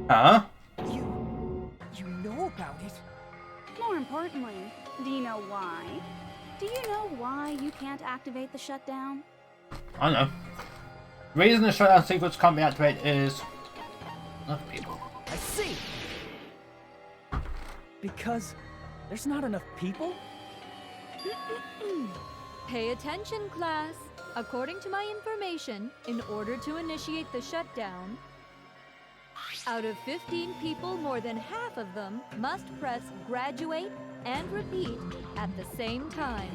Huh? You know about it? More importantly, do you know why? Do you know why you can't activate the shutdown? I don't know. The reason the shutdown sequence can't be activated is... enough people. I see. Because there's not enough people? Pay attention, class. According to my information, in order to initiate the shutdown, out of 15 people, more than half of them must press graduate and repeat at the same time.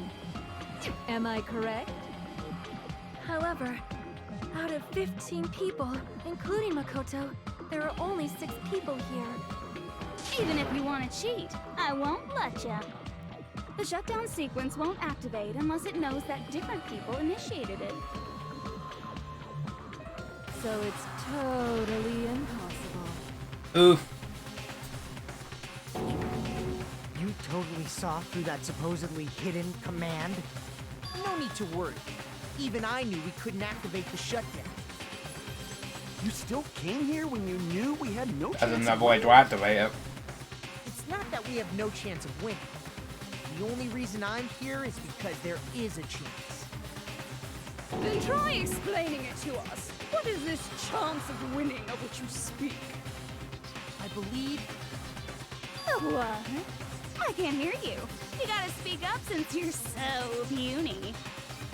Am I correct? However, out of 15 people, including Makoto, there are only 6 people here. Even if you want to cheat, I won't let ya. The shutdown sequence won't activate unless it knows that different people initiated it. So it's totally impossible. Oof. You totally saw through that supposedly hidden command? No need to worry. Even I knew we couldn't activate the shutdown. You still came here when you knew we had no chance There's of another way winning? to activate it. It's not that we have no chance of winning. The only reason I'm here is because there is a chance. Then try explaining it to us. What is this chance of winning of which you speak? I believe What? I can't hear you. You gotta speak up since you're so puny.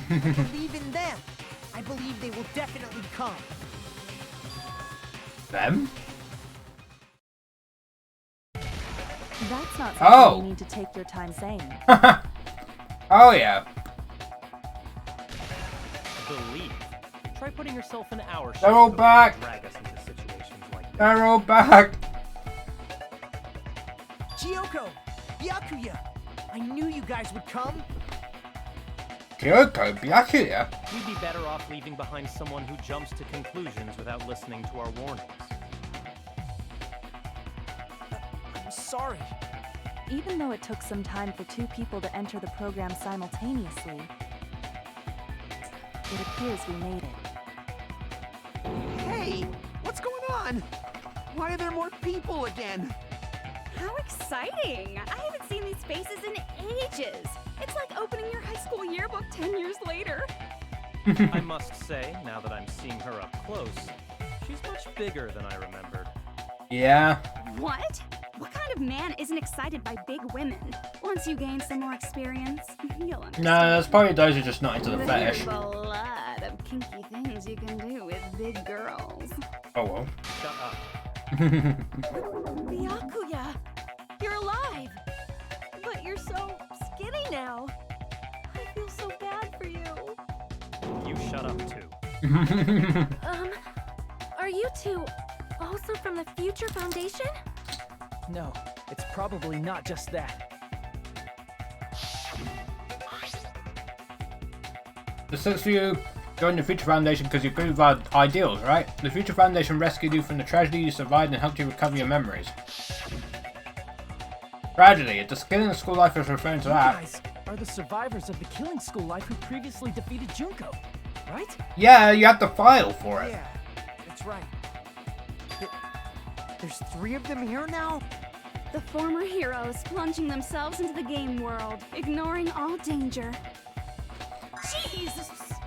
I believe in them. I believe they will definitely come. Them? That's not something Oh. you need to take your time saying. Oh yeah. Believe. Try putting yourself in our shoes. They're all back. Drag us into situations like that. They're all back. Chiyoko! Byakuya! I knew you guys would come! Kyoko, Byakuya. We'd be better off leaving behind someone who jumps to conclusions without listening to our warnings. I'm sorry. Even though it took some time for 2 people to enter the program simultaneously, it appears we made it. Hey, what's going on? Why are there more people again? How exciting! I haven't seen these faces in ages. It's like opening your high school yearbook 10 years later. I must say, now that I'm seeing her up close, she's much bigger than I remembered. Yeah. What? What kind of man isn't excited by big women? Once you gain some more experience, you'll understand. No, that's probably those who are just not into the fetish. There's a lot of kinky things you can do with big girls. Oh well. Shut up. Byakuya! You're alive! But you're so skinny now. I feel so bad for you. You shut up too. Are you two also from the Future Foundation? No, it's probably not just that. The six of you joined the Future Foundation because you agree with our ideals, right? The Future Foundation rescued you from the tragedy you survived and helped you recover your memories. Tragedy, the killing school life is referring to You that. guys are the survivors of the killing school life who previously defeated Junko, right? Yeah, you have to file for it. Yeah, that's right. There's 3 of them here now? The former heroes plunging themselves into the game world, ignoring all danger. Jeez,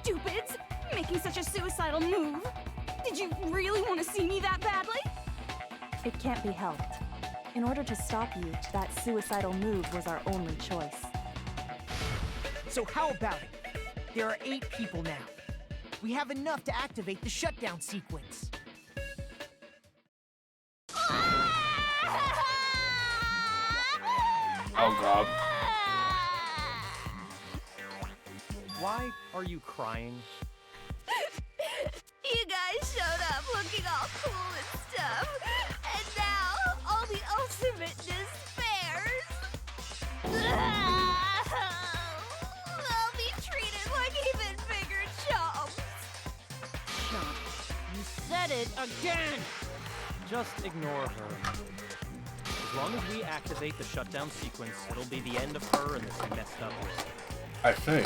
stupids! Making such a suicidal move. Did you really want to see me that badly? It can't be helped. In order to stop you, that suicidal move was our only choice. So how about it? There are 8 people now. We have enough to activate the shutdown sequence. Oh god. Why are you crying? You guys showed up looking all cool and stuff, and now all the ultimate despairs. They'll be treated like even bigger chumps. You said it again! Just ignore her. As long as we activate the shutdown sequence, it'll be the end of her and this messed up world. I see.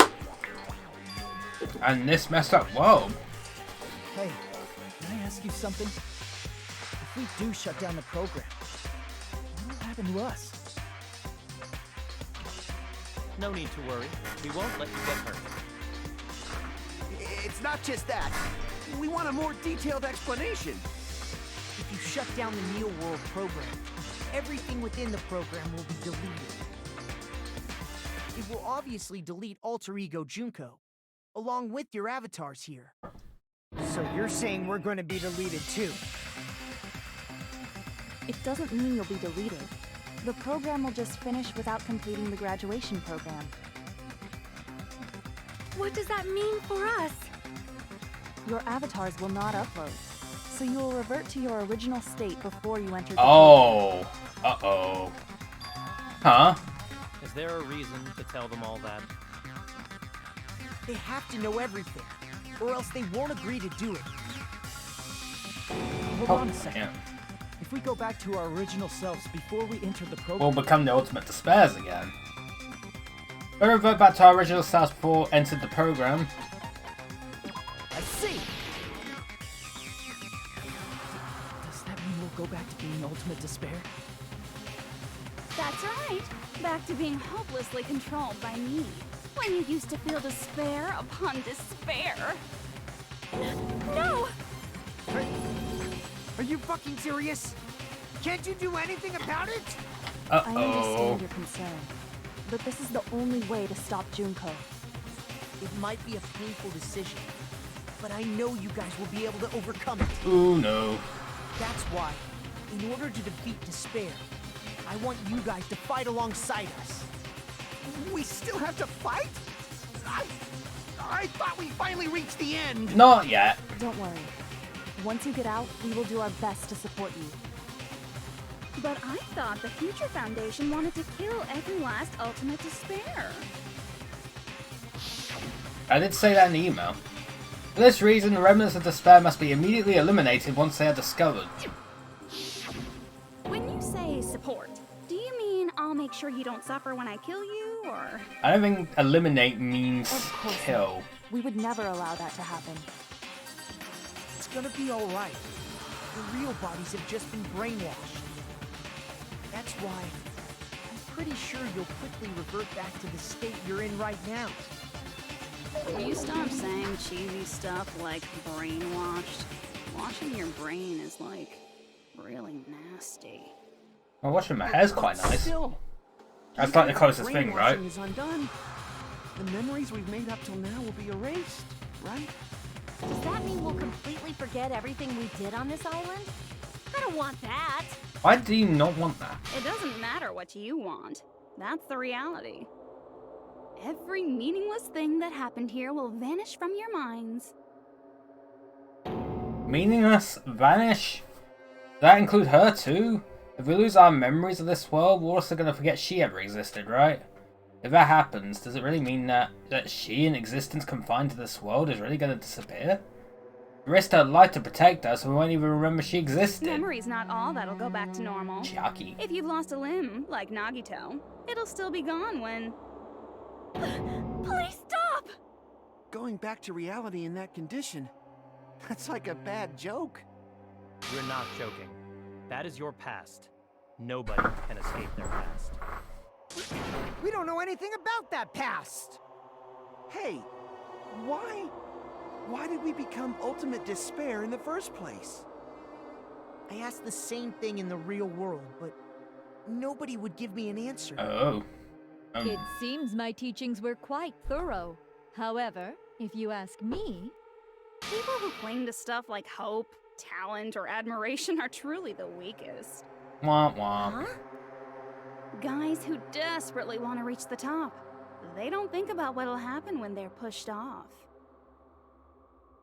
And this messed up world. Hey, can I ask you something? If we do shut down the program, what will happen to us? No need to worry. We won't let you get hurt. It's not just that. We want a more detailed explanation. If you shut down the Neo World program, everything within the program will be deleted. It will obviously delete Alter Ego Junko, along with your avatars here. So you're saying we're going to be deleted too? It doesn't mean you'll be deleted. The program will just finish without completing the graduation program. What does that mean for us? Your avatars will not upload, so you will revert to your original state before you enter the Oh. Uh-oh. Huh? Is there a reason to tell them all that? They have to know everything, or else they won't agree to do it. Hold on a second. Yeah. If we go back to our original selves before we enter the program, We'll become the ultimate despairs again. We'll revert back to our original selves before entered the program. I see! does that mean we'll go back to being ultimate despair? That's right. Back to being hopelessly controlled by me. When you used to feel despair upon despair. No! Are you fucking serious? Can't you do anything about it? I Uh-oh. understand your concern, but this is the only way to stop Junko. It might be a painful decision, but I know you guys will be able to overcome it. Ooh, no. That's why, in order to defeat despair, I want you guys to fight alongside us. We still have to fight? I thought we finally reached the end. Not yet. Don't worry. Once you get out, we will do our best to support you. But I thought the Future Foundation wanted to kill every last ultimate despair. I did say that in the email. For this reason, the remnants of despair must be immediately eliminated once they are discovered. When you say support, do you mean I'll make sure you don't suffer when I kill you, or...? I don't think eliminate means Of course kill. not. We would never allow that to happen. It's gonna be alright. The real bodies have just been brainwashed. That's why I'm pretty sure you'll quickly revert back to the state you're in right now. You stop saying cheesy stuff like brainwashed. Washing your brain is like really nasty. Well, washing my hair's quite nice. Still, That's like the closest thing, right? brainwashing is undone. The memories we've made up till now will be erased, right? Does that mean we'll completely forget everything we did on this island? I don't want that. Why do you not want that? It doesn't matter what you want. That's the reality. Every meaningless thing that happened here will vanish from your minds. Meaningless? Vanish? that include her too? If we lose our memories of this world, we're also gonna forget she ever existed, right? If that happens, does it really mean that she, an existence confined to this world, is really gonna disappear? We risked her life to protect us, and we won't even remember she existed. Memory's not all that'll go back to normal. Chucky. If you've lost a limb, like Nagito, it'll still be gone when... Please stop! Going back to reality in that condition, that's like a bad joke. You're not joking. That is your past. Nobody can escape their past. We don't know anything about that past! Hey, why did we become ultimate despair in the first place? I asked the same thing in the real world, but nobody would give me an answer. Oh. It seems my teachings were quite thorough. However, if you ask me... People who cling to stuff like hope, talent, or admiration are truly the weakest. Womp womp. Huh? Guys who desperately want to reach the top. They don't think about what'll happen when they're pushed off.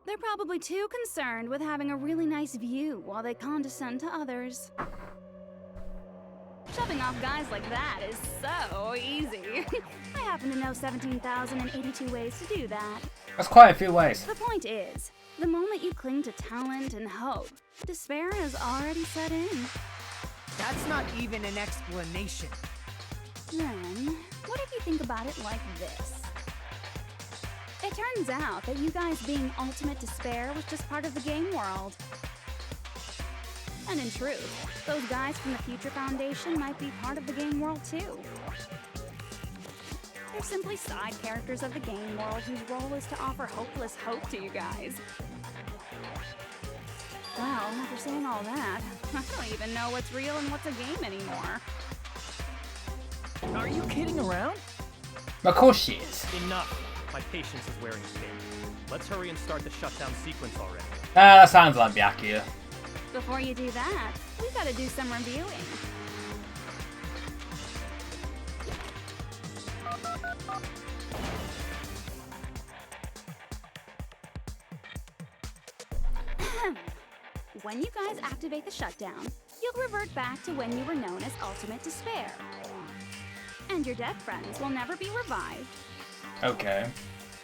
They're probably too concerned with having a really nice view while they condescend to others. Shoving off guys like that is so easy. I happen to know 17,082 ways to do that. That's quite a few ways. The point is, the moment you cling to talent and hope, despair has already set in. That's not even an explanation. Then, what if you think about it like this? It turns out that you guys being ultimate despair was just part of the game world. And in truth, those guys from the Future Foundation might be part of the game world too. They're simply side characters of the game world whose role is to offer hopeless hope to you guys. Well, after saying all that, I don't even know what's real and what's a game anymore. Are you kidding around? Of course she is. Enough. My patience is wearing thin. Let's hurry and start the shutdown sequence already. That sounds like Byakuya. Before you do that, we gotta do some reviewing. When you guys activate the shutdown, you'll revert back to when you were known as Ultimate Despair. And your dead friends will never be revived. Okay.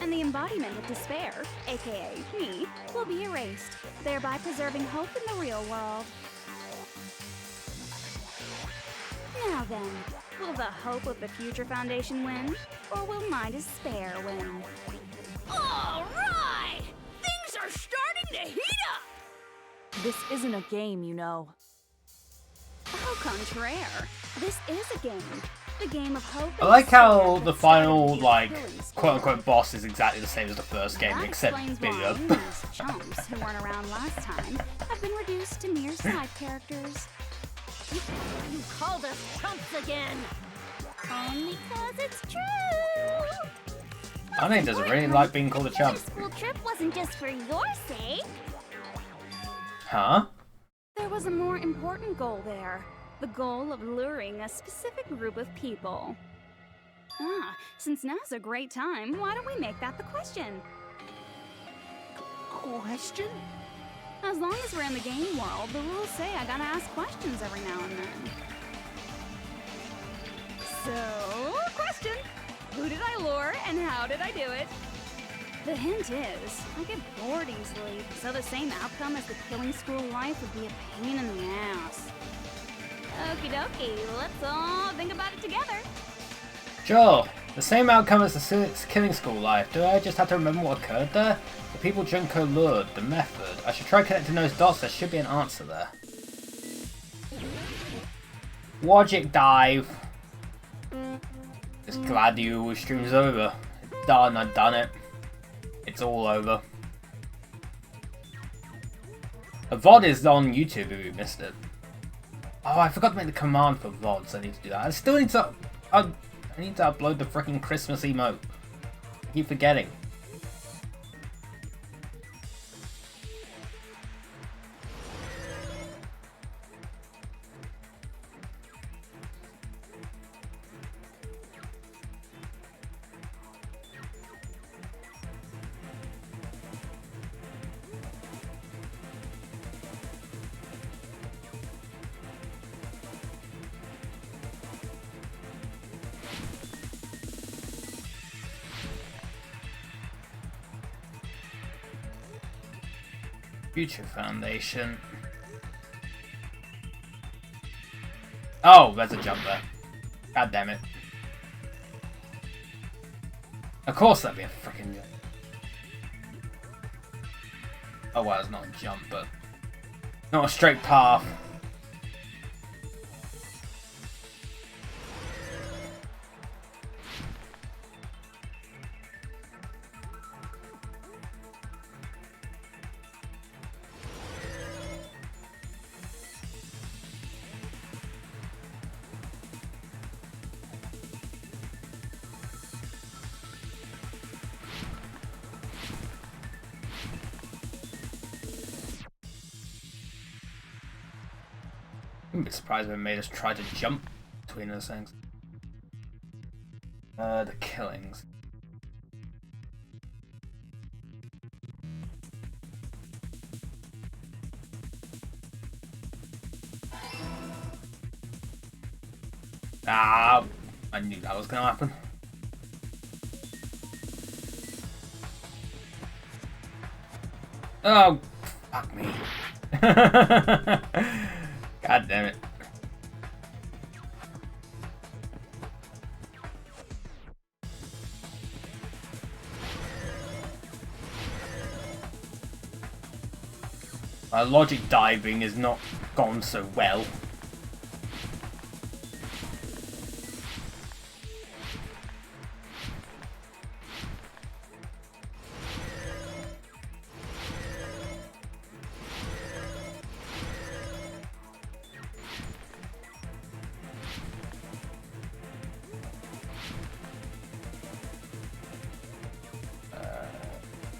And the embodiment of despair, aka me, will be erased, thereby preserving hope in the real world. Now then, will the hope of the Future Foundation win, or will my despair win? All right! Things are starting to heat up! This isn't a game, you know. Au contraire, this is a game. The game of hope. I like how the final, like, quote-unquote boss is exactly the same as the first game, That except explains bigger. why these chumps who weren't around last time have been reduced to mere side characters. You called us chumps again! Only 'cause it's true. Ane doesn't really like being called a The chump. school trip wasn't just for your sake. Huh? There was a more important goal there. The goal of luring a specific group of people. Since now's a great time, why don't we make that the question? Question? As long as we're in the game world, the rules say I gotta ask questions every now and then. So, question! Who did I lure and how did I do it? The hint is, I get bored easily, so the same outcome as the killing school life would be a pain in the ass. Okie dokie, let's all think about it together. Sure. The same outcome as the killing school life. Do I just have to remember what occurred there? The people Junko lured, the method. I should try connecting those dots. There should be an answer there. Logic dive. Just glad you stream's over. It's done. I've done it. It's all over. A VOD is on YouTube if you missed it. Oh, I forgot to make the command for VODs. I need to do that. I still need to. I need to upload the freaking Christmas emote. I keep forgetting. Future Foundation. Oh, there's a jump there. God damn it. Of course that'd be a freaking jump. Oh well, it's not a jump, but not a straight path. I'm a bit surprised they made us try to jump between those things. The killings. Ah, I knew that was gonna happen. Oh, fuck me. God damn it. My logic diving has not gone so well.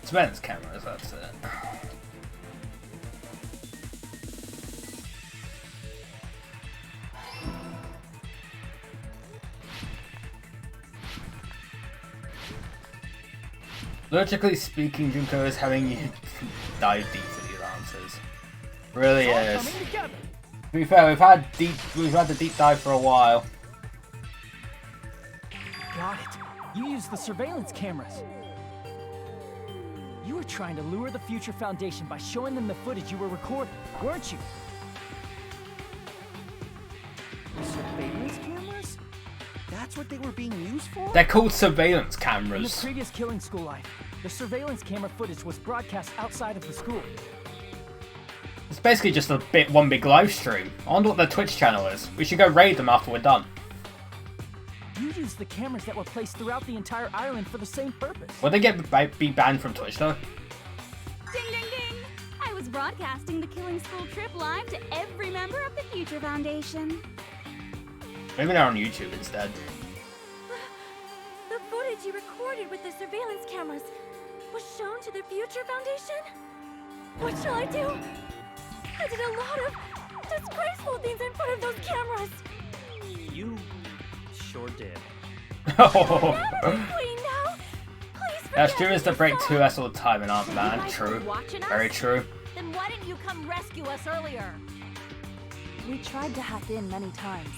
Surveillance cameras, that's it. Logically speaking, Junko is having you dive deep for these answers. Really is. To be fair, we've had the deep dive for a while. Got it. You used the surveillance cameras. You were trying to lure the Future Foundation by showing them the footage you were recording, weren't you? Surveillance cameras? That's what they were being used for? They're called surveillance In the cameras. previous Killing School life, the surveillance camera footage was broadcast outside of the school. It's basically just one big live stream. I wonder what their Twitch channel is. We should go raid them after we're done. You used the cameras that were placed throughout the entire island for the same purpose. Would they be banned from Twitch though? Ding ding ding! I was broadcasting the Killing School trip live to every member of the Future Foundation. Maybe they're on YouTube instead. The footage you recorded with the surveillance cameras was shown to the Future Foundation? What shall I do? I did a lot of disgraceful things in front of those cameras. You sure did. Oh. Now, streamers that break 2S all the time and aren't banned. True. Very true. Then why didn't you come rescue us earlier? We tried to hack in many times,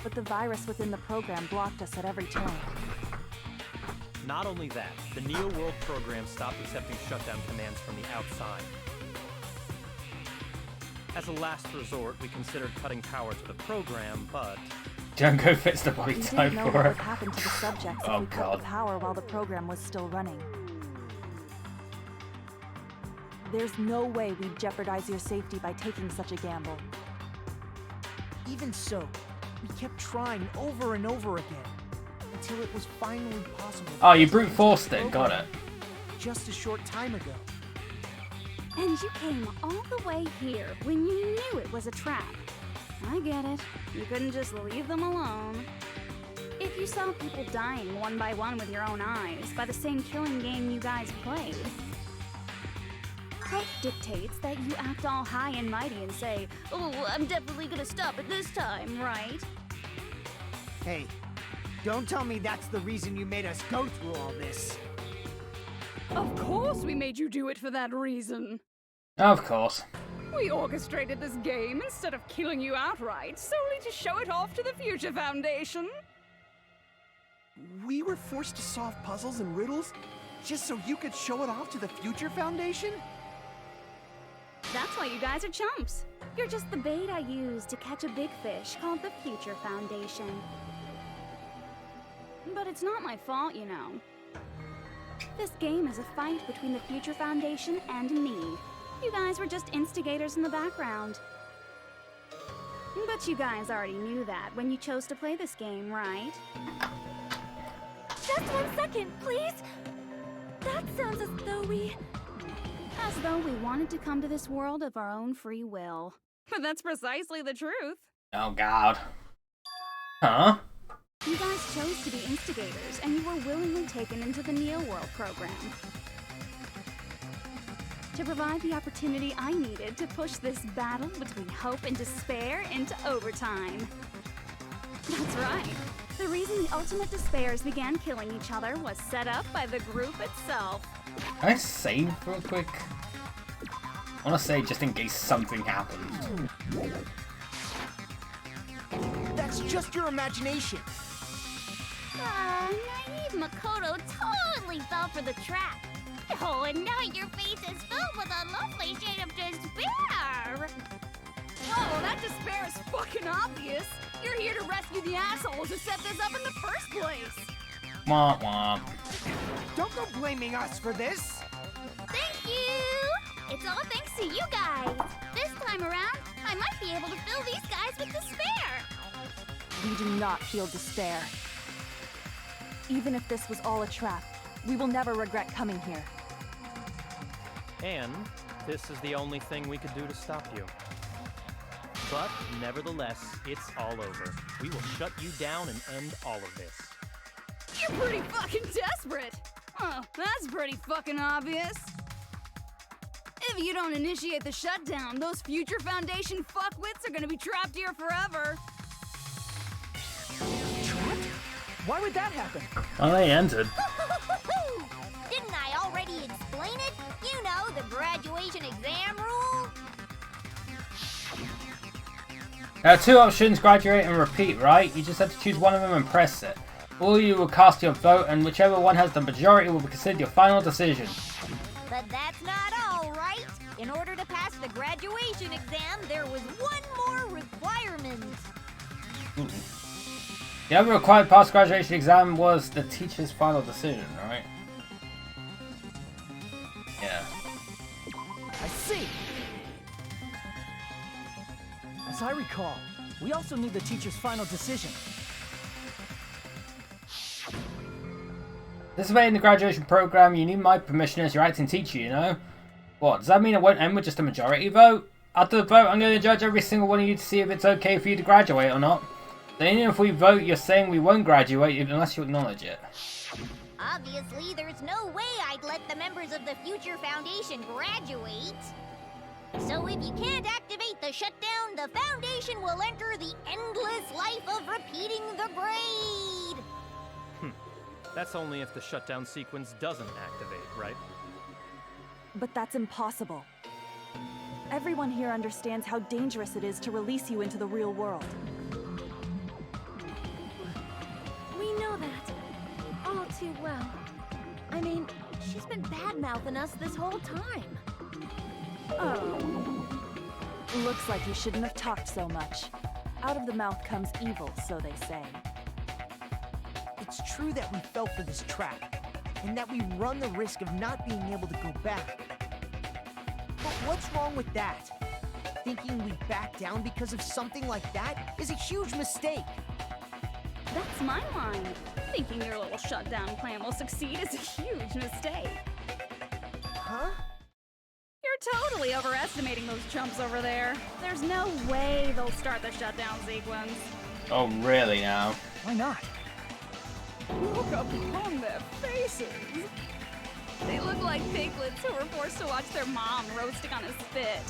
but the virus within the program blocked us at every turn. Not only that, the Neo World program stopped accepting shutdown commands from the outside. As a last resort, we considered cutting power to the program, but Junko fits the body We type didn't know for what it. would happen to the subjects if Oh we cut god. the power while the program was still running. There's no way we'd jeopardize your safety by taking such a gamble. Even so, we kept trying over and over again, until it was finally possible. Oh, you brute forced it. Got it. Just a short time ago. And you came all the way here when you knew it was a trap. I get it. You couldn't just leave them alone. If you saw people dying one by one with your own eyes by the same killing game you guys played, hope dictates that you act all high and mighty and say, "Oh, I'm definitely gonna stop it this time, right?" Hey, don't tell me that's the reason you made us go through all this. Of course we made you do it for that reason. Of course. We orchestrated this game instead of killing you outright, solely to show it off to the Future Foundation. We were forced to solve puzzles and riddles just so you could show it off to the Future Foundation? That's why you guys are chumps. You're just the bait I use to catch a big fish called the Future Foundation. But it's not my fault, you know. This game is a fight between the Future Foundation and me. You guys were just instigators in the background. But you guys already knew that when you chose to play this game, right? Just 1 second, please! That sounds as though we... As though we wanted to come to this world of our own free will. But that's precisely the truth. Oh god. Huh? You guys chose to be instigators, and you were willingly taken into the Neo World program. To provide the opportunity I needed to push this battle between hope and despair into overtime. That's right. The reason the Ultimate Despairs began killing each other was set up by the group itself. Can I save real quick? I want to save just in case something happens. That's just your imagination. Naive Makoto totally fell for the trap. Oh, and now your face is filled with a lovely shade of despair. Oh, that despair is fucking obvious. You're here to rescue the assholes who set this up in the first place. Womp womp. Don't go blaming us for this. Thank you. It's all thanks to you guys. This time around, I might be able to fill these guys with despair. We do not feel despair. Even if this was all a trap, we will never regret coming here. And this is the only thing we could do to stop you. But nevertheless, it's all over. We will shut you down and end all of this. You're pretty fucking desperate. Oh, that's pretty fucking obvious. If you don't initiate the shutdown, those Future Foundation fuckwits are gonna be trapped here forever. Trapped? Why would that happen? Well, they entered. Didn't I already explain it? You know, the graduation exam rule. There are two options, graduate and repeat, right? You just have to choose one of them and press it. All of you will cast your vote, and whichever one has the majority will be considered your final decision. But that's not all, right? In order to pass the graduation exam, there was one more requirement. The other required post-graduation exam was the teacher's final decision, right? Yeah. I see. As I recall, we also need the teacher's final decision. Participating in the graduation program, you need my permission as your acting teacher, you know? What, does that mean it won't end with just a majority vote? After the vote, I'm going to judge every single one of you to see if it's okay for you to graduate or not. Then even if we vote, you're saying we won't graduate unless you acknowledge it. Obviously, there's no way I'd let the members of the Future Foundation graduate. So if you can't activate the shutdown, the Foundation will enter the endless life of repeating the grade. That's only if the shutdown sequence doesn't activate, right? But that's impossible. Everyone here understands how dangerous it is to release you into the real world. We know that. All too well. I mean, she's been bad-mouthing us this whole time. Oh. Looks like you shouldn't have talked so much. Out of the mouth comes evil, so they say. It's true that we fell for this trap, and that we run the risk of not being able to go back. But what's wrong with that? Thinking we'd back down because of something like that is a huge mistake. That's my line. Thinking your little shutdown plan will succeed is a huge mistake. Huh? You're totally overestimating those chumps over there. There's no way they'll start the shutdown sequence. Oh, really now? Why not? Look upon their faces. They look like piglets who were forced to watch their mom roasting on a spit.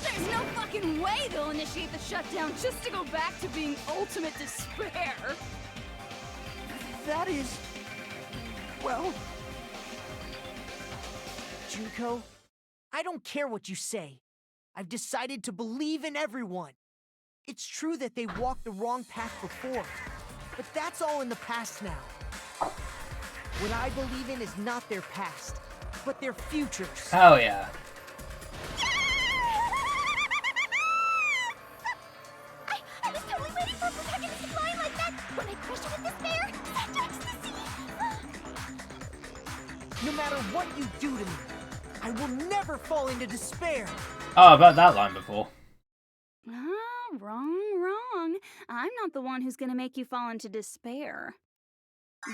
There's no fucking way they'll initiate the shutdown just to go back to being ultimate despair. That is... well... Junko, I don't care what you say. I've decided to believe in everyone. It's true that they walked the wrong path before, but that's all in the past now. What I believe in is not their past, but their futures. Hell yeah. matter what you do to me, I will never fall into despair. Oh, I've heard that line before. Ah, wrong. I'm not the one who's gonna make you fall into despair.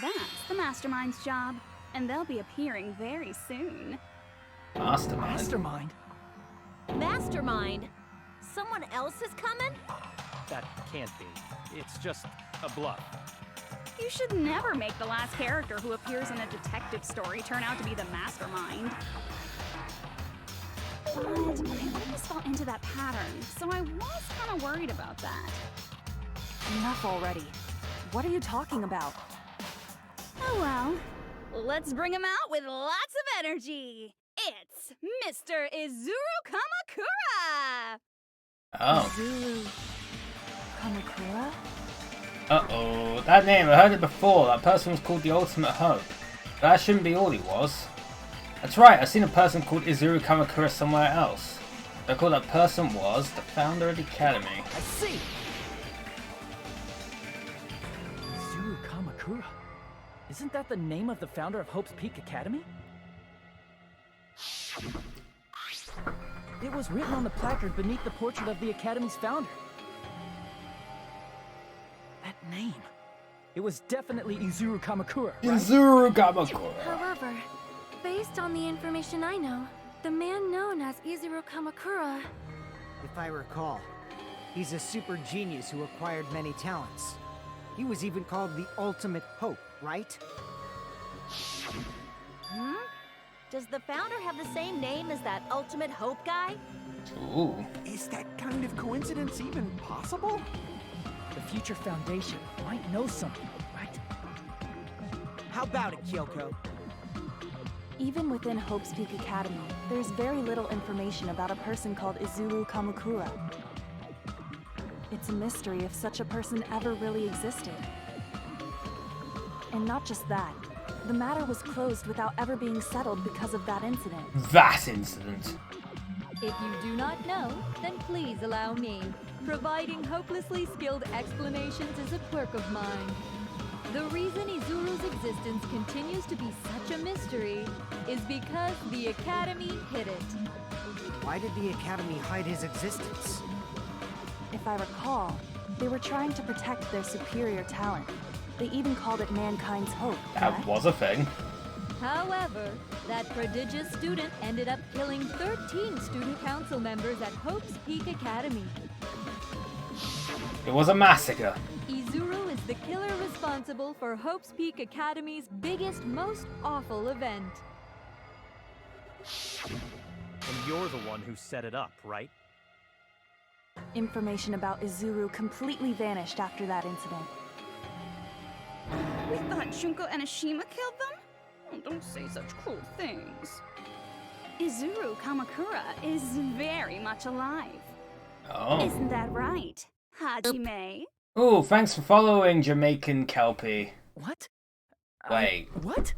That's the Mastermind's job, and they'll be appearing very soon. Mastermind? Mastermind? Someone else is coming? That can't be. It's just a bluff. You should never make the last character who appears in a detective story turn out to be the Mastermind. But I always fall into that pattern, so I was kind of worried about that. Enough already. What are you talking about? Oh well, let's bring him out with lots of energy. It's Mr. Izuru Kamakura! Oh. Izuru Kamakura? Uh-oh. That name, I heard it before. That person was called the Ultimate Hope. But that shouldn't be all he was. That's right, I've seen a person called Izuru Kamakura somewhere else. I thought that person was the founder of the Academy. I see! Izuru Kamakura? Isn't that the name of the founder of Hope's Peak Academy? It was written on the placard beneath the portrait of the Academy's founder. That name. It was definitely Izuru Kamakura, right? Izuru Kamakura! However, based on the information I know, the man known as Izuru Kamakura... If I recall, he's a super genius who acquired many talents. He was even called the Ultimate Hope, right? Hmm? Does the founder have the same name as that Ultimate Hope guy? Ooh. Is that kind of coincidence even possible? The Future Foundation might know something, right? How about it, Kyoko? Even within Hope's Peak Academy, there's very little information about a person called Izuru Kamakura. It's a mystery if such a person ever really existed. And not just that, the matter was closed without ever being settled because of that incident. That incident. If you do not know, then please allow me. Providing hopelessly skilled explanations is a quirk of mine. The reason Izuru's existence continues to be such a mystery is because the Academy hid it. Why did the Academy hide his existence? If I recall, they were trying to protect their superior talent. They even called it mankind's hope. That correct? was a thing. However, that prodigious student ended up killing 13 student council members at Hope's Peak Academy. It was a massacre. Izuru is the killer responsible for Hope's Peak Academy's biggest, most awful event. And you're the one who set it up, right? Information about Izuru completely vanished after that incident. We thought Junko and Ashima killed them? Oh, don't say such cruel things. Izuru Kamakura is very much alive. Oh. Isn't that right, Hajime? Ooh, thanks for following, Jamaican Kelpie. What? Wait. What?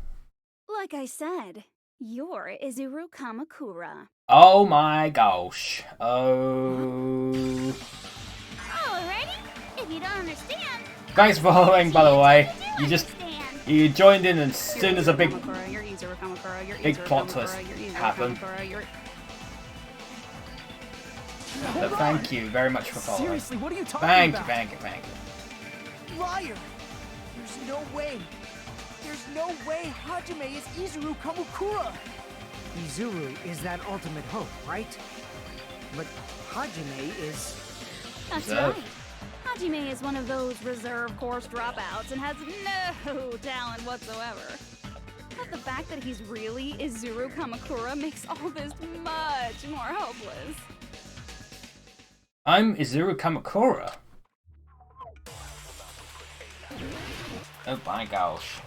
Like I said, you're Izuru Kamakura. Oh my gosh. Oh. Alrighty? If you don't understand... Thanks for following, by the way. You joined in as soon as a big plot twist happened. But thank you very much for following. Seriously, what are you talking about? Thank you. Liar! There's no way. There's no way Hajime is Izuru Kamakura. Izuru is that Ultimate Hope, right? But Hajime is... That's right. Hajime is one of those reserve course dropouts and has no talent whatsoever. But the fact that he's really Izuru Kamakura makes all this much more hopeless. I'm Izuru Kamakura. Oh my gosh.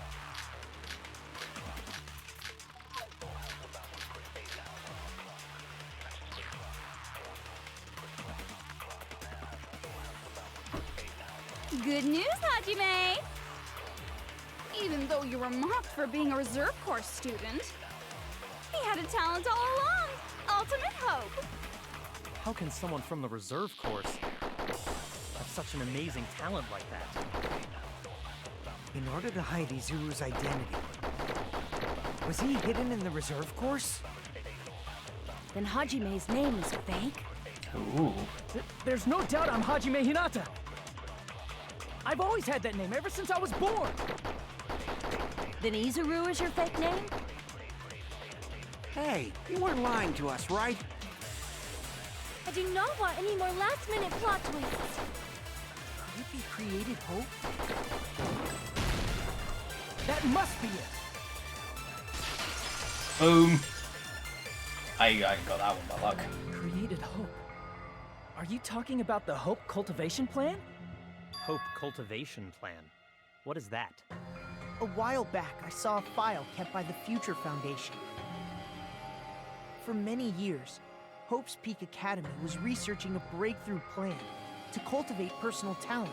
Good news, Hajime! Even though you were mocked for being a reserve course student, he had a talent all along! Ultimate Hope! How can someone from the reserve course have such an amazing talent like that? In order to hide Izuru's identity, Was he hidden in the reserve course? Then Hajime's name is fake? Ooh. There's no doubt I'm Hajime Hinata. I've always had that name ever since I was born. Then Izuru is your fake name? Hey, you weren't lying to us, right? I do not want any more last-minute plot twists. Could it be created hope? That must be it. Boom. I got that one by luck. Created hope. Are you talking about the Hope Cultivation Plan? Hope Cultivation Plan. What is that? A while back, I saw a file kept by the Future Foundation. For many years, Hope's Peak Academy was researching a breakthrough plan to cultivate personal talent.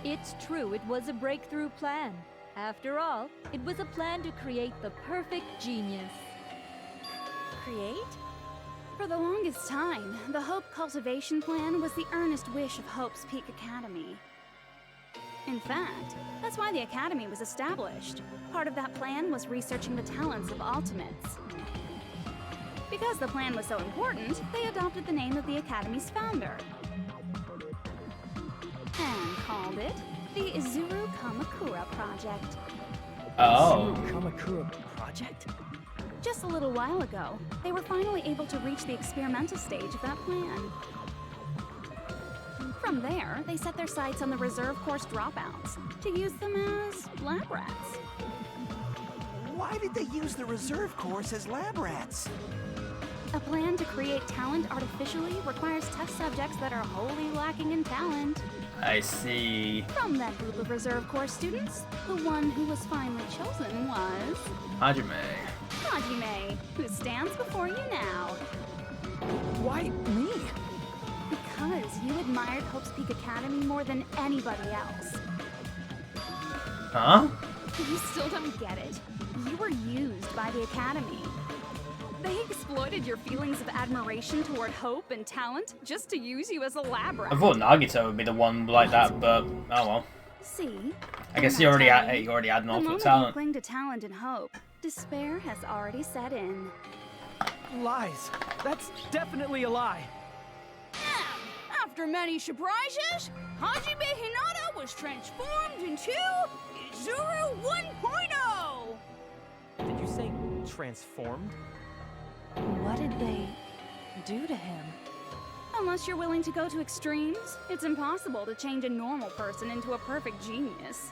It's true, it was a breakthrough plan. After all, it was a plan to create the perfect genius. Create? For the longest time, the Hope Cultivation Plan was the earnest wish of Hope's Peak Academy. In fact, that's why the Academy was established. Part of that plan was researching the talents of Ultimates. Because the plan was so important, they adopted the name of the Academy's founder. And called it the Izuru Kamakura Project. Oh. Izuru Kamakura Project? Just a little while ago, they were finally able to reach the experimental stage of that plan. From there, they set their sights on the reserve course dropouts to use them as lab rats. Why did they use the reserve course as lab rats? A plan to create talent artificially requires test subjects that are wholly lacking in talent. I see. From that group of reserve course students, the one who was finally chosen was... Hajime. Hajime, who stands before you now. Why me? Because you admired Hope's Peak Academy more than anybody else. Huh? You still don't get it? You were used by the Academy. They exploited your feelings of admiration toward hope and talent just to use you as a lab rat. I thought Nagito would be the one like that, but oh well. See? I guess he already had an awful The moment you talent. cling to talent and hope, despair has already set in. Lies. That's definitely a lie. After many surprises, Hajime Hinata was transformed into Izuru 1.0! Did you say transformed? What did they do to him? Unless you're willing to go to extremes, it's impossible to change a normal person into a perfect genius.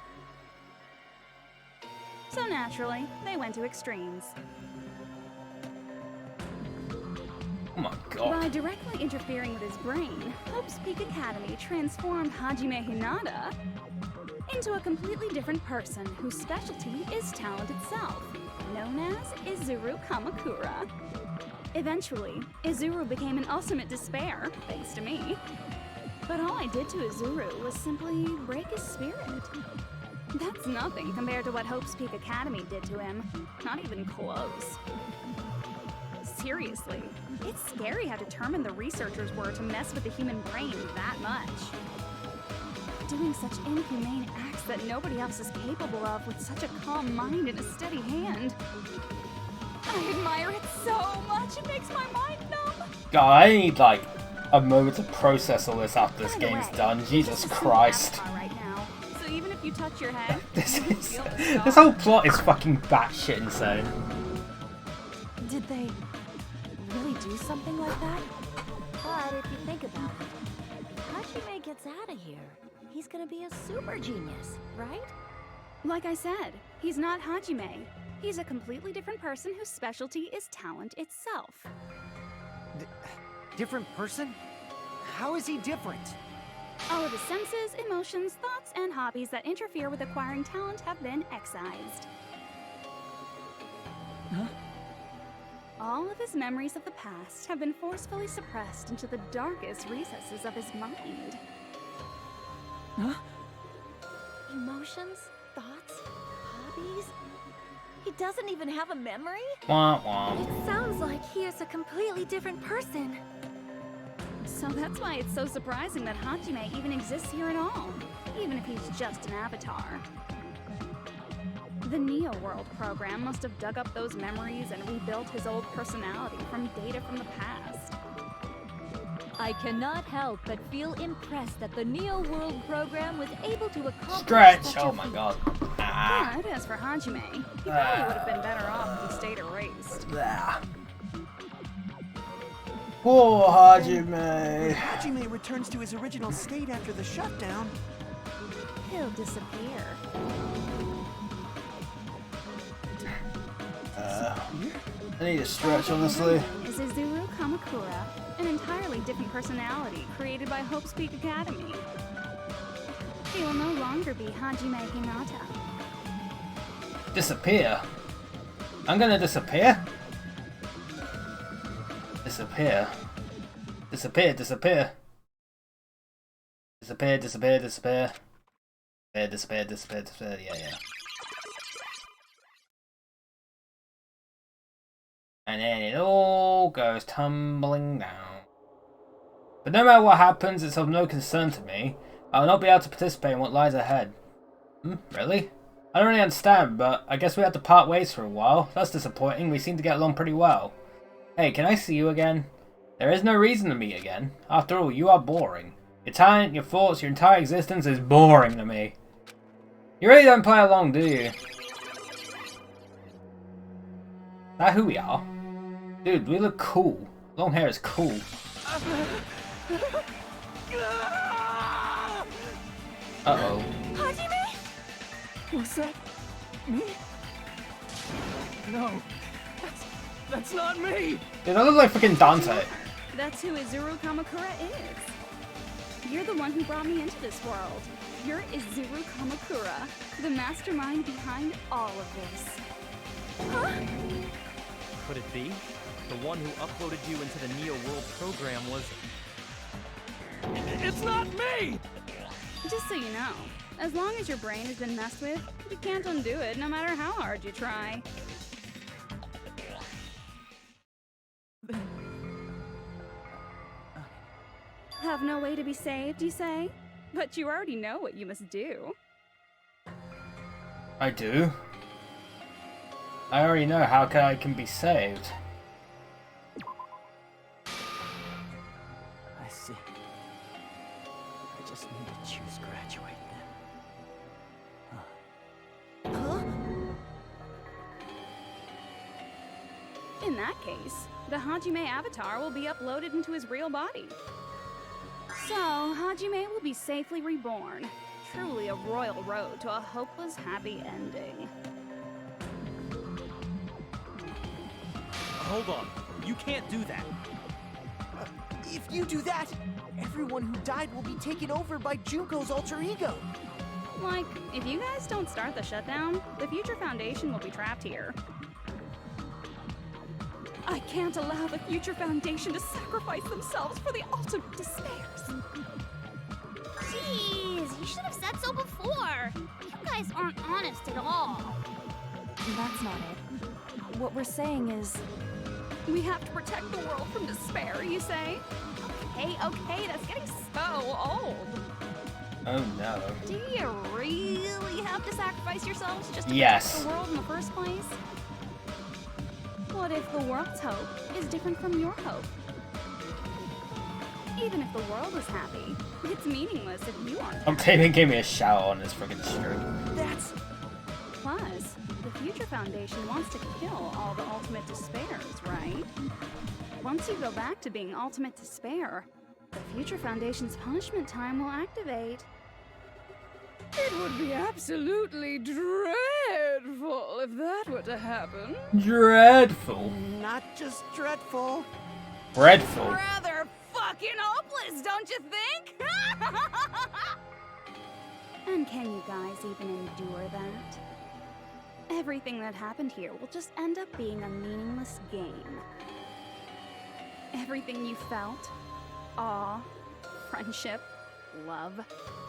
So naturally, they went to extremes. Oh my god. By directly interfering with his brain, Hope's Peak Academy transformed Hajime Hinata into a completely different person whose specialty is talent itself, known as Izuru Kamakura. Eventually, Izuru became an ultimate despair, thanks to me. But all I did to Izuru was simply break his spirit. That's nothing compared to what Hope's Peak Academy did to him. Not even close. Seriously, it's scary how determined the researchers were to mess with the human brain that much. Doing such inhumane acts that nobody else is capable of with such a calm mind and a steady hand. I admire it so much, it makes my mind numb. God, I need like a moment to process all this after this game's done. Jesus Christ. Right now, so even if you touch your head, This whole plot is fucking batshit insane. Did they really do something like that? But if you think about it, if Hajime gets out of here, he's gonna be a super genius, right? Like I said, he's not Hajime. He's a completely different person whose specialty is talent itself. Different person? How is he different? All of his senses, emotions, thoughts, and hobbies that interfere with acquiring talent have been excised. Huh? All of his memories of the past have been forcefully suppressed into the darkest recesses of his mind. Huh? Emotions? Thoughts? Hobbies? He doesn't even have a memory? Wah wah. It sounds like he is a completely different person. So that's why it's so surprising that Hajime even exists here at all, even if he's just an avatar. The Neo World program must have dug up those memories and rebuilt his old personality from data from the past. I cannot help but feel impressed that the Neo World program was able to accomplish Stretch! such a Oh my feat. god. But as for Hajime, he probably would have been better off if he stayed erased. Poor Hajime. When Hajime returns to his original state after the shutdown, He'll disappear. I need a stretch, honestly. Is Izuru Kamakura, an entirely different personality created by Hope's Peak Academy. He will no longer be Hajime Hinata. Disappear? I'm gonna disappear? Disappear. Disappear, disappear. Disappear, disappear, disappear. Disappear, disappear, disappear, yeah. And then it all goes tumbling down. But no matter what happens, it's of no concern to me. I will not be able to participate in what lies ahead. Really? I don't really understand, but I guess we had to part ways for a while. That's disappointing, we seem to get along pretty well. Hey, can I see you again? There is no reason to meet again. After all, you are boring. Your talent, your thoughts, your entire existence is boring to me. You really don't play along, do you? Is that who we are? Dude, we look cool. Long hair is cool. Uh-oh. Hajime? Was that me? No. That's not me! Dude, I look like freaking Dante. That's who Izuru Kamakura is. You're the one who brought me into this world. You're Izuru Kamakura, the mastermind behind all of this. Huh? Could it be? The one who uploaded you into the Neo World program was... It's not me! Just so you know, as long as your brain has been messed with, you can't undo it no matter how hard you try. Have no way to be saved, you say? But you already know what you must do. I do. I already know how I can be saved. I see. I just need to choose graduate then. In that case, the Hajime avatar will be uploaded into his real body. So, Hajime will be safely reborn. Truly a royal road to a hopeless, happy ending. Hold on. You can't do that. If you do that, everyone who died will be taken over by Junko's alter ego. Like, if you guys don't start the shutdown, the Future Foundation will be trapped here. I can't allow the Future Foundation to sacrifice themselves for the ultimate despairs. Jeez, you should have said so before. You guys aren't honest at all. That's not it. What we're saying is... We have to protect the world from despair, you say? Okay, that's getting so old. Oh no. Do you really have to sacrifice yourselves just to Yes. protect the world in the first place? What if the world's hope is different from your hope? Even if the world is happy, it's meaningless if you aren't. David gave me a shout on his freaking stream. That's... Plus, the Future Foundation wants to kill all the ultimate despairs, right? Once you go back to being ultimate despair, the Future Foundation's punishment time will activate. It would be absolutely dreadful if that were to happen. Dreadful. Not just dreadful. Dreadful. Rather fucking hopeless, don't you think? And can you guys even endure that? Everything that happened here will just end up being a meaningless game. Everything you felt, awe, friendship, love,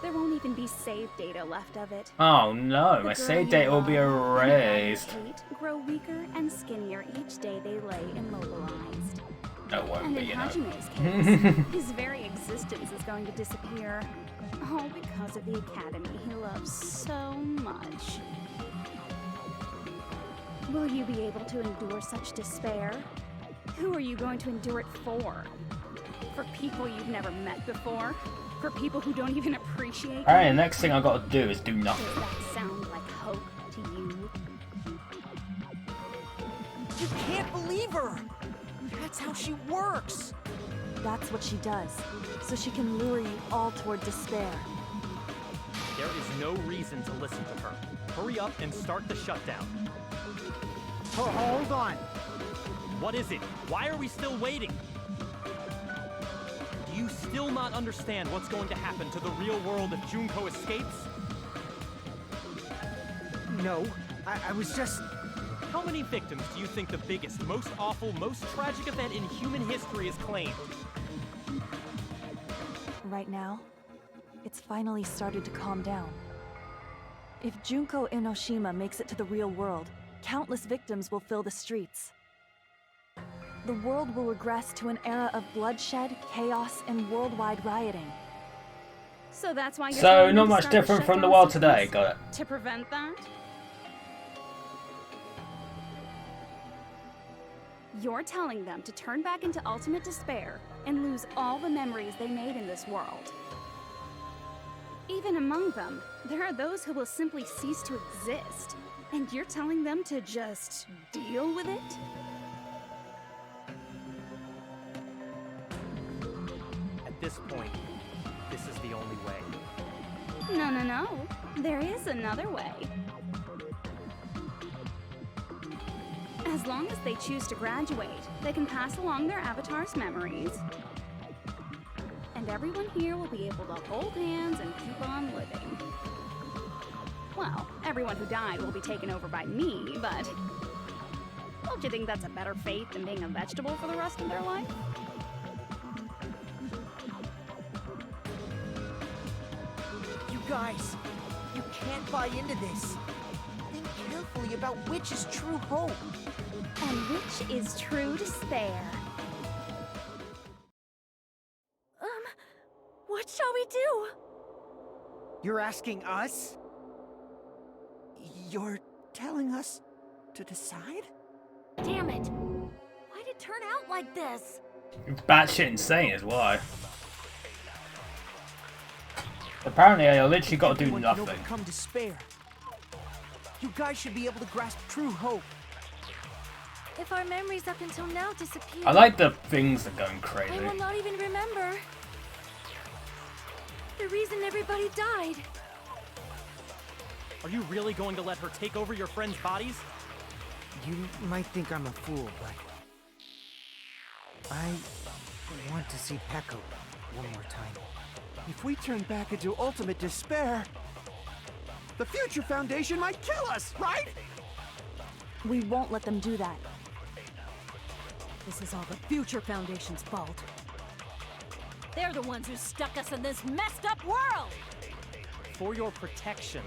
there won't even be save data left of it. Oh no, The my girl save you date will be love and the guy you erased. hate grow weaker and skinnier each day they lay immobilized. No, it won't And be, in you know. Hajime's case, his very existence is going to disappear. All because of the academy he loves so much. Will you be able to endure such despair? Who are you going to endure it for? For people you've never met before? For people who don't even appreciate Alright, you? the next thing I gotta do is do Does nothing. that sound like hope to you? You can't believe her! That's how she works! That's what she does, so she can lure you all toward despair. There is no reason to listen to her. Hurry up and start the shutdown. Oh, hold on. What is it? Why are we still waiting? Do you still not understand what's going to happen to the real world if Junko escapes? No, I was just... How many victims do you think the biggest, most awful, most tragic event in human history has claimed? Right now, it's finally started to calm down. If Junko Enoshima makes it to the real world, countless victims will fill the streets. The world will regress to an era of bloodshed, chaos, and worldwide rioting. So that's why you're So, telling not them to much start the different from the shutdown world today, sequence got it. To prevent that? You're telling them to turn back into ultimate despair and lose all the memories they made in this world. Even among them, there are those who will simply cease to exist. And you're telling them to just deal with it? At this point, this is the only way. No. There is another way. As long as they choose to graduate, they can pass along their avatar's memories. And everyone here will be able to hold hands and keep on living. Well, everyone who died will be taken over by me, but... Don't you think that's a better fate than being a vegetable for the rest of their life? You guys, you can't buy into this. Think carefully about which is true hope. And which is true despair. What shall we do? You're asking us? You're telling us to decide? Damn it! Why'd it turn out like this? It's batshit insane is why. Apparently I literally got to do Everyone can nothing. overcome despair. You guys should be able to grasp true hope. If our memories up until now disappear, I like the things that are going I crazy. will not even remember the reason everybody died. Are you really going to let her take over your friends' bodies? You might think I'm a fool, but... I want to see Peko one more time. If we turn back into ultimate despair, the Future Foundation might kill us, right? We won't let them do that. This is all the Future Foundation's fault. They're the ones who stuck us in this messed up world! For your protection.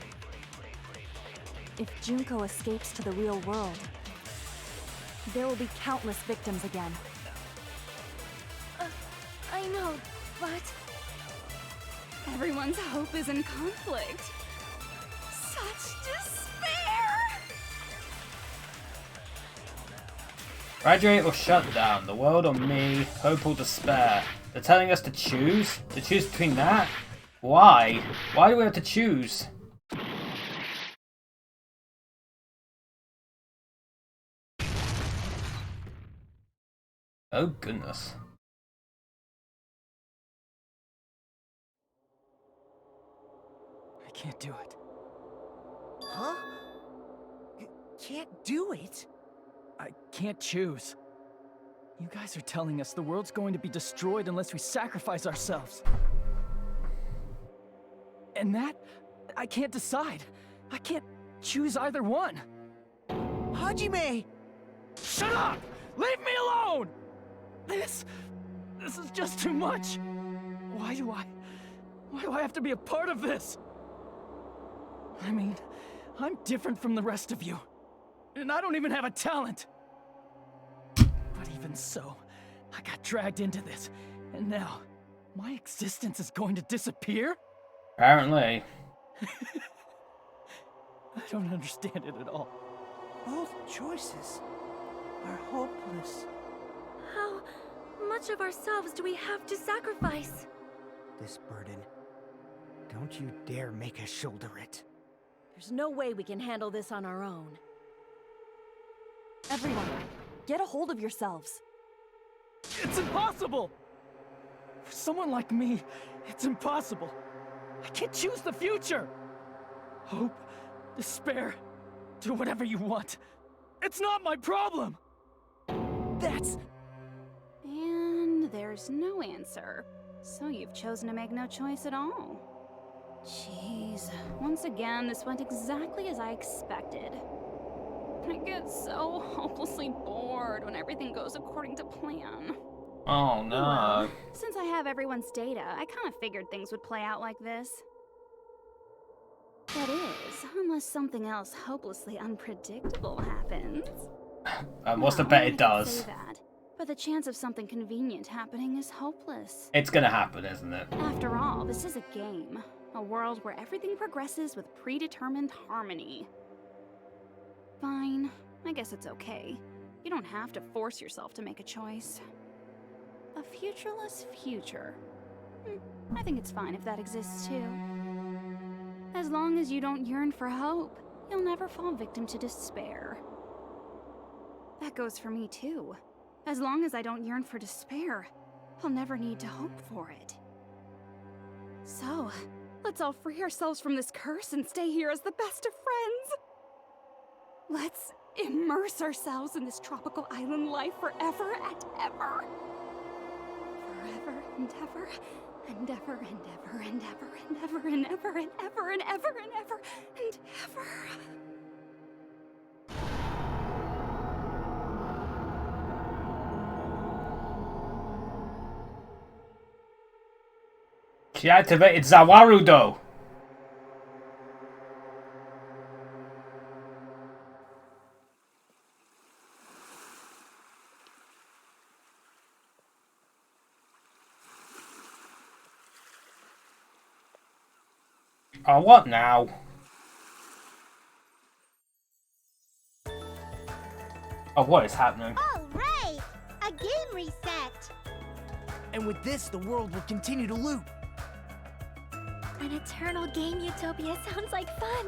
If Junko escapes to the real world, there will be countless victims again. I know, but... Everyone's hope is in conflict. Such despair! Graduate or shut down, the world or me, hope or despair. They're telling us to choose? To choose between that? Why? Why do we have to choose? Oh goodness. I can't do it. Huh? You can't do it? I can't choose. You guys are telling us the world's going to be destroyed unless we sacrifice ourselves. And that, I can't decide. I can't choose either one. Hajime! Shut up! Leave me alone! This is just too much. Why do I have to be a part of this? I mean, I'm different from the rest of you. And I don't even have a talent. But even so, I got dragged into this. And now, my existence is going to disappear? Apparently. I don't understand it at all. All choices are hopeless. How much of ourselves do we have to sacrifice? This burden, don't you dare make us shoulder it. There's no way we can handle this on our own. Everyone, get a hold of yourselves. It's impossible! For someone like me, it's impossible. I can't choose the future! Hope, despair, do whatever you want. It's not my problem! That's... And there's no answer. So you've chosen to make no choice at all. Jeez, once again, this went exactly as I expected. I get so hopelessly bored when everything goes according to plan. Oh no. Well, since I have everyone's data, I kind of figured things would play out like this. That is, unless something else hopelessly unpredictable happens. What's the bet I it could does? say that, but the chance of something convenient happening is hopeless. It's gonna happen, isn't it? After all, this is a game. A world where everything progresses with predetermined harmony. Fine. I guess it's okay. You don't have to force yourself to make a choice. A futureless future. I think it's fine if that exists too. As long as you don't yearn for hope, you'll never fall victim to despair. That goes for me too. As long as I don't yearn for despair, I'll never need to hope for it. So, let's all free ourselves from this curse and stay here as the best of friends. Let's immerse ourselves in this tropical island life forever and ever. Forever and ever, and ever and ever and ever and ever and ever and ever and ever and ever and ever. She activated Zawarudo. Oh, what now? Oh, what is happening? All right, a game reset. And with this, the world will continue to loop. An eternal game utopia sounds like fun.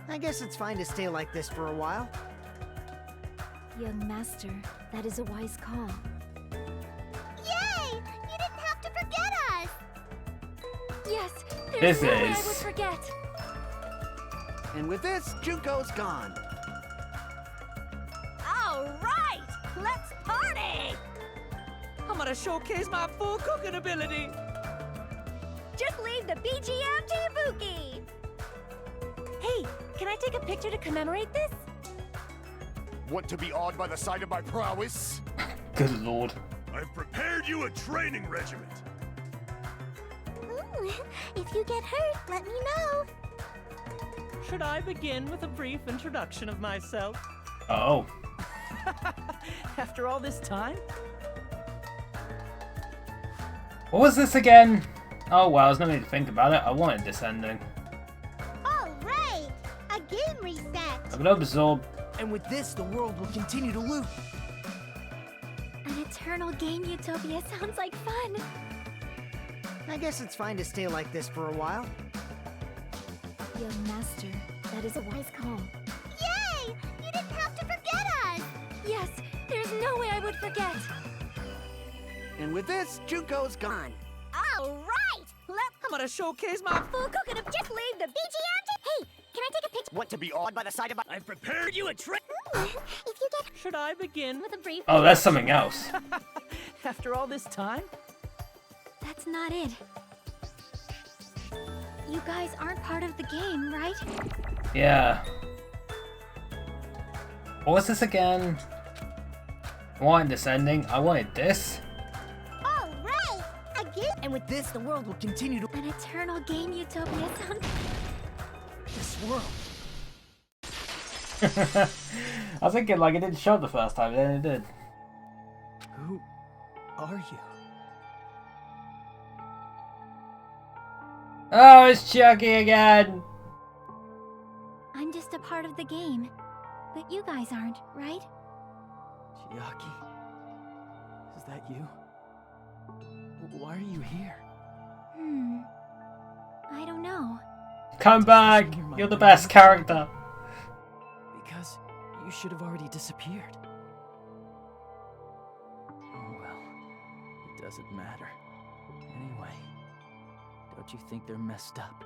I guess it's fine to stay like this for a while. Young master, that is a wise call. Yay! You didn't have to forget us. Yes, This there's no way I would is- forget. And with this, Junko's gone. All right, let's party! I'm gonna showcase my full cooking ability! Just leave the BGM to Ibuki. Hey, can I take a picture to commemorate this? Want to be awed by the sight of my prowess? Good lord. I've prepared you a training regiment. Ooh, if you get hurt, let me know. Should I begin with a brief introduction of myself? Oh. After all this time? What was this again? Oh well, there's no need to think about it. I wanted this ending. All right, a game reset. I'm gonna absorb. And with this, the world will continue to loop. An eternal game utopia sounds like fun. I guess it's fine to stay like this for a while. Young master, that is a wise call. Yay! You didn't have to forget us. Yes, there's no way I would forget. And with this, Junko's gone. All right, I'm gonna showcase my Full cooking of just leave the BGM to... Hey, can I take a picture? Want to be awed by the sight of my... I've prepared you a trick! If you get Should I begin With a brief... Oh, that's something else. after all this time? That's not it. You guys aren't part of the game, right? Yeah. What was this again? I wanted this ending. I wanted this. all right, a game. And with this, the world will continue to... An eternal game utopia sounds... This world. I was thinking like it didn't show the first time, then it did. Who are you? Oh, it's Chucky again! I'm just a part of the game. But you guys aren't, right? Chiaki? Is that you? Why are you here? I don't know. Come back! You're the best character. Because you should have already disappeared. Oh well, it doesn't matter. Anyway, don't you think they're messed up?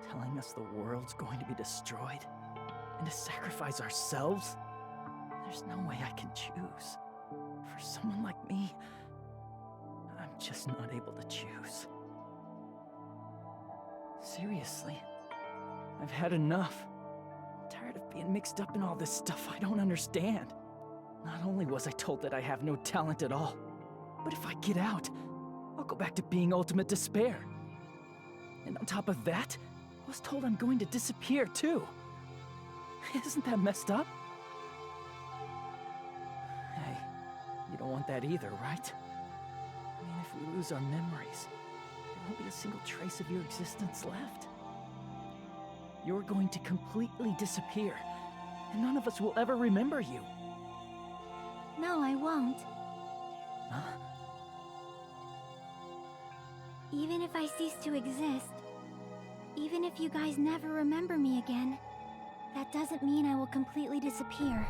Telling us the world's going to be destroyed? And to sacrifice ourselves? There's no way I can choose. For someone like me, I'm just not able to choose. Seriously, I've had enough. I'm tired of being mixed up in all this stuff I don't understand. Not only was I told that I have no talent at all, but if I get out, I'll go back to being ultimate despair. And on top of that, I was told I'm going to disappear too. Isn't that messed up? Hey, you don't want that either, right? I mean, if we lose our memories, there won't be a single trace of your existence left. You're going to completely disappear, and none of us will ever remember you. No, I won't. Huh? Even if I cease to exist, even if you guys never remember me again, that doesn't mean I will completely disappear.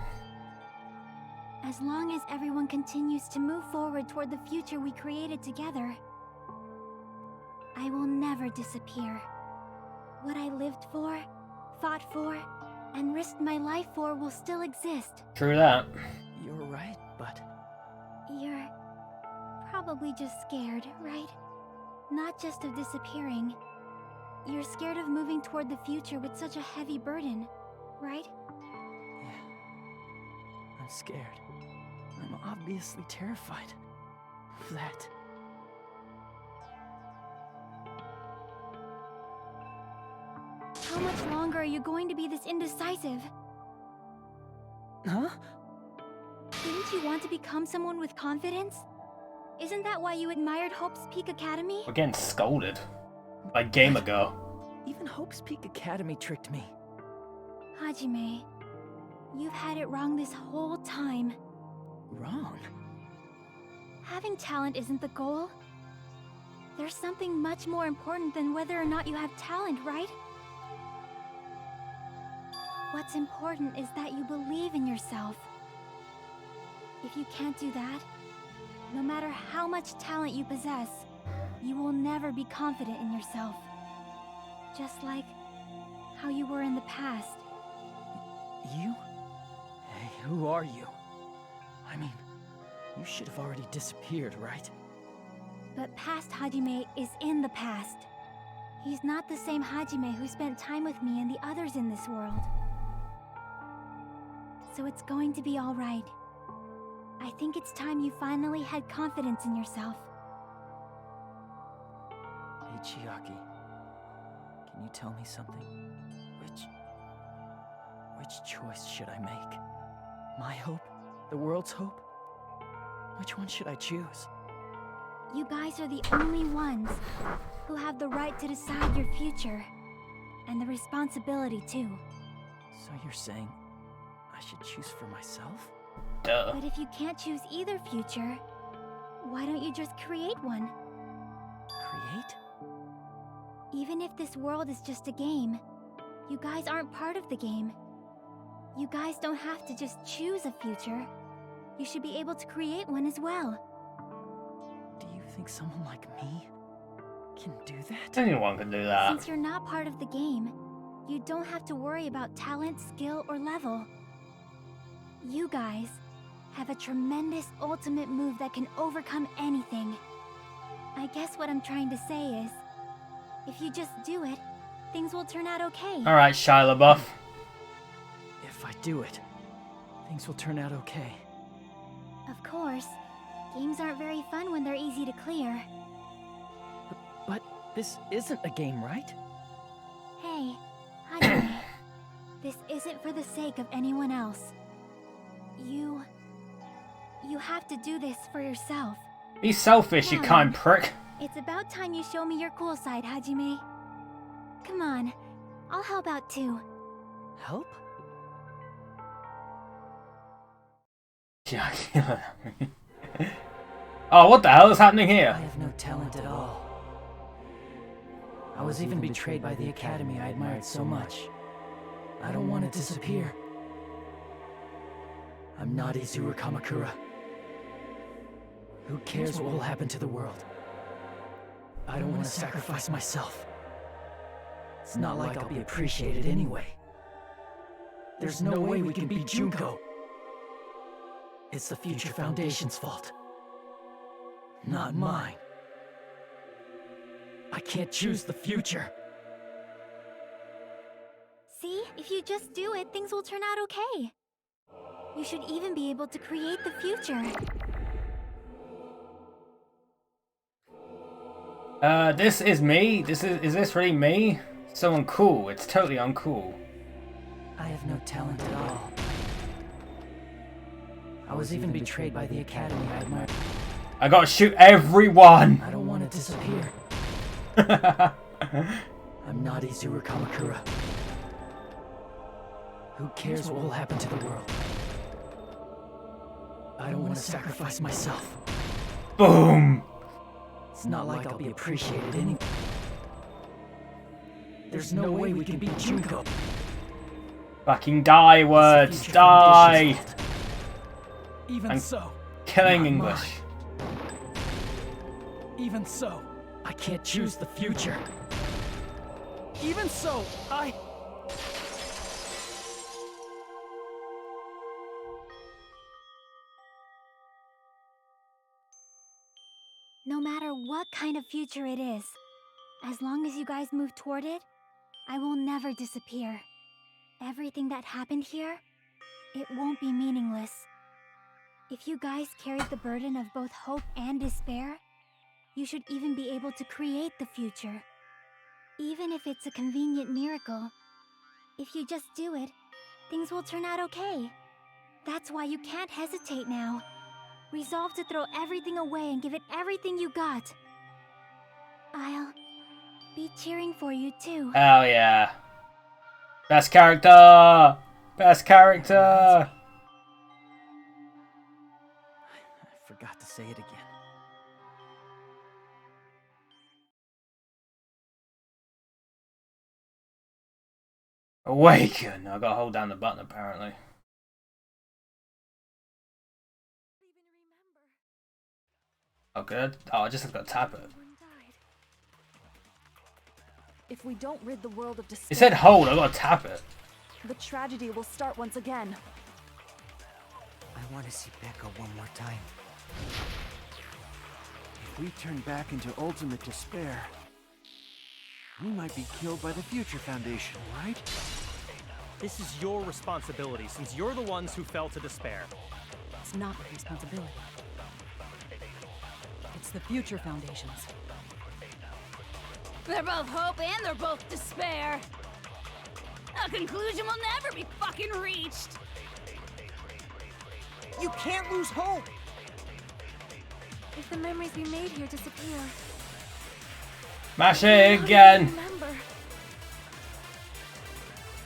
As long as everyone continues to move forward toward the future we created together, I will never disappear. What I lived for, fought for, and risked my life for will still exist. True that. You're right, but... You're probably just scared, right? Not just of disappearing. You're scared of moving toward the future with such a heavy burden, right? Yeah. I'm scared. I'm obviously terrified of that. How much longer are you going to be this indecisive? Huh? Didn't you want to become someone with confidence? Isn't that why you admired Hope's Peak Academy? We're getting scolded by Gamer Girl. Even Hope's Peak Academy tricked me. Hajime, you've had it wrong this whole time. Wrong? Having talent isn't the goal. There's something much more important than whether or not you have talent, right? What's important is that you believe in yourself. If you can't do that, no matter how much talent you possess, you will never be confident in yourself. Just like how you were in the past. You? Hey, who are you? I mean, you should have already disappeared, right? But past Hajime is in the past. He's not the same Hajime who spent time with me and the others in this world. So it's going to be all right. I think it's time you finally had confidence in yourself. Hey, Chiaki. Can you tell me something? Which choice should I make? My hope? The world's hope? Which one should I choose? You guys are the only ones who have the right to decide your future. And the responsibility, too. So you're saying I should choose for myself? Duh. But if you can't choose either future, why don't you just create one? Create? Even if this world is just a game, you guys aren't part of the game. You guys don't have to just choose a future. You should be able to create one as well. Do you think someone like me can do that? Anyone can do that. Since you're not part of the game, you don't have to worry about talent, skill, or level. You guys have a tremendous ultimate move that can overcome anything. I guess what I'm trying to say is, if you just do it, things will turn out okay. Alright, Shia LaBeouf. If I do it, things will turn out okay. Of course. Games aren't very fun when they're easy to clear. But this isn't a game, right? Hey, Hajime. This isn't for the sake of anyone else. You have to do this for yourself. Be selfish, you kind prick. It's about time you show me your cool side, Hajime. Come on, I'll help out too. Help? Oh, what the hell is happening here? I have no talent at all. I was even betrayed by the academy I admired so much. I don't want to disappear. I'm not Izuru Kamakura. Who cares what will happen to the world? I don't want to sacrifice myself. It's not like I'll be appreciated anyway. There's no way we can beat Junko. It's the Future Foundation's fault. Not mine. I can't choose the future. See, if you just do it, things will turn out okay. You should even be able to create the future. This is me? Is this really me? So uncool. It's totally uncool. I have no talent at all. I was even betrayed by the academy I admired. I gotta shoot everyone! I don't want to disappear. I'm not Izuru Kamakura. Who cares what will happen to the world? I don't want to sacrifice myself. Boom! It's not like I'll be appreciated anyway. There's no way we can beat Junko. Fucking die, words! Die! Even I'm so, killing not English. mine. Even so, I can't choose the future. Even so, I... No matter what kind of future it is, as long as you guys move toward it, I will never disappear. Everything that happened here, it won't be meaningless. If you guys carried the burden of both hope and despair, you should even be able to create the future. Even if it's a convenient miracle, if you just do it, things will turn out okay. That's why you can't hesitate now. Resolve to throw everything away and give it everything you got. I'll be cheering for you too. Hell yeah. Best character! Best character! I forgot to say it again. Awaken! I gotta hold down the button apparently. Oh good. Oh, I just gotta tap it. If we don't rid the world of despair, It said hold, I gotta tap it. the tragedy will start once again. I want to see Becca one more time. If we turn back into ultimate despair, we might be killed by the Future Foundation, right? This is your responsibility, since you're the ones who fell to despair. It's not my responsibility. It's the Future Foundation's. They're both hope and they're both despair. A conclusion will never be fucking reached. You can't lose hope! If the memories we made here disappear, Mash it again! remember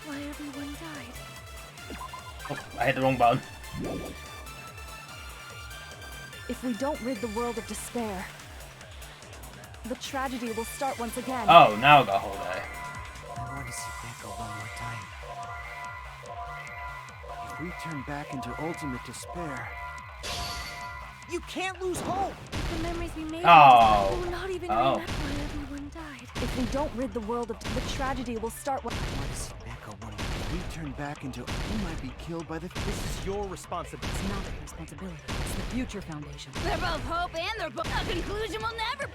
why everyone died. Oh, I hit the wrong button. If we don't rid the world of despair, the tragedy will start once again. Oh, now I got hold of it. I want to see Becca one more time. If we turn back into ultimate despair, You can't lose hope! If the memories we made Oh. here will not even Oh. remember why everyone died. If we don't rid the world of the tragedy will start. I want to see Becca one more time. If we turn back into, we might be killed by the. This is your responsibility. It's not my responsibility. It's the Future Foundation. They're both hope and they're both. A conclusion will never.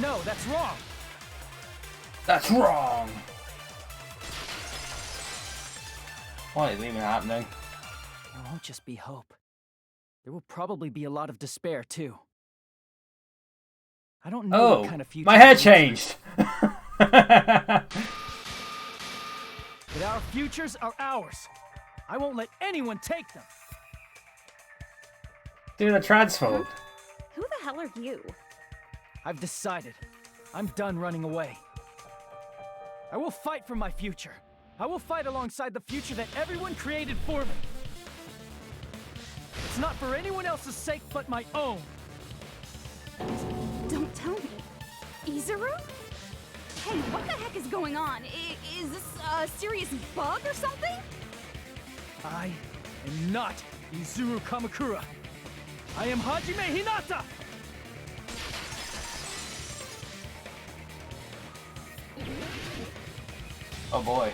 No, that's wrong! That's wrong! What is even happening? There won't just be hope. There will probably be a lot of despair, too. I don't know Oh, what kind of future... my hair changed! But our futures are ours. I won't let anyone take them. Dude, I transformed. Who the hell are you? I've decided. I'm done running away. I will fight for my future. I will fight alongside the future that everyone created for me. It's not for anyone else's sake but my own. Don't tell me. Izuru? Hey, what the heck is going on? Is this a serious bug or something? I am not Izuru Kamakura. I am Hajime Hinata! Oh boy.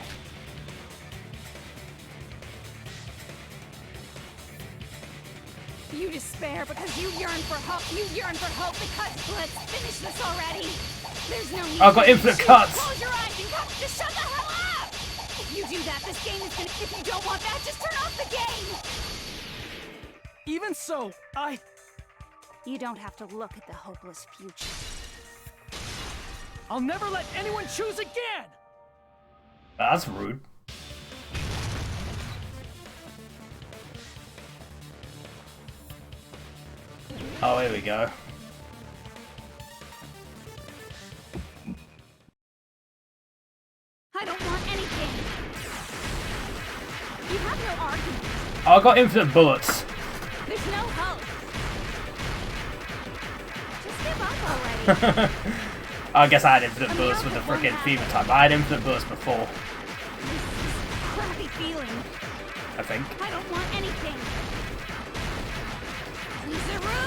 You despair because you yearn for hope. You yearn for hope because let's finish this already. There's no need. I've got infinite cuts. Close your eyes and just shut the hell up. If you do that, this game is gonna. If you don't want that, just turn off the game. Even so, You don't have to look at the hopeless future. I'll never let anyone choose again! That's rude. Oh, here we go. I don't want anything. You have no argument. Oh, I got infinite bullets. There's no hope. Just give up already. I guess I had infinite bullets with the frickin' fever type. I had infinite bullets before. Crappy feeling. I think. I don't want anything. Izuru!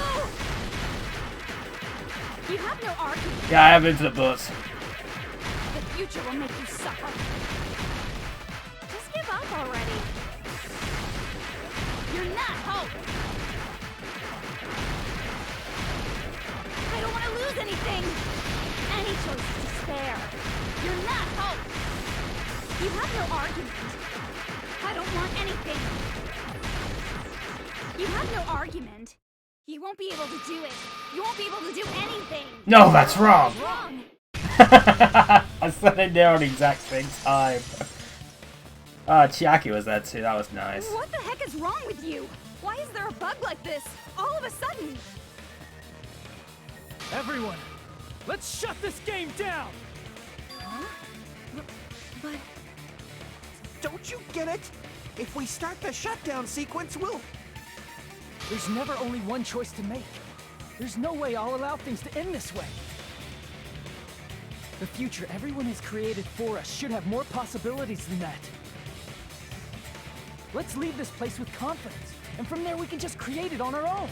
You have no argument. Yeah, I have infinite bullets. The future will make you suffer. Just give up already. You're not hope. I don't want to lose anything. Any choice is despair. You're not hope. You have no argument. I don't want anything. You have no argument. You won't be able to do it. You won't be able to do anything. No, that's wrong. Wrong. I said it there at the exact same time. Chiaki was there too. That was nice. What the heck is wrong with you? Why is there a bug like this? All of a sudden. Everyone, let's shut this game down! Huh? But... Don't you get it? If we start the shutdown sequence, we'll... There's never only one choice to make. There's no way I'll allow things to end this way. The future everyone has created for us should have more possibilities than that. Let's leave this place with confidence, and from there we can just create it on our own.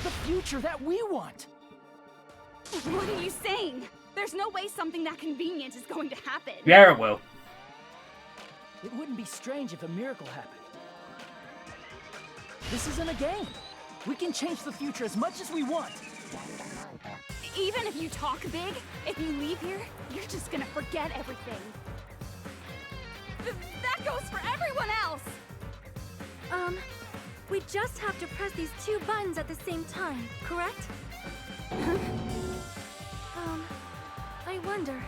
The future that we want! What are you saying? There's no way something that convenient is going to happen. Yeah, it will. It wouldn't be strange if a miracle happened. This isn't a game. We can change the future as much as we want. Even if you talk big, if you leave here, you're just gonna forget everything. That goes for everyone else! We just have to press these two buttons at the same time, correct? I wonder.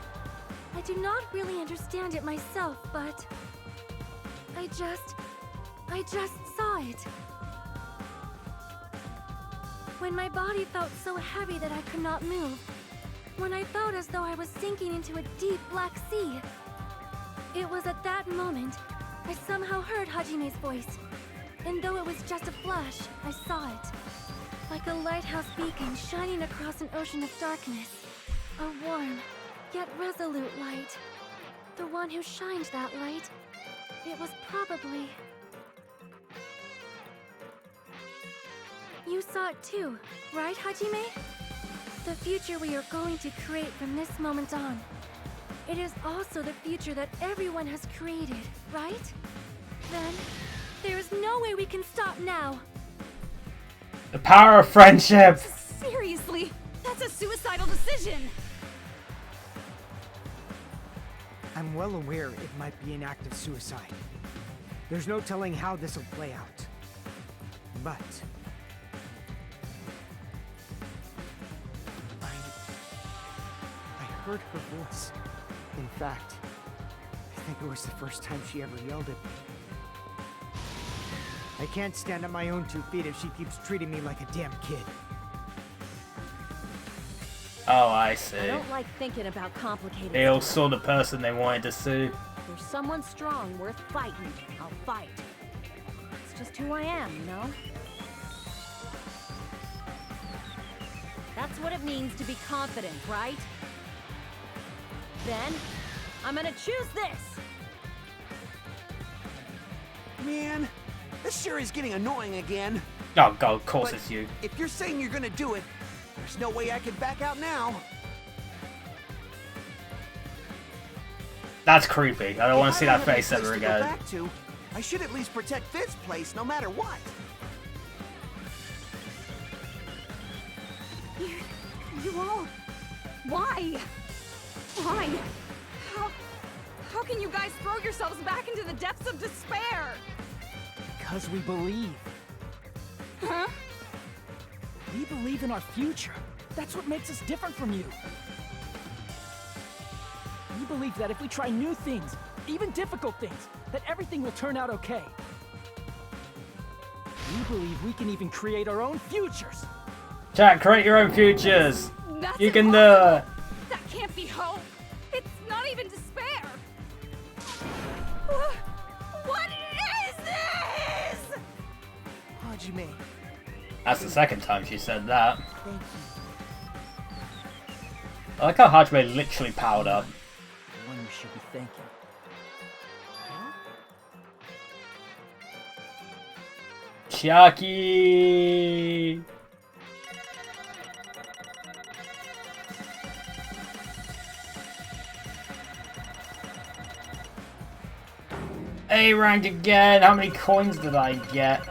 I do not really understand it myself, but... I just saw it. When my body felt so heavy that I could not move. When I felt as though I was sinking into a deep black sea. It was at that moment I somehow heard Hajime's voice. And though it was just a flash, I saw it. Like a lighthouse beacon shining across an ocean of darkness. A warm, yet resolute light. The one who shined that light, it was probably... You saw it too, right, Hajime? The future we are going to create from this moment on. It is also the future that everyone has created, right? Then, there is no way we can stop now. The power of friendship! Seriously, that's a suicidal decision! I'm well aware it might be an act of suicide. There's no telling how this will play out. But... I heard her voice. In fact, I think it was the first time she ever yelled at me. I can't stand on my own 2 feet if she keeps treating me like a damn kid. Oh, I see. I don't like thinking about complicated They all stuff. saw the person they wanted to sue. If there's someone strong worth fighting, I'll fight. It's just who I am, you know? That's what it means to be confident, right? Then, I'm gonna choose this! Man, this sure is getting annoying again. Oh god, of course But it's you. if you're saying you're gonna do it, there's no way I can back out now. That's creepy. I don't want to see that have any face ever place to go again. back to, I should at least protect this place no matter what. You all... Why? Why? How can you guys throw yourselves back into the depths of despair? Because we believe. Huh? We believe in our future. That's what makes us different from you. We believe that if we try new things, even difficult things, that everything will turn out okay. We believe we can even create our own futures. Chat, create your own futures. That's You can impossible. That can't be hope. It's not even despair. What is this? Hajime, That's the second time she said that. thank you. I like how Hajime literally powered up. The one you should be thanking. Chiaki! A rank again! How many coins did I get?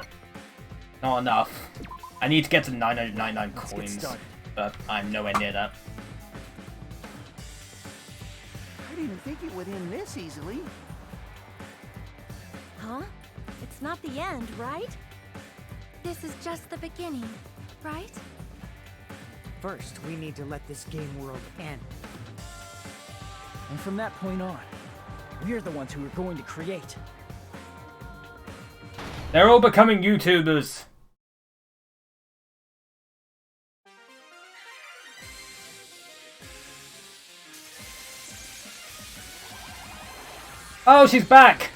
Not enough. I need to get to 999 coins, but I'm nowhere near that. I didn't think it would end this easily. Huh? It's not the end, right? This is just the beginning, right? First, we need to let this game world end. And from that point on, we're the ones who are going to create. They're all becoming YouTubers. Oh, she's back!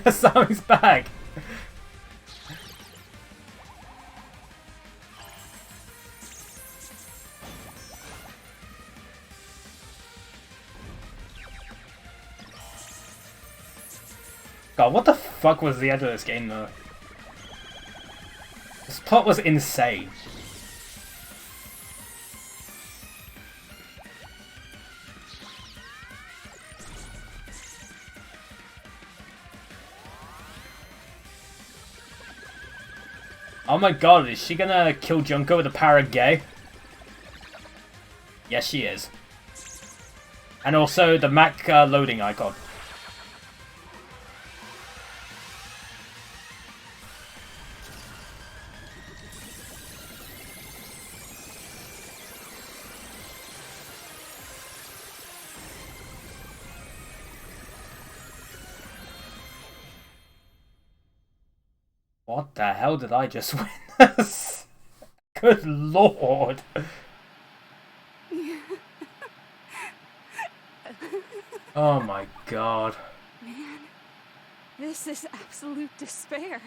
Sami's back! God, what the fuck was the end of this game, though? This plot was insane. Oh my god, is she gonna kill Junko with the power of gay? Yes, she is. And also the Mac loading icon. What the hell did I just witness? Good lord. Oh my god. Man, this is absolute despair.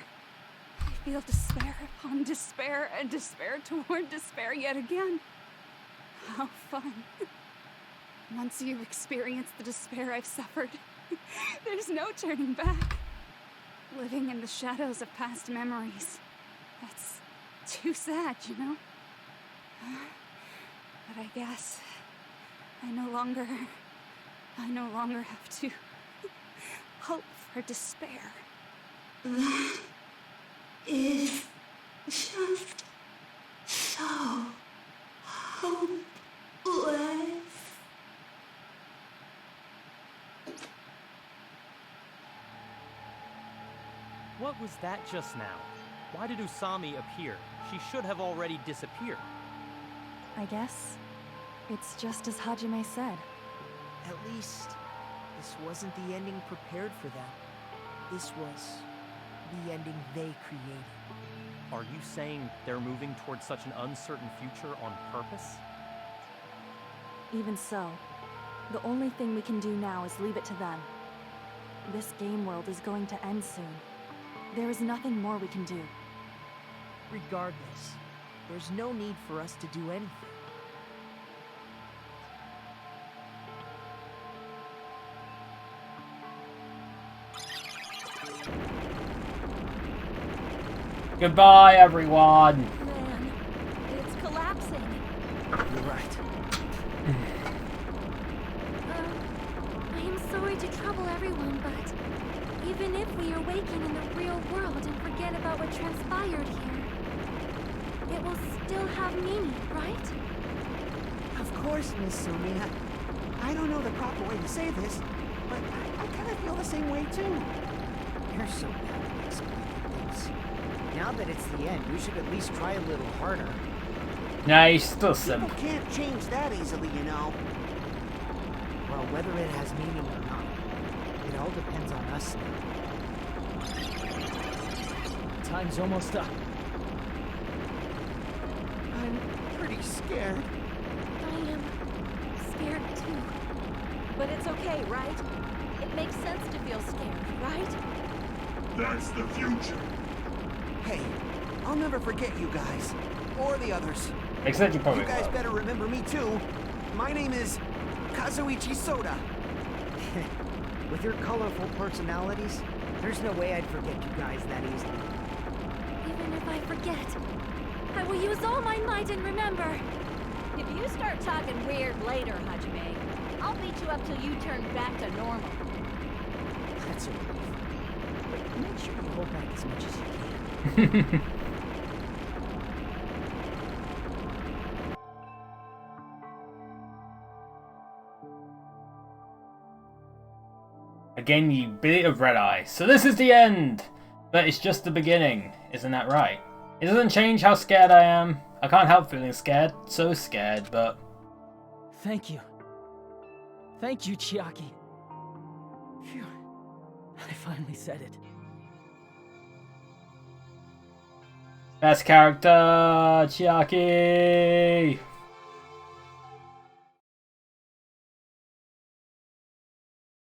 I feel despair upon despair and despair toward despair yet again. How fun. Once you've experienced the despair I've suffered, there's no turning back. Living in the shadows of past memories. That's too sad, you know? But I guess I no longer have to hope for despair. That is just so hopeless. What was that just now? Why did Usami appear? She should have already disappeared. I guess it's just as Hajime said. At least, this wasn't the ending prepared for them. This was the ending they created. Are you saying they're moving towards such an uncertain future on purpose? Even so, the only thing we can do now is leave it to them. This game world is going to end soon. There is nothing more we can do. Regardless, there's no need for us to do anything. Goodbye, everyone. Man, it's collapsing. You're right. I am sorry to trouble everyone, but even if we awaken in the real world and forget about what transpired here, it will still have meaning, right? Of course, Miss Sumi. I don't know the proper way to say this, but I kind of feel the same way too. You're so bad at explaining things. Now that it's the end, you should at least try a little harder. Nah, he's still simple. People can't change that easily, you know. Well, whether it has meaning or not, it all depends on us now. Time's almost up. I'm pretty scared. I am scared too. But it's okay, right? It makes sense to feel scared, right? That's the future. Hey, I'll never forget you guys. Or the others. Except you probably You guys will. better remember me too. My name is Kazuichi Soda. With your colorful personalities, there's no way I'd forget you guys that easily. Even if I forget, I will use all my might and remember. If you start talking weird later, Hajime, I'll beat you up till you turn back to normal. That's a relief. But make sure you hold back as much as you can. Again, you bit of red eye. So this is the end! But it's just the beginning, isn't that right? It doesn't change how scared I am. I can't help feeling scared. So scared, but... Thank you. Thank you, Chiaki. Phew. I finally said it. Best character, Chiaki!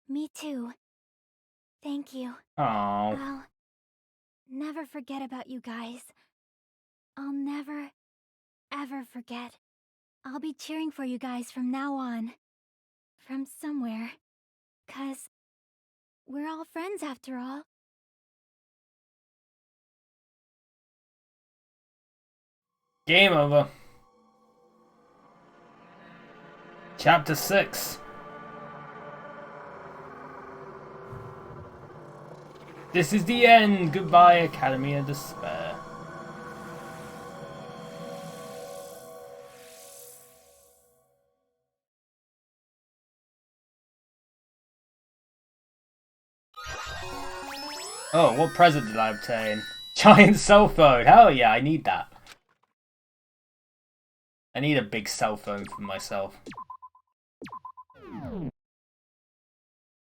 Me too. Thank you. Oh. I'll never forget about you guys. I'll never, ever forget. I'll be cheering for you guys from now on. From somewhere. 'Cause we're all friends after all. Game over. Chapter 6. This is the end. Goodbye, Academy of Despair. Oh, what present did I obtain? Giant cell phone. Hell yeah, I need that. I need a big cell phone for myself.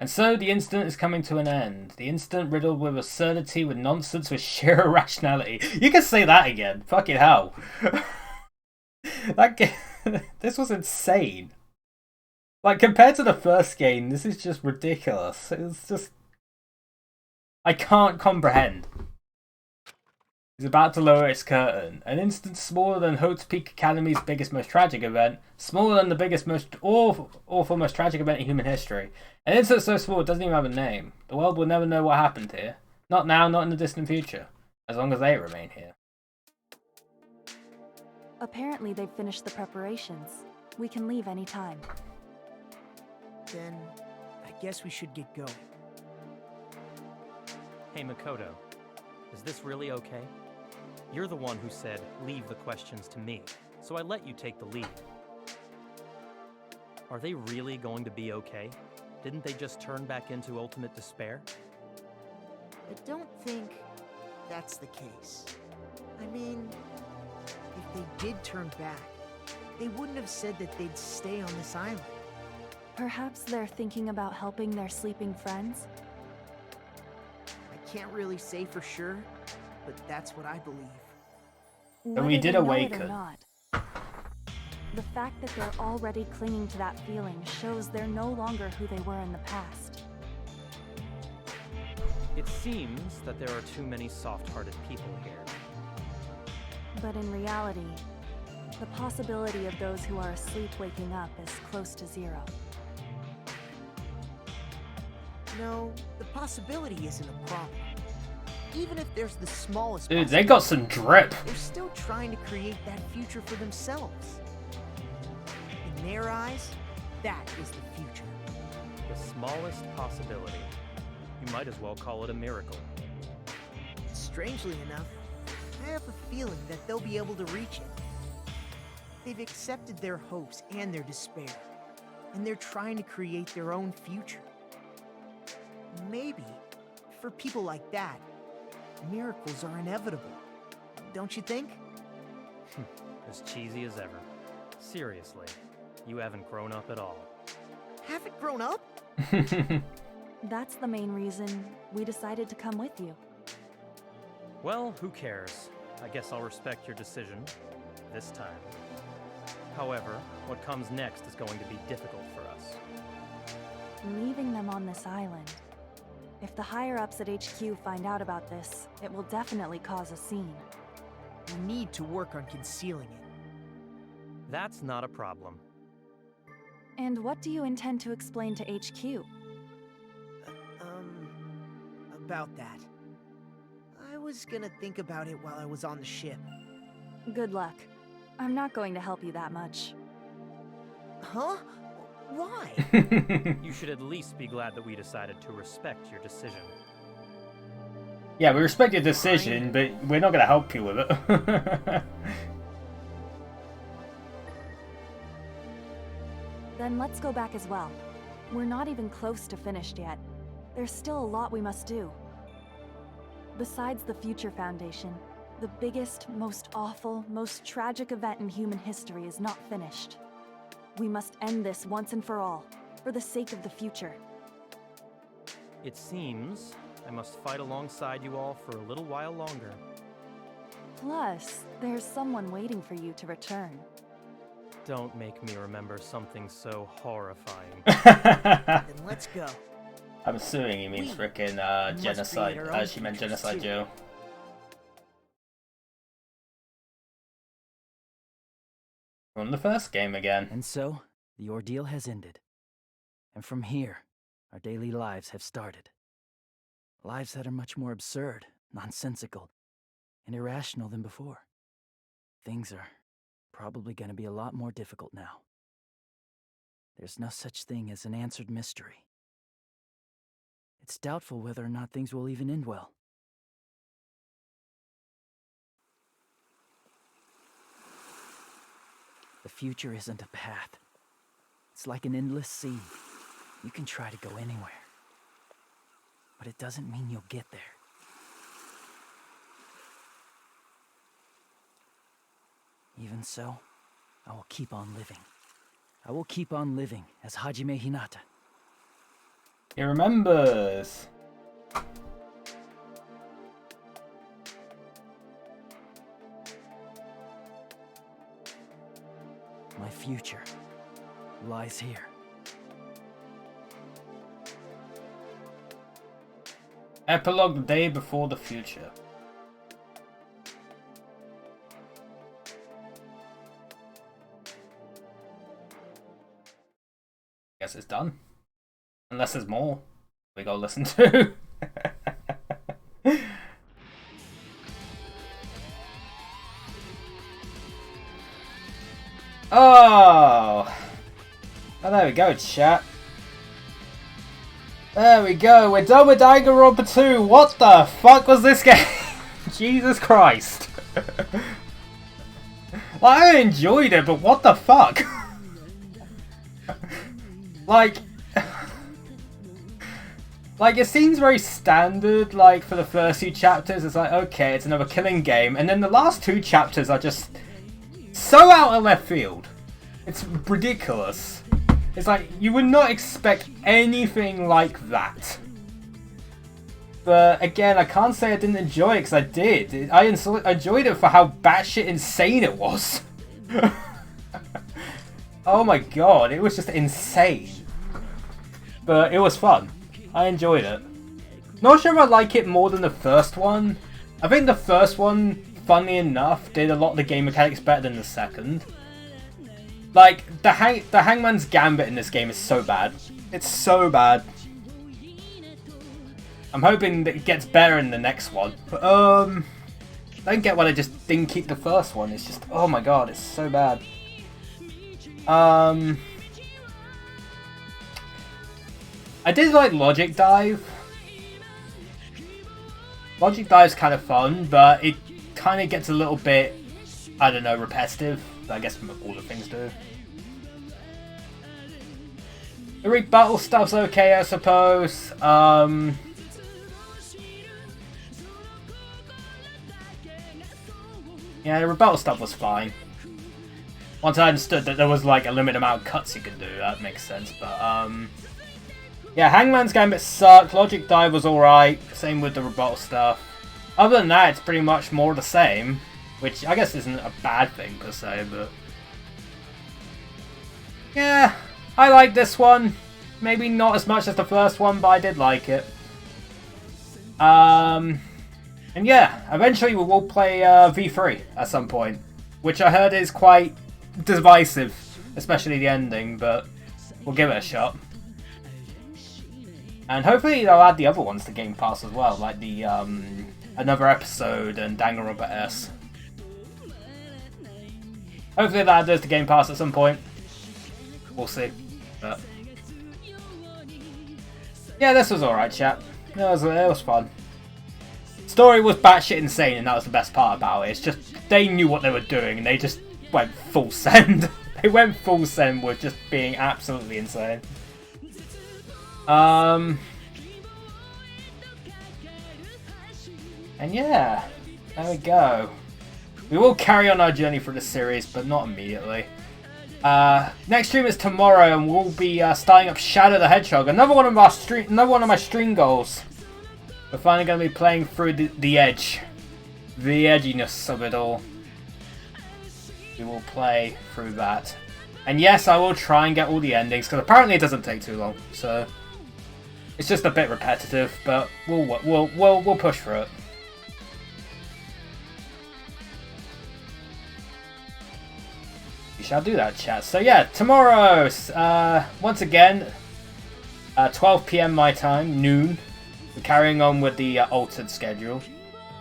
And so the incident is coming to an end. The incident riddled with absurdity, with nonsense, with sheer irrationality. You can say that again. Fucking hell. This was insane. Like, compared to the first game, this is just ridiculous. It's just... I can't comprehend. It's about to lower its curtain. An incident smaller than Hope's Peak Academy's biggest, most tragic event. Smaller than the biggest, most awful, most tragic event in human history. An incident so small it doesn't even have a name. The world will never know what happened here. Not now, not in the distant future. As long as they remain here. Apparently they've finished the preparations. We can leave any time. Then, I guess we should get going. Hey, Makoto. Is this really okay? You're the one who said, leave the questions to me, so I let you take the lead. Are they really going to be okay? Didn't they just turn back into ultimate despair? I don't think that's the case. I mean, if they did turn back, they wouldn't have said that they'd stay on this island. Perhaps they're thinking about helping their sleeping friends? I can't really say for sure, but that's what I believe. But we did Whether they know it or awaken. not, The fact that they're already clinging to that feeling shows they're no longer who they were in the past. It seems that there are too many soft-hearted people here. But in reality, the possibility of those who are asleep waking up is close to zero. No, the possibility isn't a problem. Even if there's the smallest Dude, they got some drip. they're still trying to create that future for themselves. In their eyes, that is the future. The smallest possibility. You might as well call it a miracle. Strangely enough, I have a feeling that they'll be able to reach it. They've accepted their hopes and their despair, and they're trying to create their own future. Maybe, for people like that, miracles are inevitable. Don't you think? As cheesy as ever. Seriously, you haven't grown up at all. Haven't grown up? That's the main reason we decided to come with you. Well, who cares? I guess I'll respect your decision. This time. However, what comes next is going to be difficult for us. Leaving them on this island. If the higher-ups at HQ find out about this, it will definitely cause a scene. We need to work on concealing it. That's not a problem. And what do you intend to explain to HQ? About that. I was gonna think about it while I was on the ship. Good luck. I'm not going to help you that much. Huh? Why? You should at least be glad that we decided to respect your decision. Yeah, we respect your decision, but we're not going to help you with it. Then let's go back as well. We're not even close to finished yet. There's still a lot we must do. Besides the Future Foundation, the biggest, most awful, most tragic event in human history is not finished. We must end this once and for all, for the sake of the future. It seems I must fight alongside you all for a little while longer. Plus, there's someone waiting for you to return. Don't make me remember something so horrifying. Then let's go. I'm assuming he means frickin' genocide. She meant genocide, Joe. From the first game again. And so, the ordeal has ended. And from here, our daily lives have started. Lives that are much more absurd, nonsensical, and irrational than before. Things are probably going to be a lot more difficult now. There's no such thing as an answered mystery. It's doubtful whether or not things will even end well. The future isn't a path. It's like an endless sea. You can try to go anywhere. But it doesn't mean you'll get there. Even so, I will keep on living. I will keep on living as Hajime Hinata. He remembers. My future lies here. Epilogue: the day before the future. Guess it's done. Unless there's more we gotta listen to. Oh! Oh, there we go, chat. There we go, we're done with Danganronpa 2. What the fuck was this game? Jesus Christ. Like, I enjoyed it, but what the fuck? Like, it seems very standard, like, for the first few chapters. It's like, okay, it's another killing game. And then the last two chapters are just so out of left field. It's ridiculous. It's like, you would not expect anything like that. But again, I can't say I didn't enjoy it, because I did. I enjoyed it for how batshit insane it was. Oh my god, it was just insane. But it was fun. I enjoyed it. Not sure if I like it more than the first one. I think the first one, funnily enough, did a lot of the game mechanics better than the second. Like, the Hangman's Gambit in this game is so bad. It's so bad. I'm hoping that it gets better in the next one. But, I don't get why they just didn't keep the first one. It's just, oh my god, it's so bad. I did like Logic Dive. Logic Dive's kind of fun, but it kind of gets a little bit, I don't know, repetitive. I guess all the things do. The rebuttal stuff's okay, I suppose. Yeah, the rebuttal stuff was fine. Once I understood that there was like a limited amount of cuts you could do, that makes sense. But yeah, Hangman's Gambit sucked. Logic Dive was alright. Same with the rebuttal stuff. Other than that, it's pretty much more the same, which I guess isn't a bad thing per se. But yeah, I like this one. Maybe not as much as the first one, but I did like it. And yeah, eventually we will play V3 at some point, which I heard is quite divisive, especially the ending, but we'll give it a shot. And hopefully they'll add the other ones to Game Pass as well, like the Another Episode and Danganronpa S. Hopefully they'll add those to Game Pass at some point. We'll see. But yeah, this was alright, chat. It was fun. Story was batshit insane, and that was the best part about it. It's just they knew what they were doing, and they just went full send. They went full send with just being absolutely insane. And yeah, there we go. We will carry on our journey through the series, but not immediately. Next stream is tomorrow, and we'll be starting up Shadow the Hedgehog. Another one of my stream goals. We're finally going to be playing through the edge. The edginess of it all. We will play through that. And yes, I will try and get all the endings, because apparently it doesn't take too long. So it's just a bit repetitive, but we'll push through it. We shall do that, chat. So yeah, tomorrow, once again, 12 PM my time, noon. We're carrying on with the altered schedule.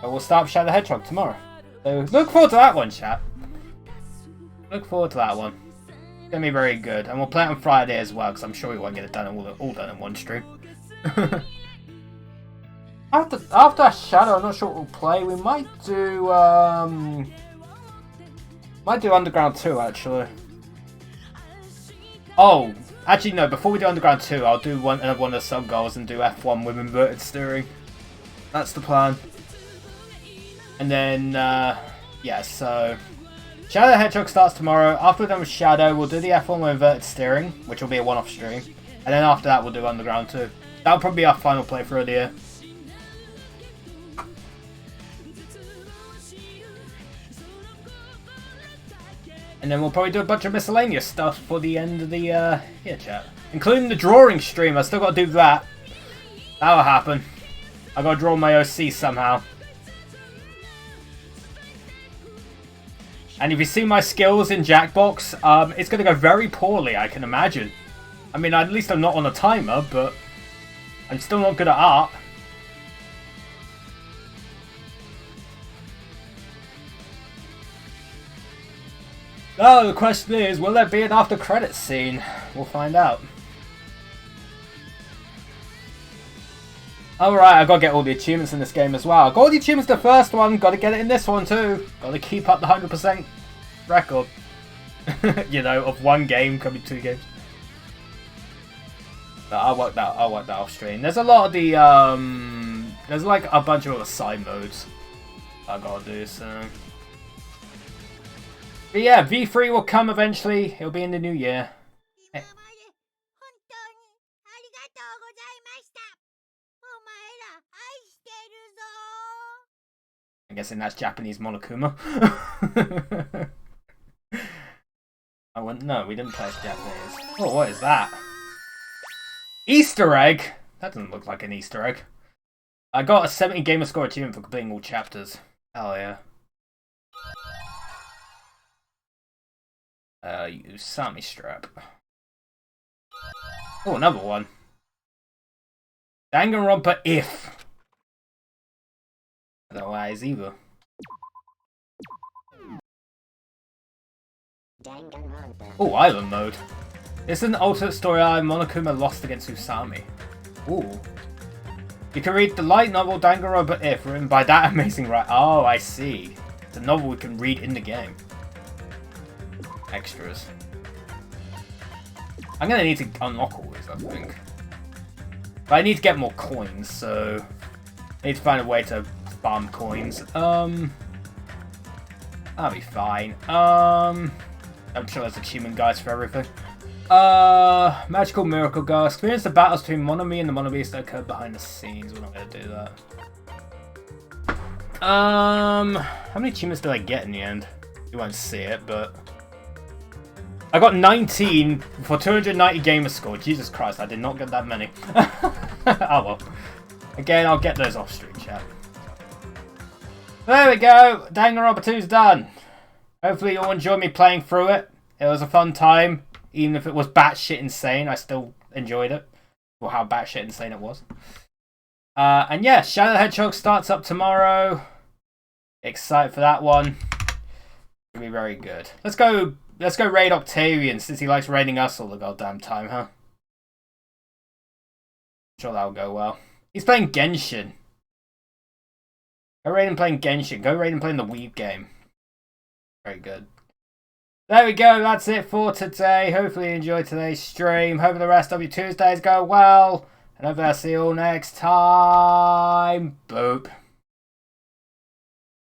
But we'll start Shadow the Hedgehog tomorrow. So look forward to that one, chat. Look forward to that one. It's going to be very good. And we'll play it on Friday as well, because I'm sure we won't get it done all done in one stream. After Shadow, I'm not sure what we'll play. We might do Underground 2, actually. Oh, actually no, before we do Underground 2, I'll do another one of the sub-goals and do F1 with inverted steering. That's the plan. And then, yeah, so Shadow the Hedgehog starts tomorrow. After we're done with Shadow, we'll do the F1 with inverted steering, which will be a one-off stream. And then after that, we'll do Underground 2. That'll probably be our final playthrough of the year. And then we'll probably do a bunch of miscellaneous stuff for the end of the yeah, chat. Including the drawing stream. I still got to do that. That'll happen. I got to draw my OC somehow. And if you see my skills in Jackbox, it's going to go very poorly, I can imagine. I mean, at least I'm not on a timer, but I'm still not good at art. Oh, the question is, will there be an after credits scene? We'll find out. Alright, I gotta get all the achievements in this game as well. Got all the achievements in the first one, gotta get it in this one too. Gotta keep up the 100% record. You know, of one game, could be two games. But I'll work that off stream. There's a lot of the there's like a bunch of other side modes I gotta do, so. But yeah, V3 will come eventually. It'll be in the new year. Hey. I'm guessing that's Japanese Monokuma. I wouldn't No, we didn't play as Japanese. Oh, what is that? Easter egg? That doesn't look like an Easter egg. I got a 70 gamer score achievement for completing all chapters. Hell yeah. Usami strap. Oh, another one. Danganronpa if. I don't know why it's either. Oh, island mode. This is an alternate storyline Monokuma lost against Usami. Ooh. You can read the light novel Danganronpa If, written by that amazing writer. Oh, I see. It's a novel we can read in the game. Extras. I'm gonna need to unlock all these, I think. But I need to get more coins, so I need to find a way to farm coins. That'll be fine. I'm sure there's achievement guides for everything. Magical Miracle Girl. Experience the battles between Monomi and the Monobeast that occur behind the scenes. We're not gonna do that. How many achievements did I get in the end? You won't see it, but I got 19 for 290 gamer score. Jesus Christ, I did not get that many. Oh well. Again, I'll get those off stream chat. There we go. Danganronpa 2's done. Hopefully you'll enjoy me playing through it. It was a fun time. Even if it was batshit insane, I still enjoyed it. Or how batshit insane it was. And yeah, Shadow the Hedgehog starts up tomorrow. Excited for that one. It'll be very good. Let's go raid Octavian since he likes raiding us all the goddamn time, huh? I'm sure that'll go well. He's playing Genshin. Go raid him playing Genshin. Go raid him playing the Weeb game. Very good. There we go, that's it for today. Hopefully you enjoyed today's stream. Hope the rest of your Tuesdays go well. And hopefully I'll see you all next time. Boop.